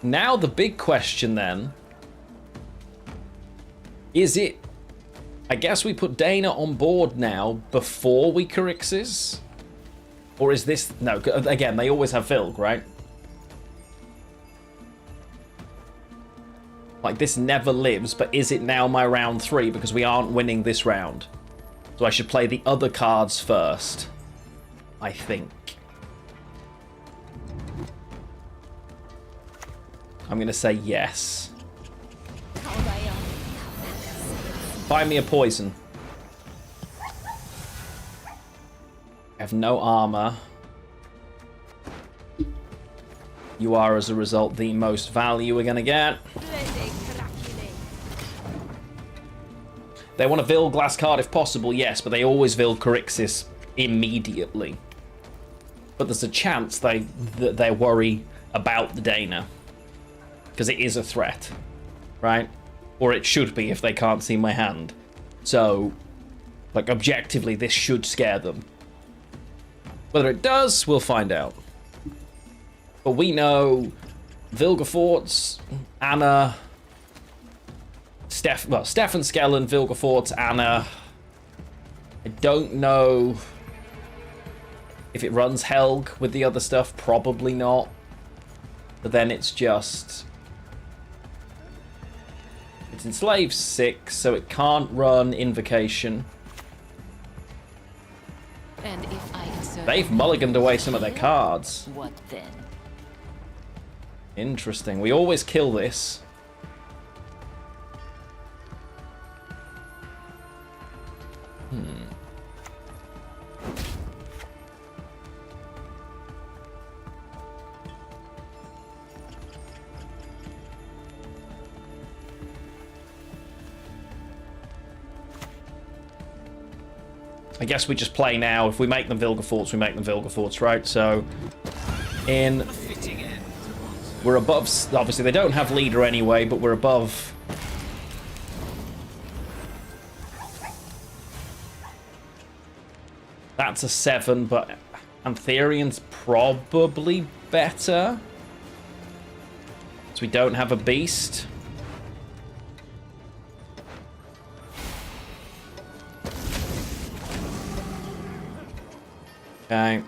Now the big question then, is it... I guess we put Dana on board now before we Carixis? Or is this... No, again, they always have Vilg, right? Like, this never lives, but is it now my round 3? Because we aren't winning this round. So I should play the other cards first, I think. I'm going to say yes. Find me a poison. I have no armor. You are, as a result, the most value we're going to get. They want a Vilglass card if possible, yes, but they always Vilcarixis immediately. But there's a chance they worry about the Dana. Because it is a threat, right? Or it should be if they can't see my hand. So, like, objectively, this should scare them. Whether it does, we'll find out. But we know Vilgefortz, Anna, Stefan Skellen, Vilgefortz, Anna. I don't know if it runs Helg with the other stuff. Probably not. But then it's just... It's Enslaved 6, so it can't run Invocation. And if I insert They've mulliganed away some of their cards. what then? Interesting. We always kill this. I guess we just play now. If we make them Vilgefortz, we make them Vilgefortz, right? So, we're above... Obviously, they don't have leader anyway, but we're above... That's a 7, but Antherian's probably better. So we don't have a beast. Okay.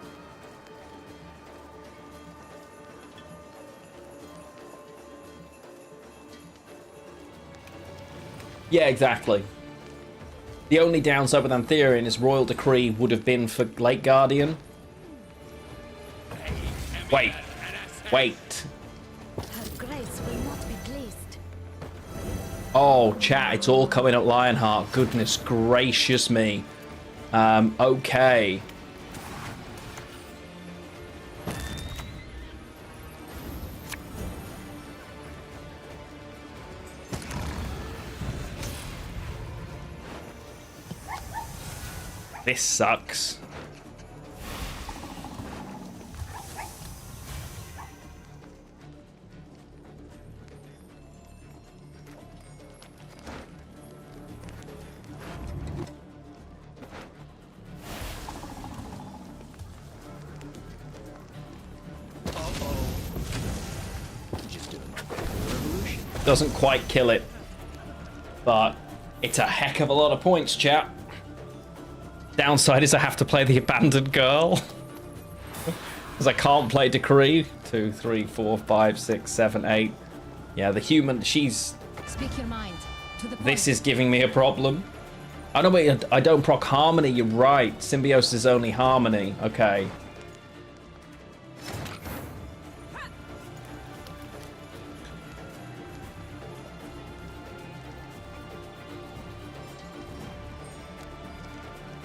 Yeah, exactly. The only downside with Antherian is Royal Decree would have been for Lake Guardian. Wait. Her grace will not be pleased. Oh, chat, it's all coming up Lionheart. Goodness gracious me. Okay. This sucks. Doesn't quite kill it, but it's a heck of a lot of points, chat. Downside is I have to play the Abandoned Girl. Because I can't play Decree. 2, 3, 4, 5, 6, 7, 8. Yeah, the human, she's... Speak your mind. To the point. This is giving me a problem. Oh no, wait, I don't proc Harmony, you're right. Symbiosis is only Harmony. Okay.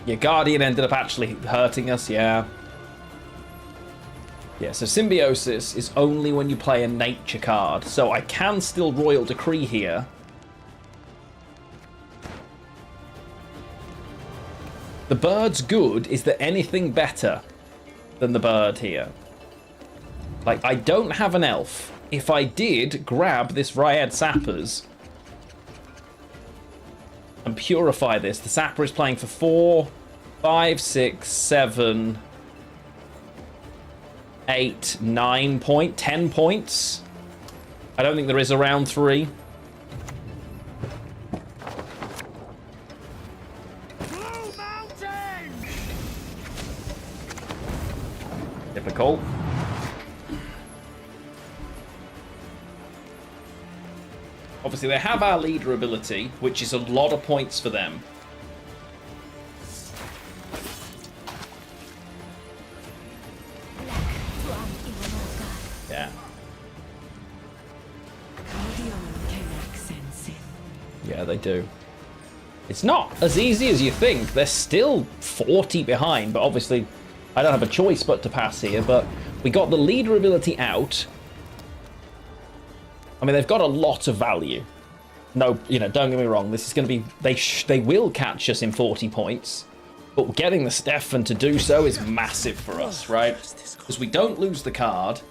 Yeah, Guardian ended up actually hurting us, yeah. Yeah, so Symbiosis is only when you play a nature card. So I can still Royal Decree here. The bird's good. Is there anything better than the bird here? Like, I don't have an elf. If I did grab this Ryad Sappers and purify this, the Sapper is playing for 4, 5, 6, 7, 8, 9 point, 10 points. I don't think there is a round 3. Difficult. Obviously, they have our leader ability, which is a lot of points for them. Yeah. Yeah, they do. It's not as easy as you think. They're still 40 behind, but obviously I don't have a choice but to pass here. But we got the leader ability out. I mean, they've got a lot of value. No, you know, don't get me wrong. This is going to be... They will catch us in 40 points. But getting the Stefan to do so is massive for us, right? Because we don't lose the card.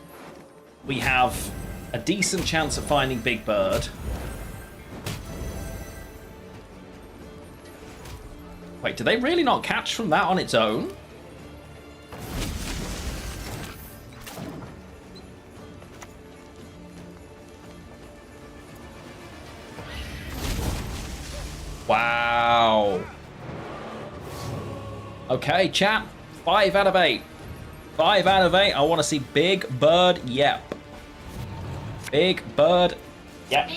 We have a decent chance of finding Big Bird. Wait, do they really not catch from that on its own? Wow. Okay, chat. 5 out of 8. 5 out of 8. I want to see Big Bird. Yep. Big Bird. Yep.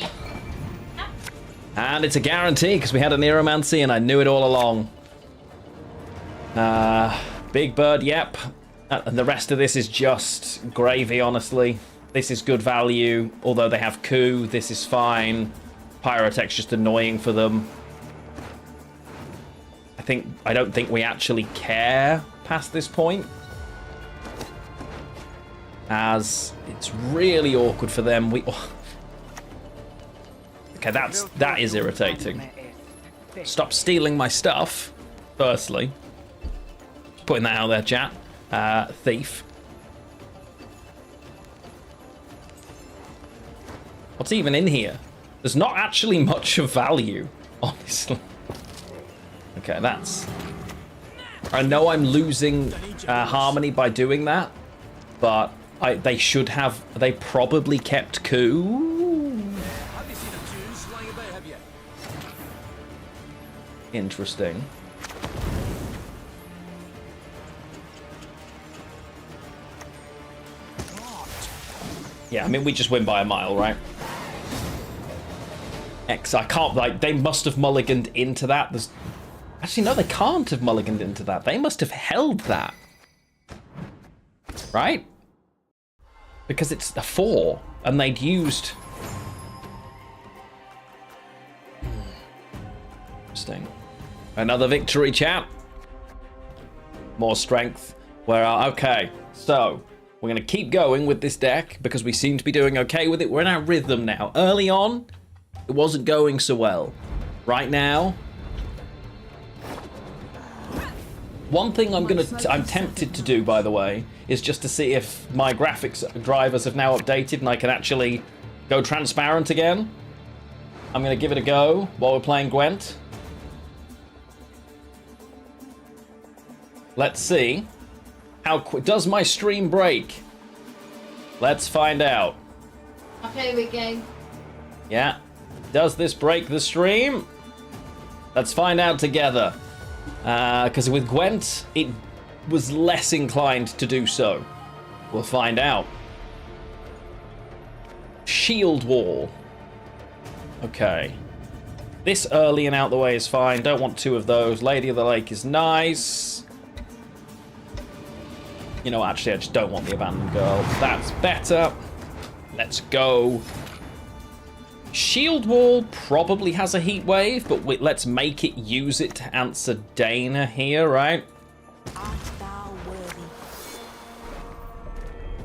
And it's a guarantee because we had a Neuromancy and I knew it all along. Big Bird. Yep. And the rest of this is just gravy, honestly. This is good value. Although they have coup, this is fine. Pyrotech's just annoying for them. I don't think we actually care past this point, as it's really awkward for them. Okay, that is irritating. Stop stealing my stuff. Firstly, just putting that out there, chat. Thief. What's even in here? There's not actually much of value, honestly. Okay, that's... I know I'm losing harmony by doing that, but they should have... They probably kept coup. Interesting. Yeah, I mean, we just win by a mile, right? I can't... Like, they must have mulliganed into that. There's... Actually, no, they can't have mulliganed into that. They must have held that. Right? Because it's a 4, and they'd used... Interesting. Another victory, chat. More strength. Okay, so we're going to keep going with this deck because we seem to be doing okay with it. We're in our rhythm now. Early on, it wasn't going so well. Right now... One thing I'm tempted to do, by the way, is just to see if my graphics drivers have now updated and I can actually go transparent again. I'm going to give it a go while we're playing Gwent. Let's see. How quick does my stream break? Let's find out. Okay, we go. Yeah. Does this break the stream? Let's find out together. Because with Gwent, it was less inclined to do so. We'll find out. Shield wall. Okay. This early and out the way is fine. Don't want 2 of those. Lady of the Lake is nice. You know, actually, I just don't want the Abandoned Girl. That's better. Let's go. Shield wall probably has a heat wave, but let's make it use it to answer Dana here, right?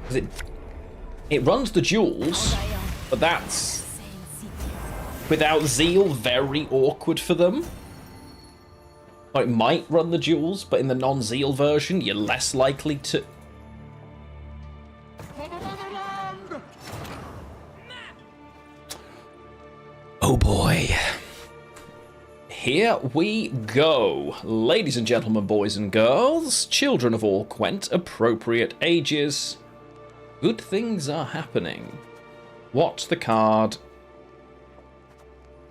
Because it runs the jewels, but that's without zeal very awkward for them. Or it might run the jewels, but in the non-zeal version, you're less likely to. Oh boy. Here we go. Ladies and gentlemen, boys and girls, children of all Gwent, appropriate ages. Good things are happening. What's the card?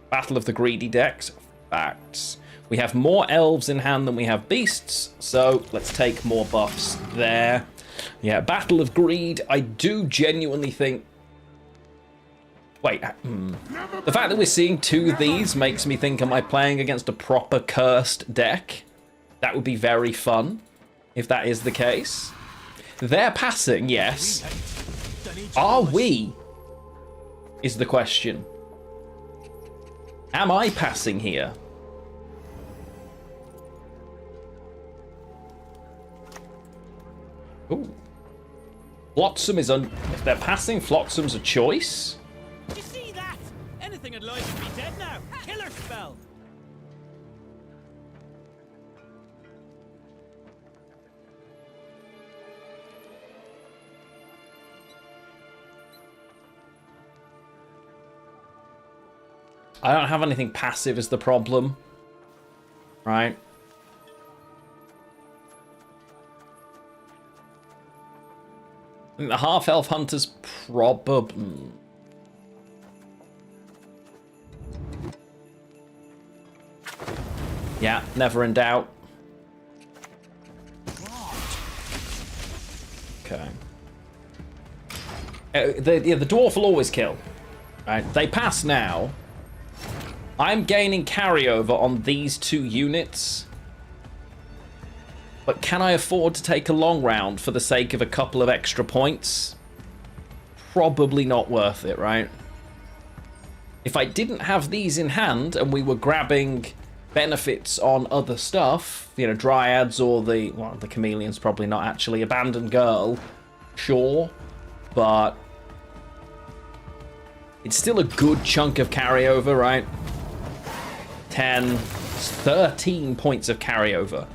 Battle of the Greedy decks. Facts. We have more elves in hand than we have beasts, so let's take more buffs there. Yeah, Battle of Greed, I do genuinely think... Wait, the fact that we're seeing 2 of these makes me think, am I playing against a proper cursed deck? That would be very fun, if that is the case. They're passing, yes. Are we? Is the question. Am I passing here? Ooh. Flotsam is if they're passing, Flotsam's a choice. I don't have anything passive is the problem. Right? I think the half-elf hunter's probably... Yeah, never in doubt. Okay. The dwarf will always kill. Right? They pass now. I'm gaining carryover on these 2 units. But can I afford to take a long round for the sake of a couple of extra points? Probably not worth it, right? If I didn't have these in hand and we were grabbing benefits on other stuff, you know, dryads or the chameleon's probably not actually abandoned girl, sure, but it's still a good chunk of carryover, right? 10, 13 points of carryover.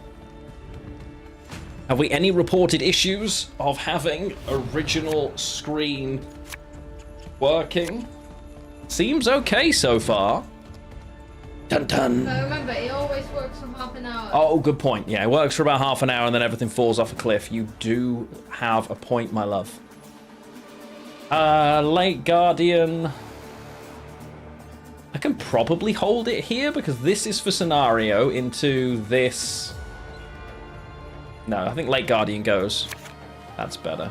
Have we any reported issues of having original screen working? Seems okay so far. Dun dun. Remember, it always works for half an hour. Oh, good point. Yeah, it works for about half an hour and then everything falls off a cliff. You do have a point, my love. Late Guardian. I can probably hold it here because this is for scenario into this. No, I think Late Guardian goes. That's better.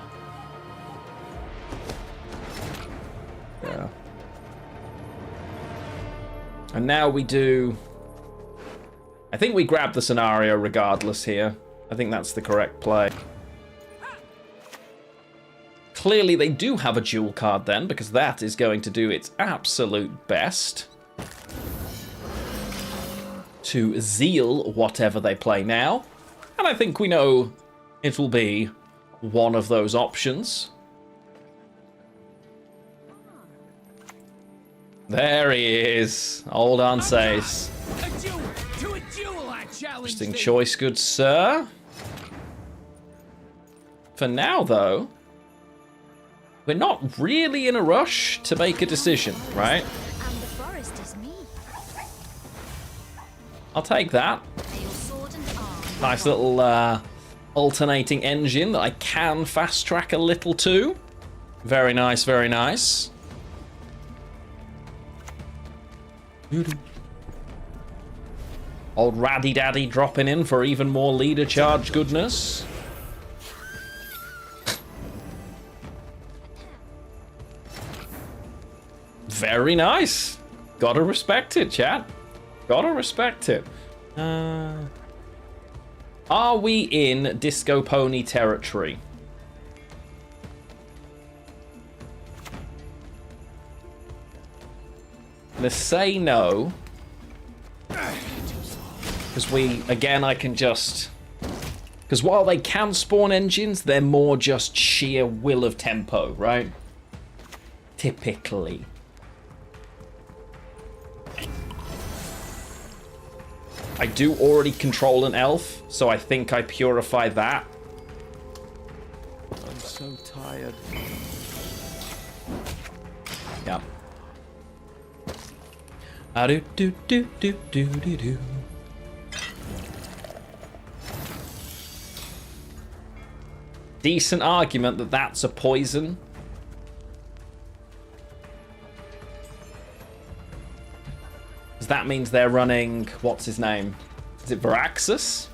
Yeah. And now we do... I think we grab the scenario regardless here. I think that's the correct play. Clearly they do have a dual card then, because that is going to do its absolute best to zeal whatever they play now. And I think we know it will be one of those options. There he is. Old Anses. Interesting choice, good sir. For now, though, we're not really in a rush to make a decision, right? And the forest is me. I'll take that. Nice little alternating engine that I can fast track a little too. Very nice, very nice. Old Raddy Daddy dropping in for even more leader charge goodness. Very nice. Gotta respect it, chat. Gotta respect it. Are we in Disco Pony territory? Let's say no. Because I can just... Because while they can spawn engines, they're more just sheer will of tempo, right? Typically. I do already control an elf, so I think I purify that. I'm so tired. Yeah. Do do do do do do do. Decent argument that that's a poison. Because that means they're running, what's his name? Is it Varaxus?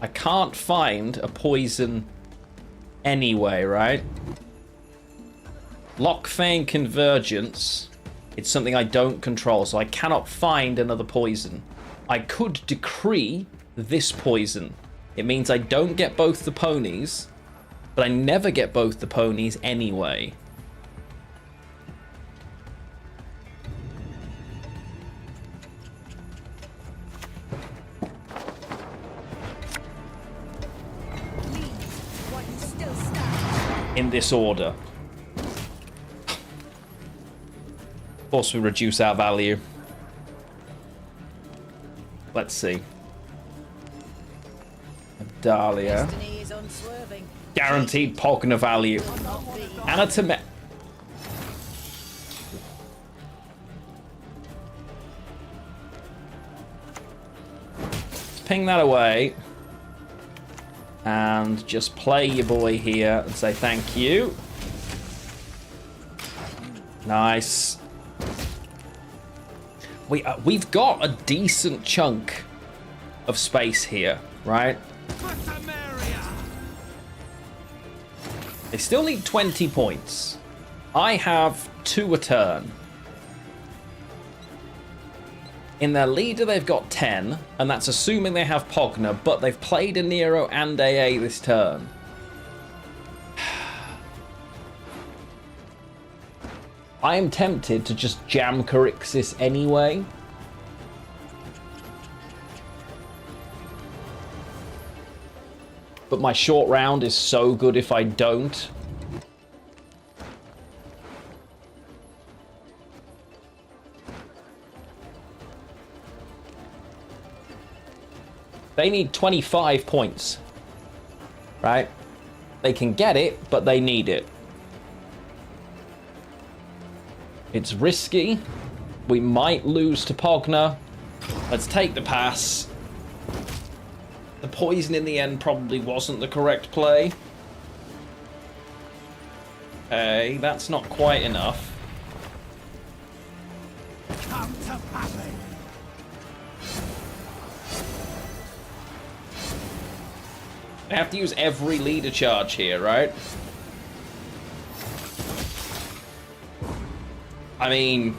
I can't find a poison anyway, right? Lockfang Convergence. It's something I don't control, so I cannot find another poison. I could decree this poison. It means I don't get both the ponies, but I never get both the ponies anyway. In this order. Of course we reduce our value. Let's see. Dahlia. Guaranteed Pogna value. Anatome. Ping that away. And just play your boy here and say thank you. Nice. We've got a decent chunk of space here, right? They still need 20 points. I have 2 a turn. In their leader, they've got 10, and that's assuming they have Pogna, but they've played a Nero and AA this turn. I am tempted to just jam Carixis anyway. But my short round is so good if I don't. They need 25 points, right? They can get it, but they need it. It's risky. We might lose to Pogna. Let's take the pass. The poison in the end probably wasn't the correct play. Okay, that's not quite enough. Come to pappy. I have to use every leader charge here, right? I mean,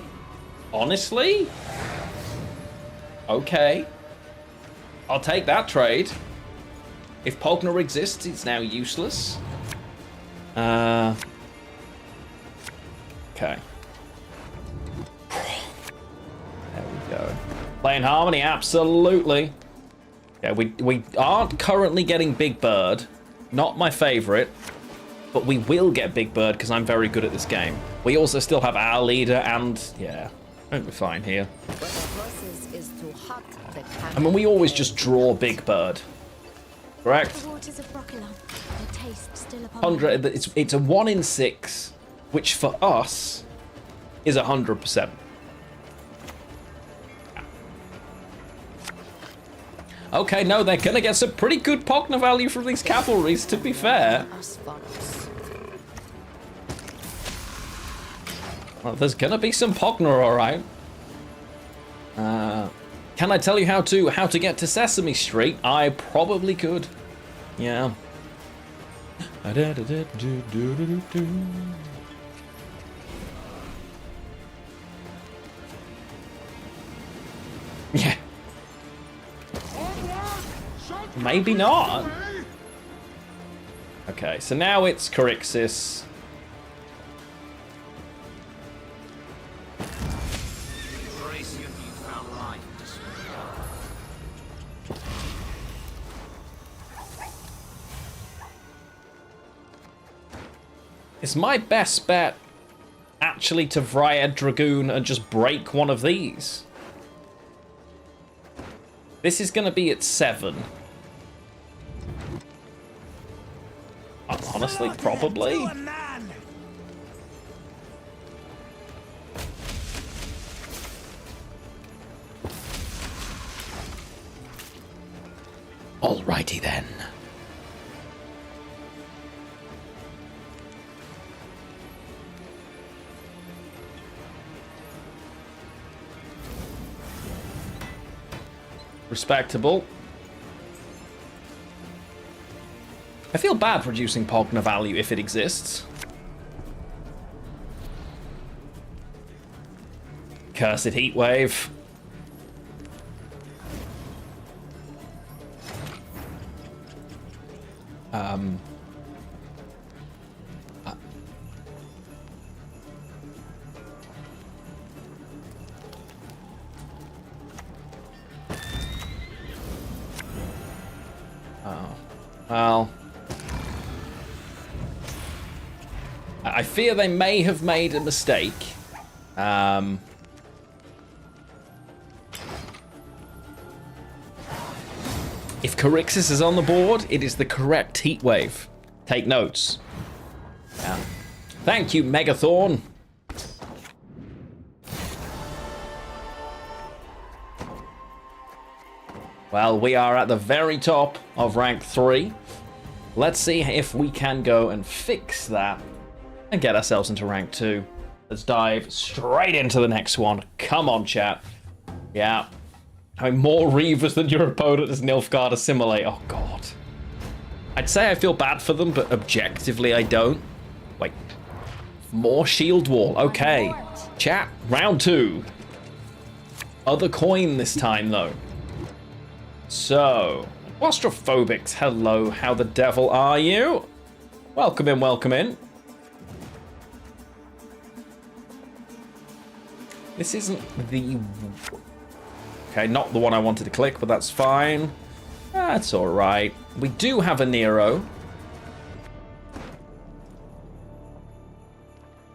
honestly? Okay. I'll take that trade. If Pogna exists, it's now useless. Okay. There we go. Playing Harmony, absolutely. Yeah, we aren't currently getting Big Bird. Not my favorite. But we will get Big Bird because I'm very good at this game. We also still have our leader and... yeah, I think we're fine here. I mean, we always just draw Big Bird. Correct? 100, it's a 1 in 6, which for us is 100%. Okay, no, they're gonna get some pretty good Pogna value from these cavalries, to be fair. Well, there's gonna be some Pogna, alright. Can I tell you how to get to Sesame Street? I probably could. Yeah. Yeah. Maybe not. Okay, so now it's Carixis. Is my best bet actually to Vryad Dragoon and just break one of these? This is going to be at 7. Honestly, probably. Alrighty then. Respectable. I feel bad reducing Pogna value if it exists. Cursed Heatwave. Well, I fear they may have made a mistake. If Carixis is on the board, it is the correct heat wave. Take notes. Yeah. Thank you, Megathorn. Well, we are at the very top of rank 3. Let's see if we can go and fix that and get ourselves into rank 2. Let's dive straight into the next one. Come on, chat. Yeah. Having more Reavers than your opponent as Nilfgaard assimilate. Oh, God. I'd say I feel bad for them, but objectively I don't. Wait. More shield wall. Okay. Chat, round 2. Other coin this time, though. So, Claustrophobics, hello. How the devil are you? Welcome in, welcome in. This isn't the... Okay, not the one I wanted to click, but that's fine. That's alright. We do have a Nero.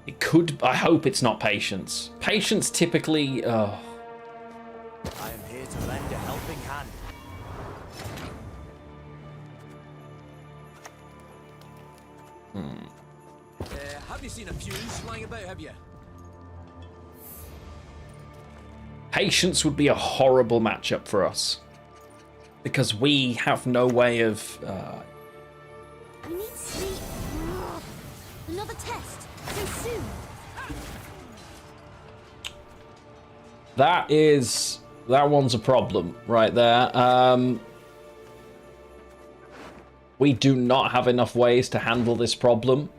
It could... I hope it's not Patience. Patience typically... I am here to lend a helping hand. Have you seen a fuse flying about, have you? Patience would be a horrible matchup for us. Because we have no way of... We need sleep. Another test. So soon. That one's a problem right there. We do not have enough ways to handle this problem.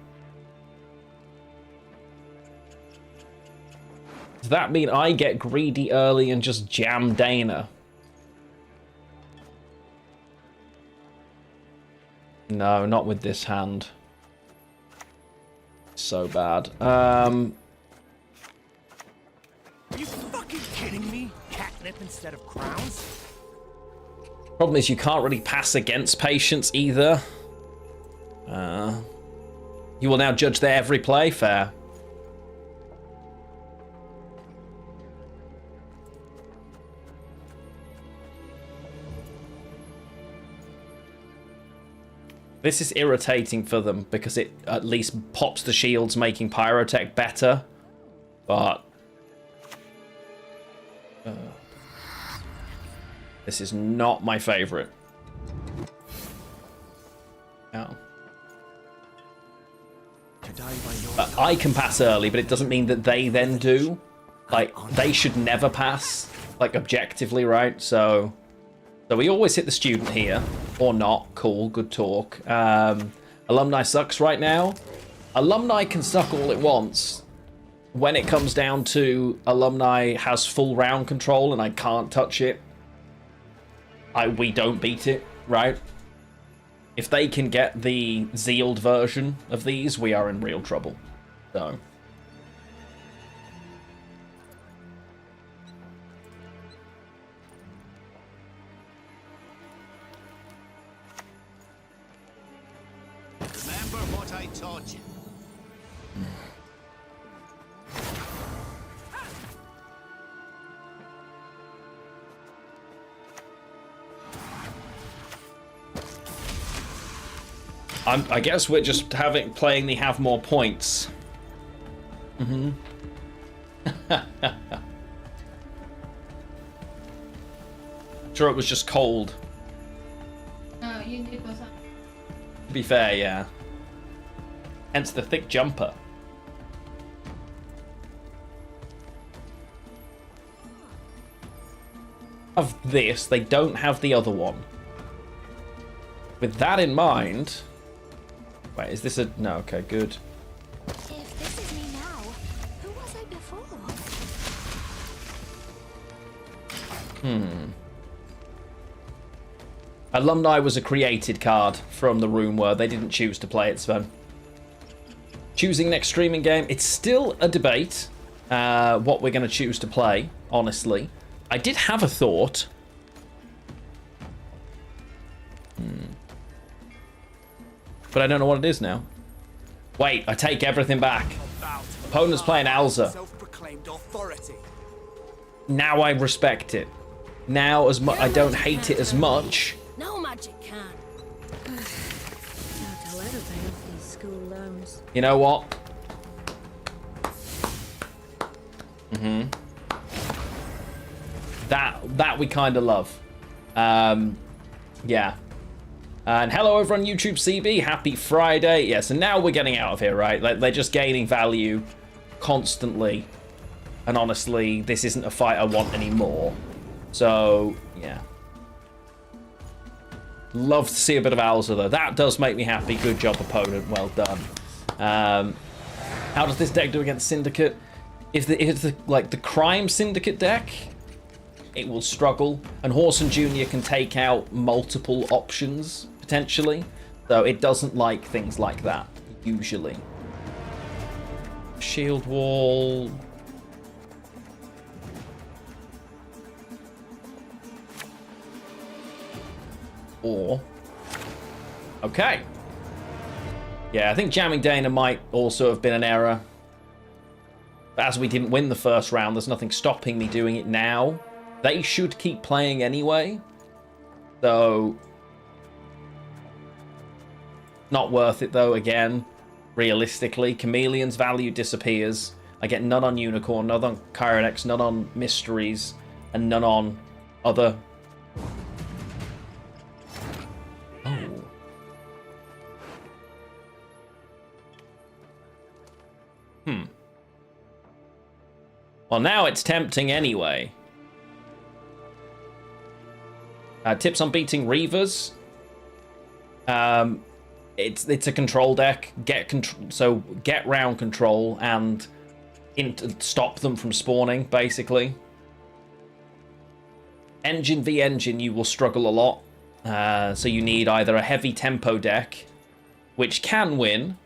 Does that mean I get greedy early and just jam Dana? No, not with this hand. So bad. Are you fucking kidding me? Catnip instead of crowns? Problem is you can't really pass against Patience either. You will now judge their every play. Fair. This is irritating for them because it at least pops the shields, making Pyrotech better. But... this is not my favorite. No. I can pass early, but it doesn't mean that they then do. Like, they should never pass, like, objectively, right? So we always hit the student here. Or not. Cool. Good talk. Alumni sucks right now. Alumni can suck all it wants. When it comes down to Alumni has full round control and I can't touch it, we don't beat it, right? If they can get the Zealed version of these, we are in real trouble. So... Remember what I taught you. I guess we're just playing the have more points. I'm sure it was just cold. No, it was. To be fair, yeah. Hence the thick jumper. Of this, they don't have the other one. With that in mind... Wait, is this a... No, okay, good. If this is me now, who was I before? Alumni was a created card from the room where they didn't choose to play it, Sven. Choosing next streaming game. It's still a debate what we're going to choose to play, honestly. I did have a thought. But I don't know what it is now. Wait, I take everything back. Opponent's playing Alza. Now I respect it. Now, I don't hate it as much No magic can. Doubt I'll ever pay off these school loans. You know what? That we kind of love. Yeah. And hello over on YouTube, CB. Happy Friday. Yeah, so now we're getting out of here, right? Like, they're just gaining value constantly. And honestly, this isn't a fight I want anymore. So, yeah. Love to see a bit of Alza, though. That does make me happy. Good job, opponent. Well done. How does this deck do against Syndicate? If it's like the Crime Syndicate deck, it will struggle. And Horson Jr. can take out multiple options, potentially. So it doesn't like things like that, usually. Shield Wall. Or... Okay. Yeah, I think jamming Dana might also have been an error. But as we didn't win the first round, there's nothing stopping me doing it now. They should keep playing anyway. So... Not worth it, though, again. Realistically, Chameleon's value disappears. I get none on Unicorn, none on Kyronex, none on Mysteries, and none on other... Oh. Well, now it's tempting anyway. Tips on beating Reavers. It's a control deck. Get round control and stop them from spawning, basically. Engine v engine, you will struggle a lot. So you need either a heavy tempo deck, which can win.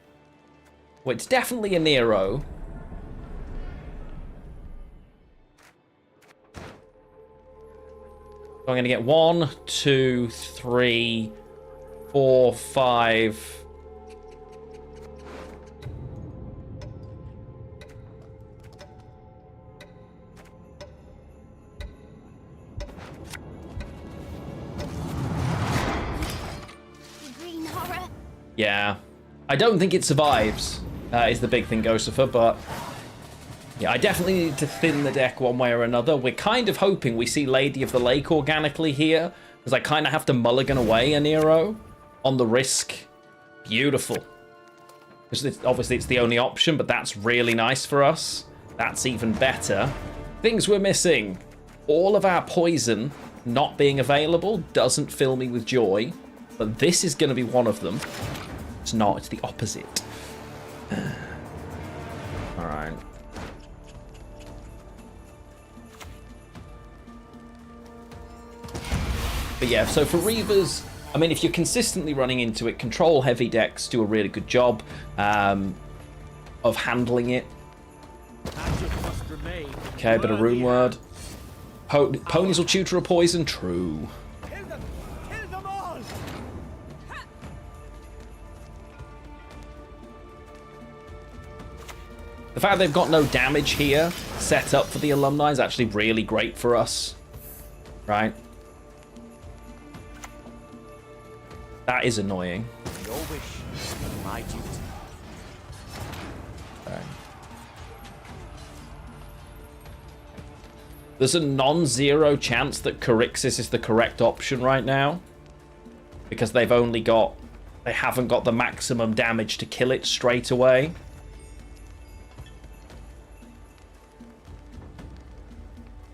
Well, it's definitely a Nero. So I'm going to get 1, 2, 3, 4, 5. Green horror. Yeah. I don't think it survives, is the big thing, Gosifer, but... Yeah, I definitely need to thin the deck one way or another. We're kind of hoping we see Lady of the Lake organically here, because I kind of have to mulligan away a Nero on the risk. Beautiful. Because obviously it's the only option, but that's really nice for us. That's even better. Things we're missing. All of our poison not being available doesn't fill me with joy, but this is going to be one of them. It's not, it's the opposite. All right. But yeah, so for Reavers, I mean, if you're consistently running into it, control heavy decks do a really good job of handling it. Okay, a bit of Rune Word. Ponies will tutor a poison, true. Kill them all! The fact they've got no damage here set up for the alumni is actually really great for us, right? That is annoying. Your wish, my duty. Okay. There's a non-zero chance that Charixis is the correct option right now, because they haven't got the maximum damage to kill it straight away.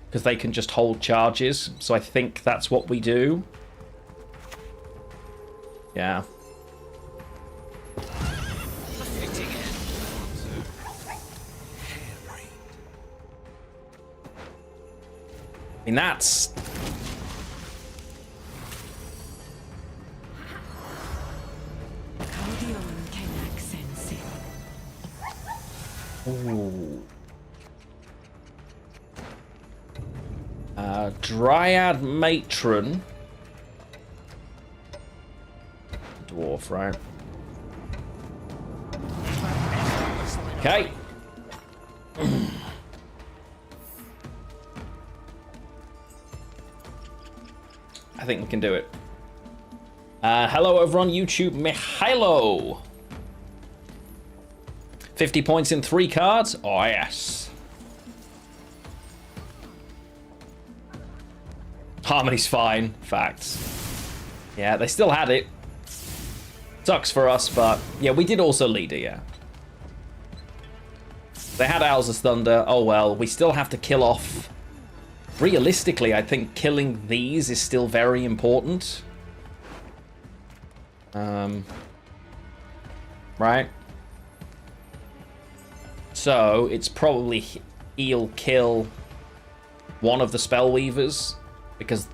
Because they can just hold charges, so I think that's what we do. Yeah. I mean, that's... Ooh. Dryad Matron. Dwarf, right? Okay. I think we can do it. Hello over on YouTube, Mihailo. 50 points in 3 cards? Oh, yes. Harmony's fine. Facts. Yeah, they still had it. Sucks for us, but yeah, we did also lead it, yeah. They had Owl's Thunder. Oh well, we still have to kill off. Realistically, I think killing these is still very important. Right? So, it's probably he'll kill one of the Spellweavers, because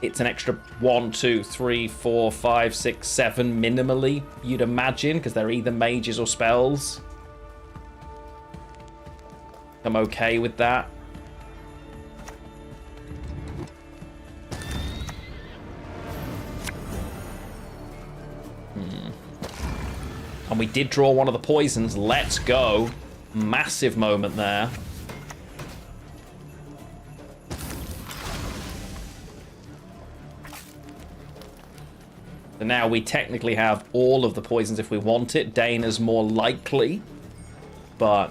it's an extra 1, 2, 3, 4, 5, 6, 7 minimally, you'd imagine, because they're either mages or spells. I'm okay with that. And we did draw one of the poisons. Let's go. Massive moment there. So now we technically have all of the poisons if we want it. Dana's more likely, but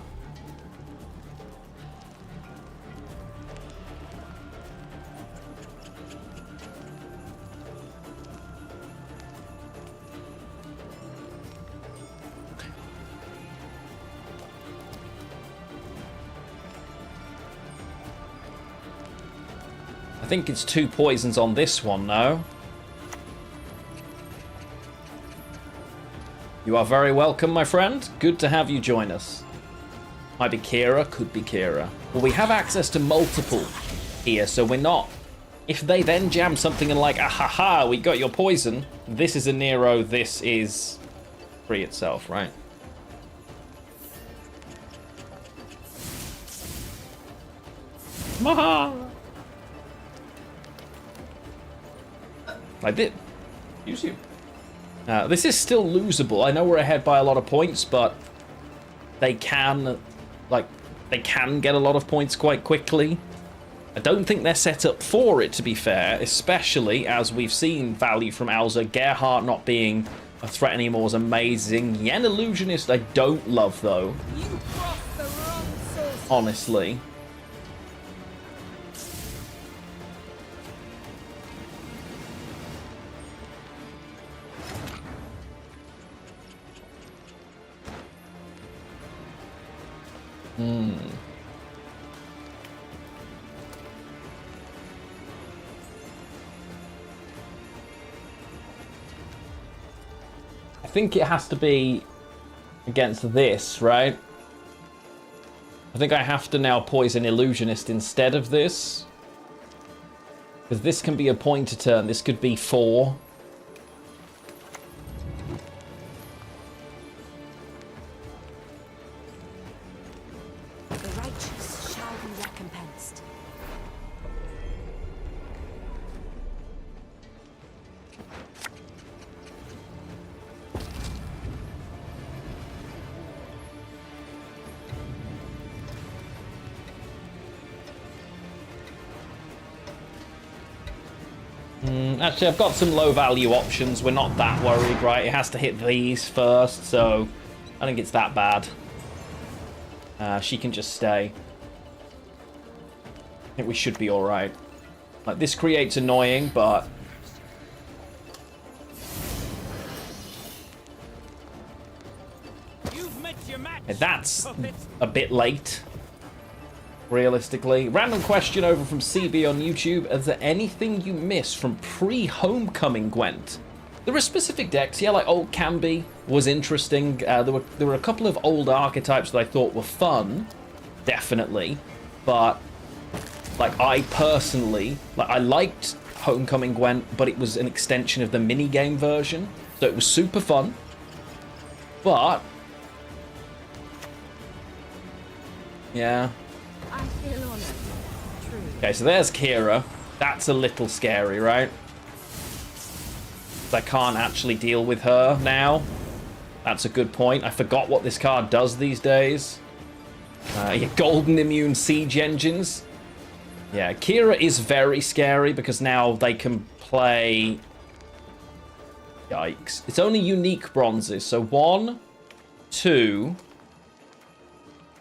I think it's 2 poisons on this one, though. You are very welcome, my friend. Good to have you join us. Might be Kira, could be Kira. Well, we have access to multiple here, so we're not... If they then jam something and like, ah ha ha, we got your poison, this is a Nero, this is free itself, right? Maha! I did. Use you. This is still losable. I know we're ahead by a lot of points, but they can, they can get a lot of points quite quickly. I don't think they're set up for it, to be fair, especially as we've seen value from Alza. Gerhardt not being a threat anymore is amazing. Yen Illusionist I don't love, though. Honestly. I think it has to be against this, right? I think I have to now poison Illusionist instead of this. Because this can be a point a turn. This could be 4. Actually, I've got some low-value options. We're not that worried, right? It has to hit these first, so I think it's that bad. She can just stay. I think we should be all right. Like, this creates annoying, but... That's a bit late. Realistically. Random question over from CB on YouTube. Is there anything you miss from pre-Homecoming Gwent? There are specific decks, yeah, like Old Canby was interesting. There were a couple of old archetypes that I thought were fun, definitely. But, like, I personally, like, I liked Homecoming Gwent, but it was an extension of the minigame version. So it was super fun. But, yeah. Okay, so there's Kira. That's a little scary, right? I can't actually deal with her now. That's a good point. I forgot what this card does these days. Yeah, Golden Immune Siege Engines. Yeah, Kira is very scary because now they can play Yikes. It's only unique bronzes. So 1, 2,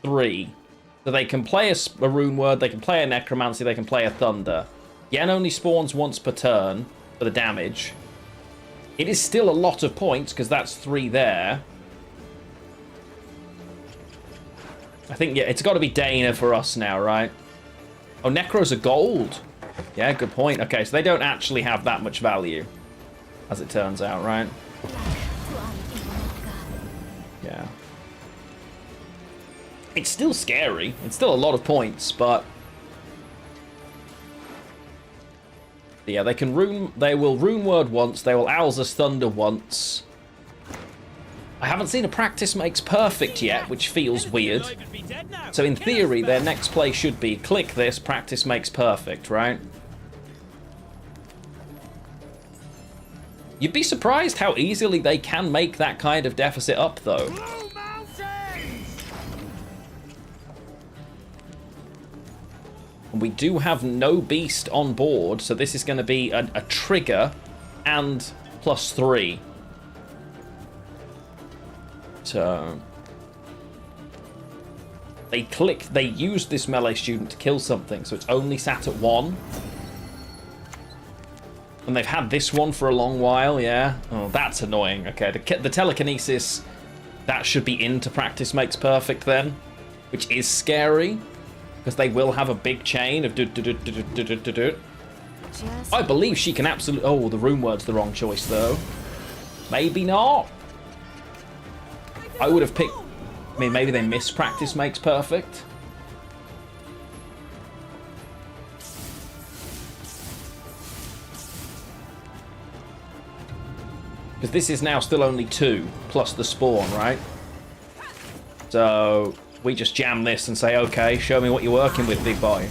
3. So they can play a rune word, they can play a necromancy, they can play a thunder. Yen only spawns once per turn for the damage. It is still a lot of points because that's 3 there. I think, yeah, it's got to be Dana for us now, right? Oh, Necros are gold. Yeah, good point. Okay, so they don't actually have that much value, as it turns out, right? Yeah. It's still scary. It's still a lot of points, but yeah, they will rune word once, they will Owl's Thunder once. I haven't seen a practice makes perfect yet, which feels weird. So in theory, their next play should be click this, practice makes perfect, right? You'd be surprised how easily they can make that kind of deficit up, though. We do have no beast on board, so this is going to be a trigger and +3. So they used this melee student to kill something, so it's only sat at 1. And they've had this one for a long while, yeah. Oh, that's annoying. Okay, the telekinesis, that should be into practice makes perfect then, which is scary. Because they will have a big chain of do. I believe she can absolutely... Oh, the rune word's the wrong choice, though. Maybe not. I would have picked... I mean, maybe they miss practice makes perfect. Because this is now still only 2, plus the spawn, right? So... we just jam this and say, okay, show me what you're working with, big boy.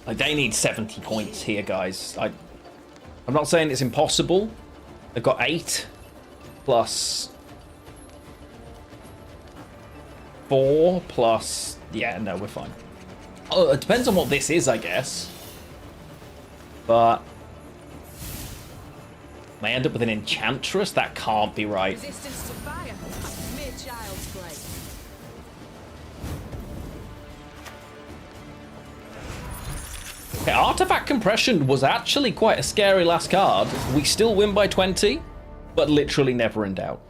Like, they need 70 points here, guys. I'm not saying it's impossible. They've got 8 plus 4 plus... yeah, no, we're fine. Oh, it depends on what this is, I guess. But... they end up with an enchantress? That can't be right. Resistance to fire. Mere child's play. Okay, Artifact Compression was actually quite a scary last card. We still win by 20, but literally never in doubt.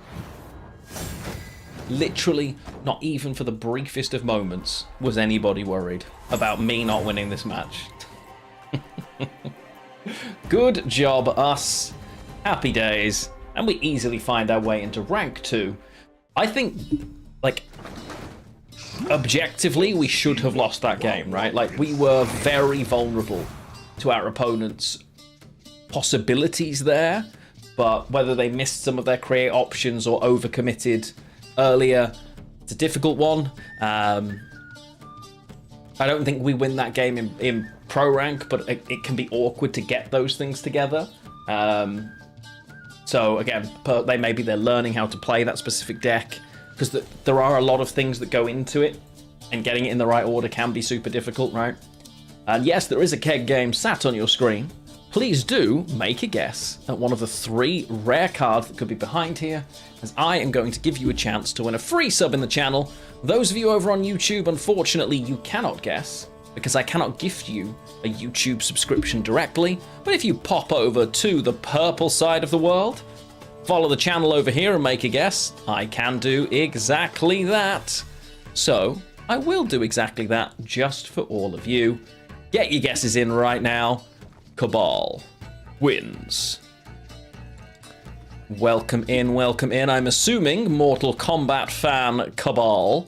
Literally, not even for the briefest of moments was anybody worried about me not winning this match. Good job, us. Happy days. And we easily find our way into rank 2. I think, like... objectively, we should have lost that game, right? Like, we were very vulnerable to our opponent's possibilities there, but whether they missed some of their create options or overcommitted earlier, it's a difficult one. I don't think we win that game in pro rank, but it can be awkward to get those things together. So again, maybe they're learning how to play that specific deck, because there are a lot of things that go into it, and getting it in the right order can be super difficult, right? And yes, there is a keg game sat on your screen. Please do make a guess at one of the 3 rare cards that could be behind here, as I am going to give you a chance to win a free sub in the channel. Those of you over on YouTube, unfortunately, you cannot guess, because I cannot gift you a YouTube subscription directly. But if you pop over to the purple side of the world, follow the channel over here and make a guess, I can do exactly that. So, I will do exactly that just for all of you. Get your guesses in right now. Cabal wins. Welcome in. I'm assuming Mortal Kombat fan Cabal.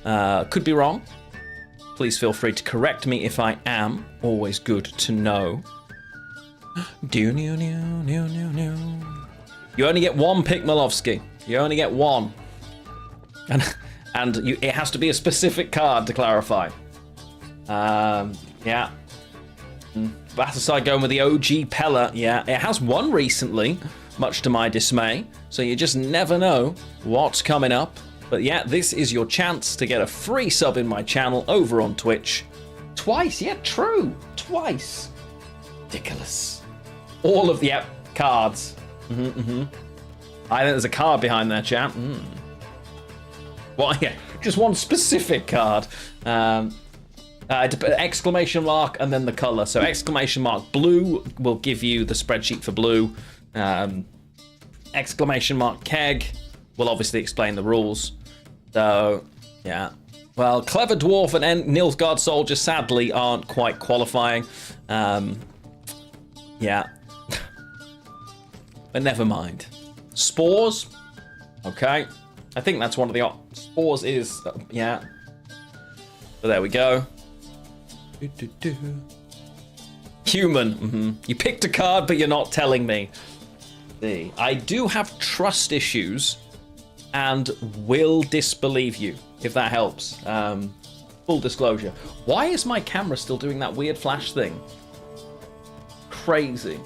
Could be wrong. Please feel free to correct me if I am. Always good to know. You only get 1 pick, Malofsky. You only get 1. And it has to be a specific card to clarify. Yeah. Batasai going with the OG Pella. Yeah, it has won recently, much to my dismay. So you just never know what's coming up. But yeah, this is your chance to get a free sub in my channel over on Twitch. Twice, yeah, true. Twice. Ridiculous. All of the cards I think there's a card behind there, chat. Well, yeah, just one specific card. Exclamation mark and then the color. So exclamation mark blue will give you the spreadsheet for blue. Exclamation mark keg will obviously explain the rules. So, yeah. Well, Clever Dwarf and Nilfgaard Soldier sadly aren't quite qualifying. Yeah. But never mind. Spores. Okay. I think that's one of the spores is, yeah. So there we go. Human. You picked a card, but you're not telling me. See, I do have trust issues and will disbelieve you, if that helps. Full disclosure. Why is my camera still doing that weird flash thing? Crazy.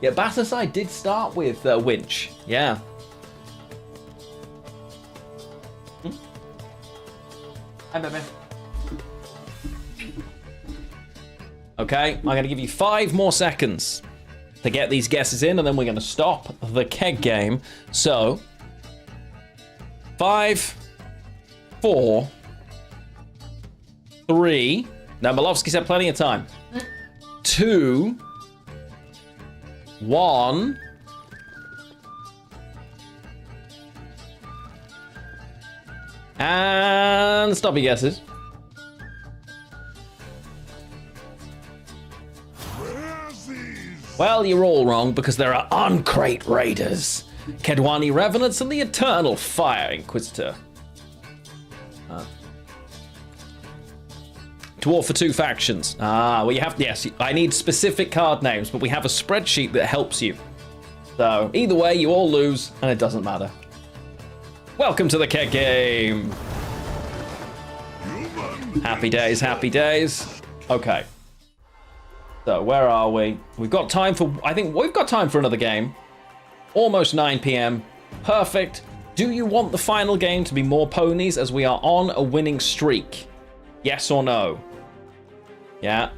Yeah, Batasai did start with Winch. Yeah. Hi, baby. Okay, I'm going to give you 5 more seconds to get these guesses in, and then we're going to stop the keg game. So, 5, 4, 3. Now, Malovsky said plenty of time. 2, 1. And stop your guesses. Well, you're all wrong because there are Uncrate Raiders, Kedwani Revenants, and the Eternal Fire Inquisitor. Dwarf for 2 factions. Well, you have, yes, I need specific card names, but we have a spreadsheet that helps you. So, either way, you all lose, and it doesn't matter. Welcome to the keg game. Happy days, happy days. Okay. So, where are we? We've got time for, I think we've got time for another game. Almost 9 p.m. Perfect. Do you want the final game to be more ponies as we are on a winning streak? Yes or no? Yeah.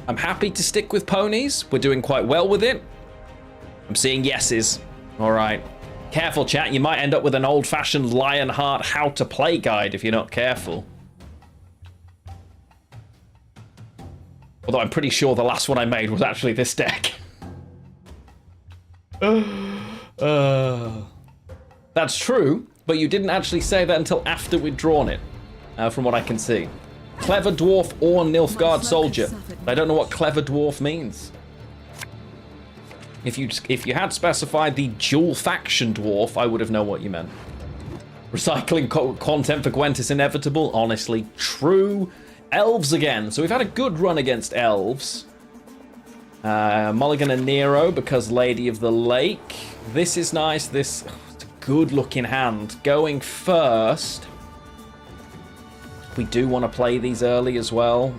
I'm happy to stick with ponies. We're doing quite well with it. I'm seeing yeses. All right. Careful, chat. You might end up with an old-fashioned Lionheart how to play guide if you're not careful. Although I'm pretty sure the last one I made was actually this deck. That's true, but you didn't actually say that until after we'd drawn it, from what I can see. Clever Dwarf or Nilfgaard Soldier. I don't know what Clever Dwarf means. If you had specified the dual faction dwarf, I would have known what you meant. Recycling content for Gwent is inevitable. Honestly, true. Elves again. So we've had a good run against elves. Mulligan and Nero because Lady of the Lake. This is nice. This it's a good looking hand. Going first. We do want to play these early as well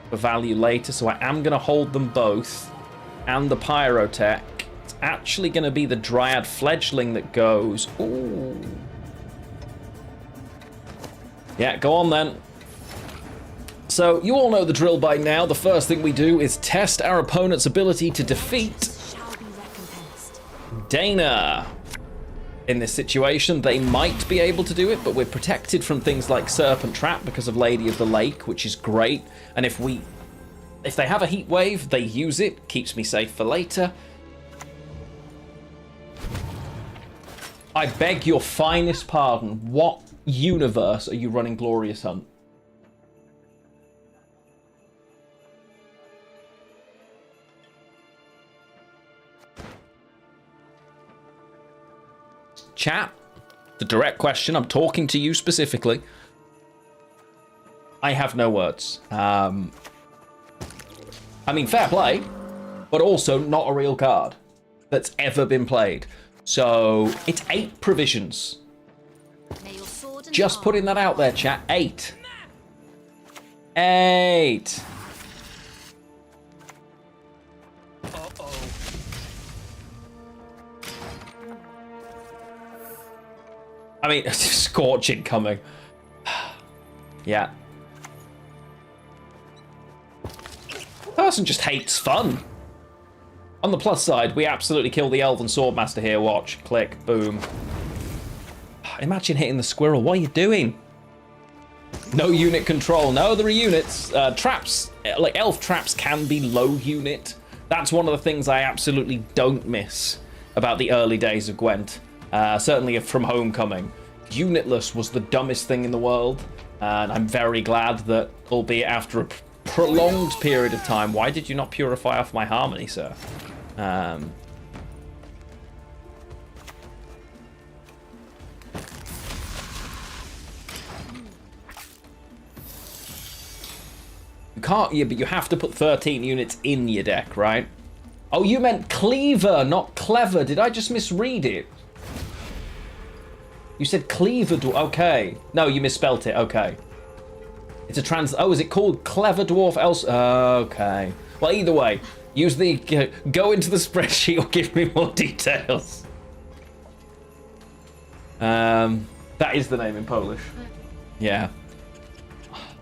for value later. So I am going to hold them both. And the Pyrotech. It's actually going to be the Dryad Fledgling that goes. Ooh. Yeah, go on then. So, you all know the drill by now. The first thing we do is test our opponent's ability to defeat Dana. In this situation, they might be able to do it, but we're protected from things like Serpent Trap because of Lady of the Lake, which is great. And if they have a heat wave, they use it. Keeps me safe for later. I beg your finest pardon. What universe are you running Glorious Hunt? Chat, the direct question, I'm talking to you specifically. I have no words. I mean, fair play, but also not a real card that's ever been played. So, it's 8 provisions. Just putting that out there, chat. 8. 8. I mean, scorching coming. Yeah. person just hates fun. On the plus side, we absolutely kill the Elven Swordmaster here. Watch. Click. Boom. Imagine hitting the squirrel. What are you doing? No unit control. No, there are units. Traps, like elf traps, can be low unit. That's one of the things I absolutely don't miss about the early days of Gwent. Certainly from Homecoming. Unitless was the dumbest thing in the world. And I'm very glad that, albeit after a prolonged period of time... Why did you not purify off my harmony, sir? You can't... Yeah, but you have to put 13 units in your deck, right? Oh, you meant cleaver, not clever. Did I just misread it? You said cleaver... Okay. No, you misspelt it. Okay. It's a trans... Oh, is it called Clever Dwarf else? Okay. Well, either way, use the... go into the spreadsheet or give me more details. That is the name in Polish. Yeah.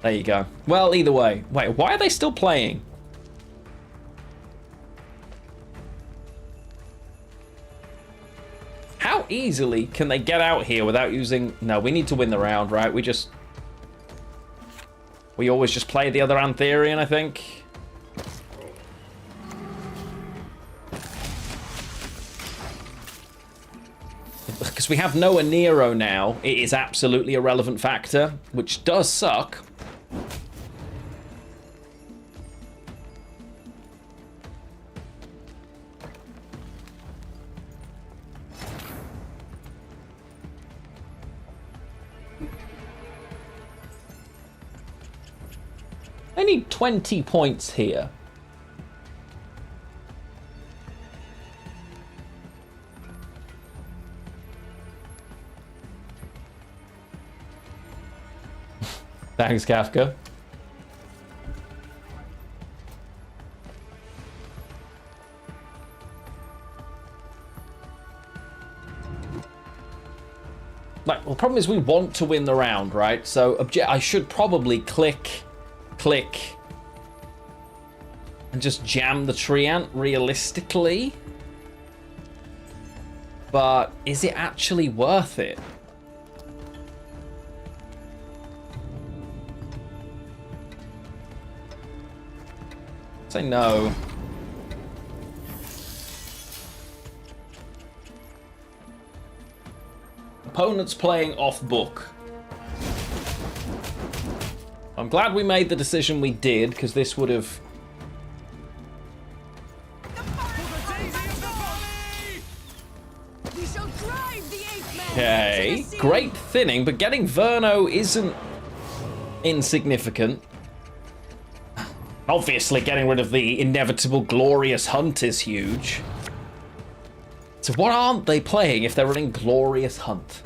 There you go. Well, either way. Wait, why are they still playing? How easily can they get out here without using... No, we need to win the round, right? We always just play the other Antherian, I think. Because we have Noah Nero now, it is absolutely a relevant factor, which does suck. I need 20 points here. Thanks, Kafka. Like, well, the problem is we want to win the round, right? So I should probably click, and just jam the Treant realistically. But is it actually worth it? Say no. Opponent's playing off book. I'm glad we made the decision we did, because this would have... Okay, great thinning, but getting Verno isn't insignificant. Obviously, getting rid of the inevitable Glorious Hunt is huge. So what aren't they playing if they're running Glorious Hunt?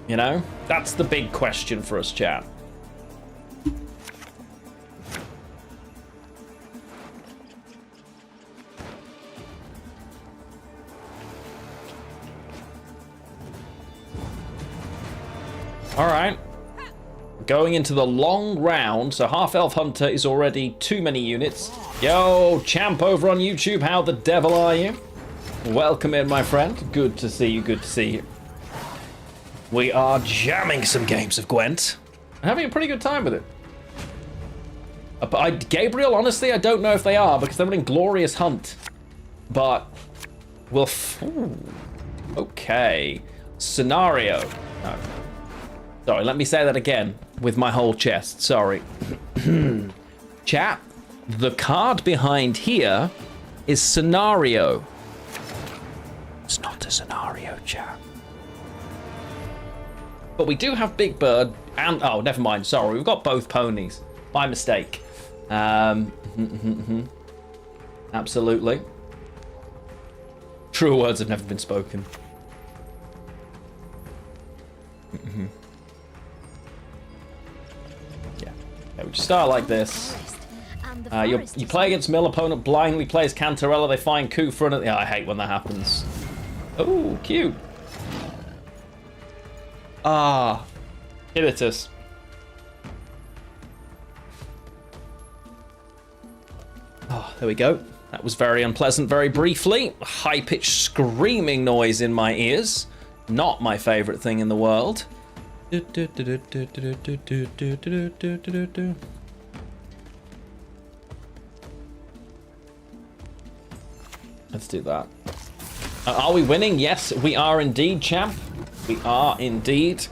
You know? That's the big question for us, chat. Alright. Going into the long round, so Half-Elf Hunter is already too many units. Yo, champ over on YouTube, how the devil are you? Welcome in, my friend. Good to see you, good to see you. We are jamming some games of Gwent. I'm having a pretty good time with it. Gabriel, honestly, I don't know if they are, because they're running Glorious Hunt. But, we'll... Ooh, okay. Scenario. No. Sorry, let me say that again with my whole chest. Sorry. Chat, the card behind here is scenario. It's not a scenario, chat. But we do have Big Bird and... Oh, never mind. Sorry, we've got both ponies. My mistake. Absolutely. Truer words have never been spoken. We just start like this. You play against mill opponent blindly plays Cantarella. They find coup front at the... Oh, I hate when that happens. Oh, cute. Ah, Hilitus. There we go. That was very unpleasant very briefly. High-pitched screaming noise in my ears. Not my favorite thing in the world. Let's do that. Are we winning? Yes, we are indeed, champ. We are indeed.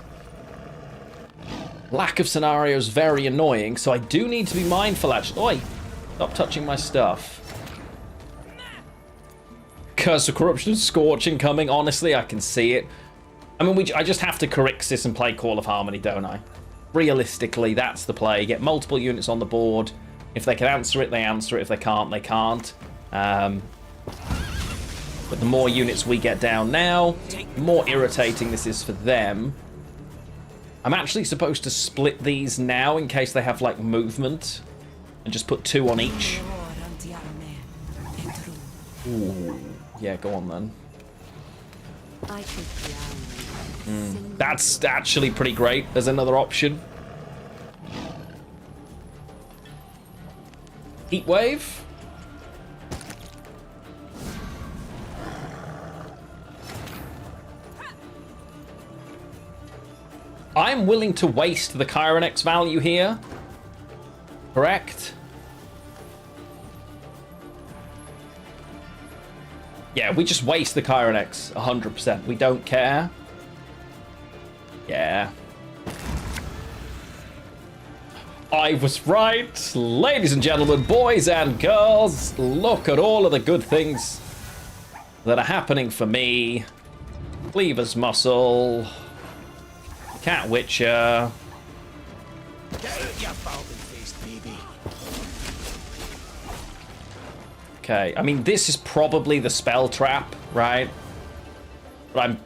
Lack of scenario is very annoying, so I do need to be mindful, actually. Oi! Stop touching my stuff. Curse of Corruption, Scorching coming. Honestly, I can see it. I mean, I just have to Corixis and play Call of Harmony, don't I? Realistically, that's the play. Get multiple units on the board. If they can answer it, they answer it. If they can't, they can't. But the more units we get down now, the more irritating this is for them. I'm actually supposed to split these now in case they have, like, movement. And just put 2 on each. Ooh. Yeah, go on then. That's actually pretty great as another option. Heatwave. I'm willing to waste the Chironex value here. Correct? Yeah, we just waste the Chironex 100%. We don't care. Yeah. I was right. Ladies and gentlemen, boys and girls, look at all of the good things that are happening for me. Cleaver's Muscle. Cat Witcher. Okay, I mean, this is probably the spell trap, right? But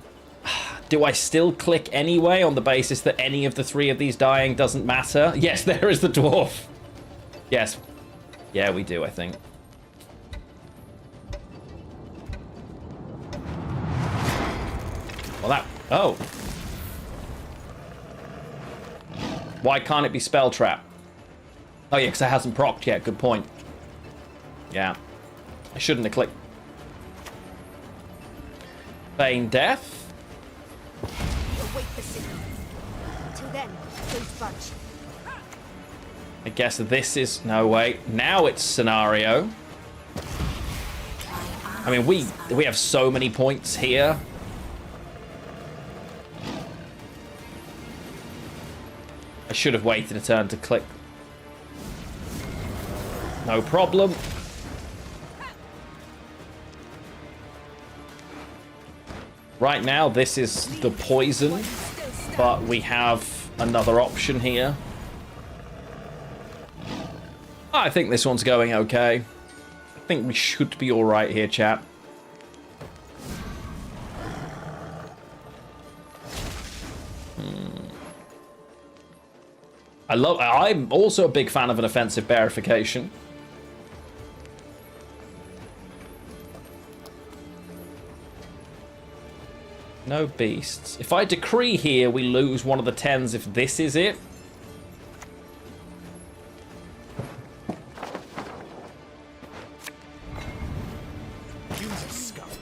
do I still click anyway on the basis that any of the 3 of these dying doesn't matter? Yes, there is the dwarf. Yes. Yeah, we do, I think. Well, that... Oh. Why can't it be spell trap? Oh, yeah, because it hasn't procced yet. Good point. Yeah. I shouldn't have clicked. Feign Death. Await the signal. Till then, don't budge. I guess this is... No, wait. Now it's scenario. I mean, we have so many points here. I should have waited a turn to click. No problem. Right now, this is the poison, but we have another option here. I think this one's going okay. I think we should be all right here, chat. I'm also a big fan of an offensive verification. No beasts. If I decree here, we lose one of the 10s if this is it.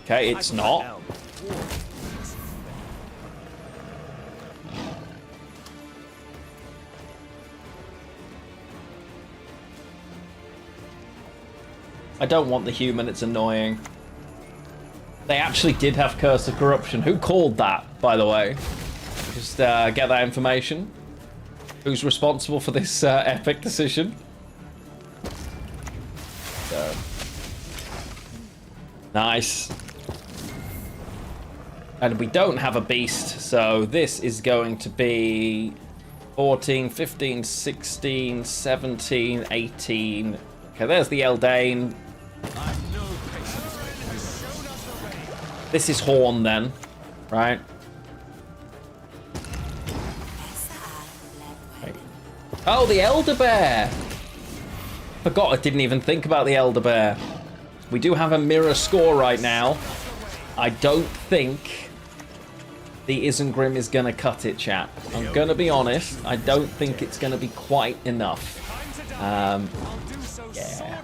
Okay, it's not. I don't want the human, it's annoying. They actually did have Curse of Corruption. Who called that, by the way? Just get that information. Who's responsible for this epic decision? So. Nice. And we don't have a beast, so this is going to be 14, 15, 16, 17, 18. Okay, there's the Eldane. This is Horn then, right? Oh, the Elder Bear! Forgot I didn't even think about the Elder Bear. We do have a mirror score right now. I don't think the Isengrim is gonna cut it, chat. I'm gonna be honest. I don't think it's gonna be quite enough. Yeah.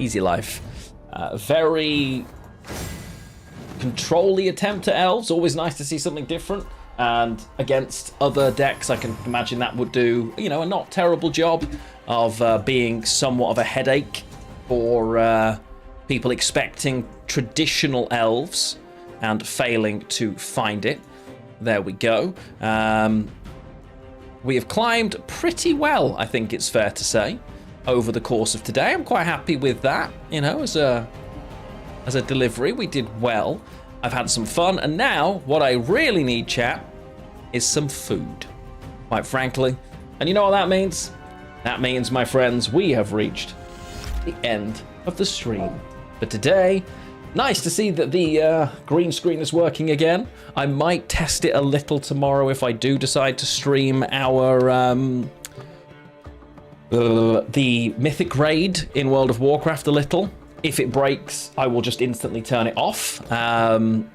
Easy life. Very control-y attempt at elves. Always nice to see something different. And against other decks, I can imagine that would do, you know, a not terrible job of being somewhat of a headache for people expecting traditional elves and failing to find it. There we go. We have climbed pretty well, I think it's fair to say, over the course of today. I'm quite happy with that, you know, as a delivery. We did well. I've had some fun, and now what I really need, chat, is some food, quite frankly. And you know what that means? That means, my friends, we have reached the end of the stream for today. Nice to see that the green screen is working again. I might test it a little tomorrow if I do decide to stream our the Mythic Raid in World of Warcraft a little. If it breaks, I will just instantly turn it off and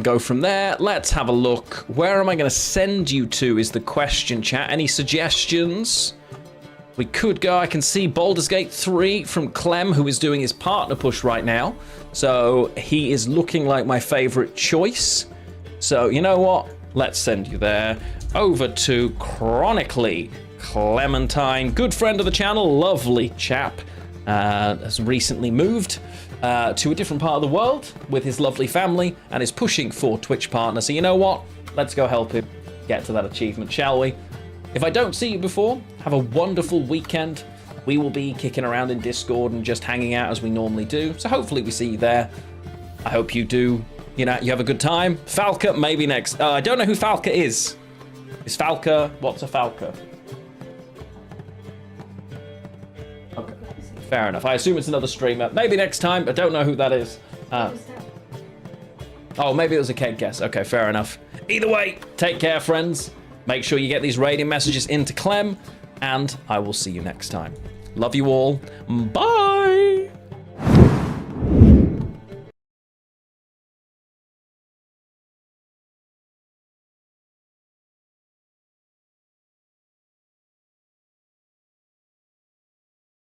go from there. Let's have a look. Where am I going to send you to is the question, chat. Any suggestions? We could go, I can see Baldur's Gate 3 from Clem, who is doing his partner push right now. So he is looking like my favorite choice. So you know what? Let's send you there. Over to Chronically Clementine, good friend of the channel, lovely chap. Has recently moved to a different part of the world with his lovely family and is pushing for Twitch partner. So you know what? Let's go help him get to that achievement, shall we? If I don't see you before, have a wonderful weekend. We will be kicking around in Discord and just hanging out as we normally do. So hopefully we see you there. I hope you do, you know, you have a good time. Falca, maybe next. I don't know who Falca is. Is Falca, what's a Falca? Okay, fair enough. I assume it's another streamer. Maybe next time, but don't know who that is. Oh, maybe it was a Keg guess. Okay, fair enough. Either way, take care, friends. Make sure you get these raiding messages into Clem, and I will see you next time. Love you all. Bye!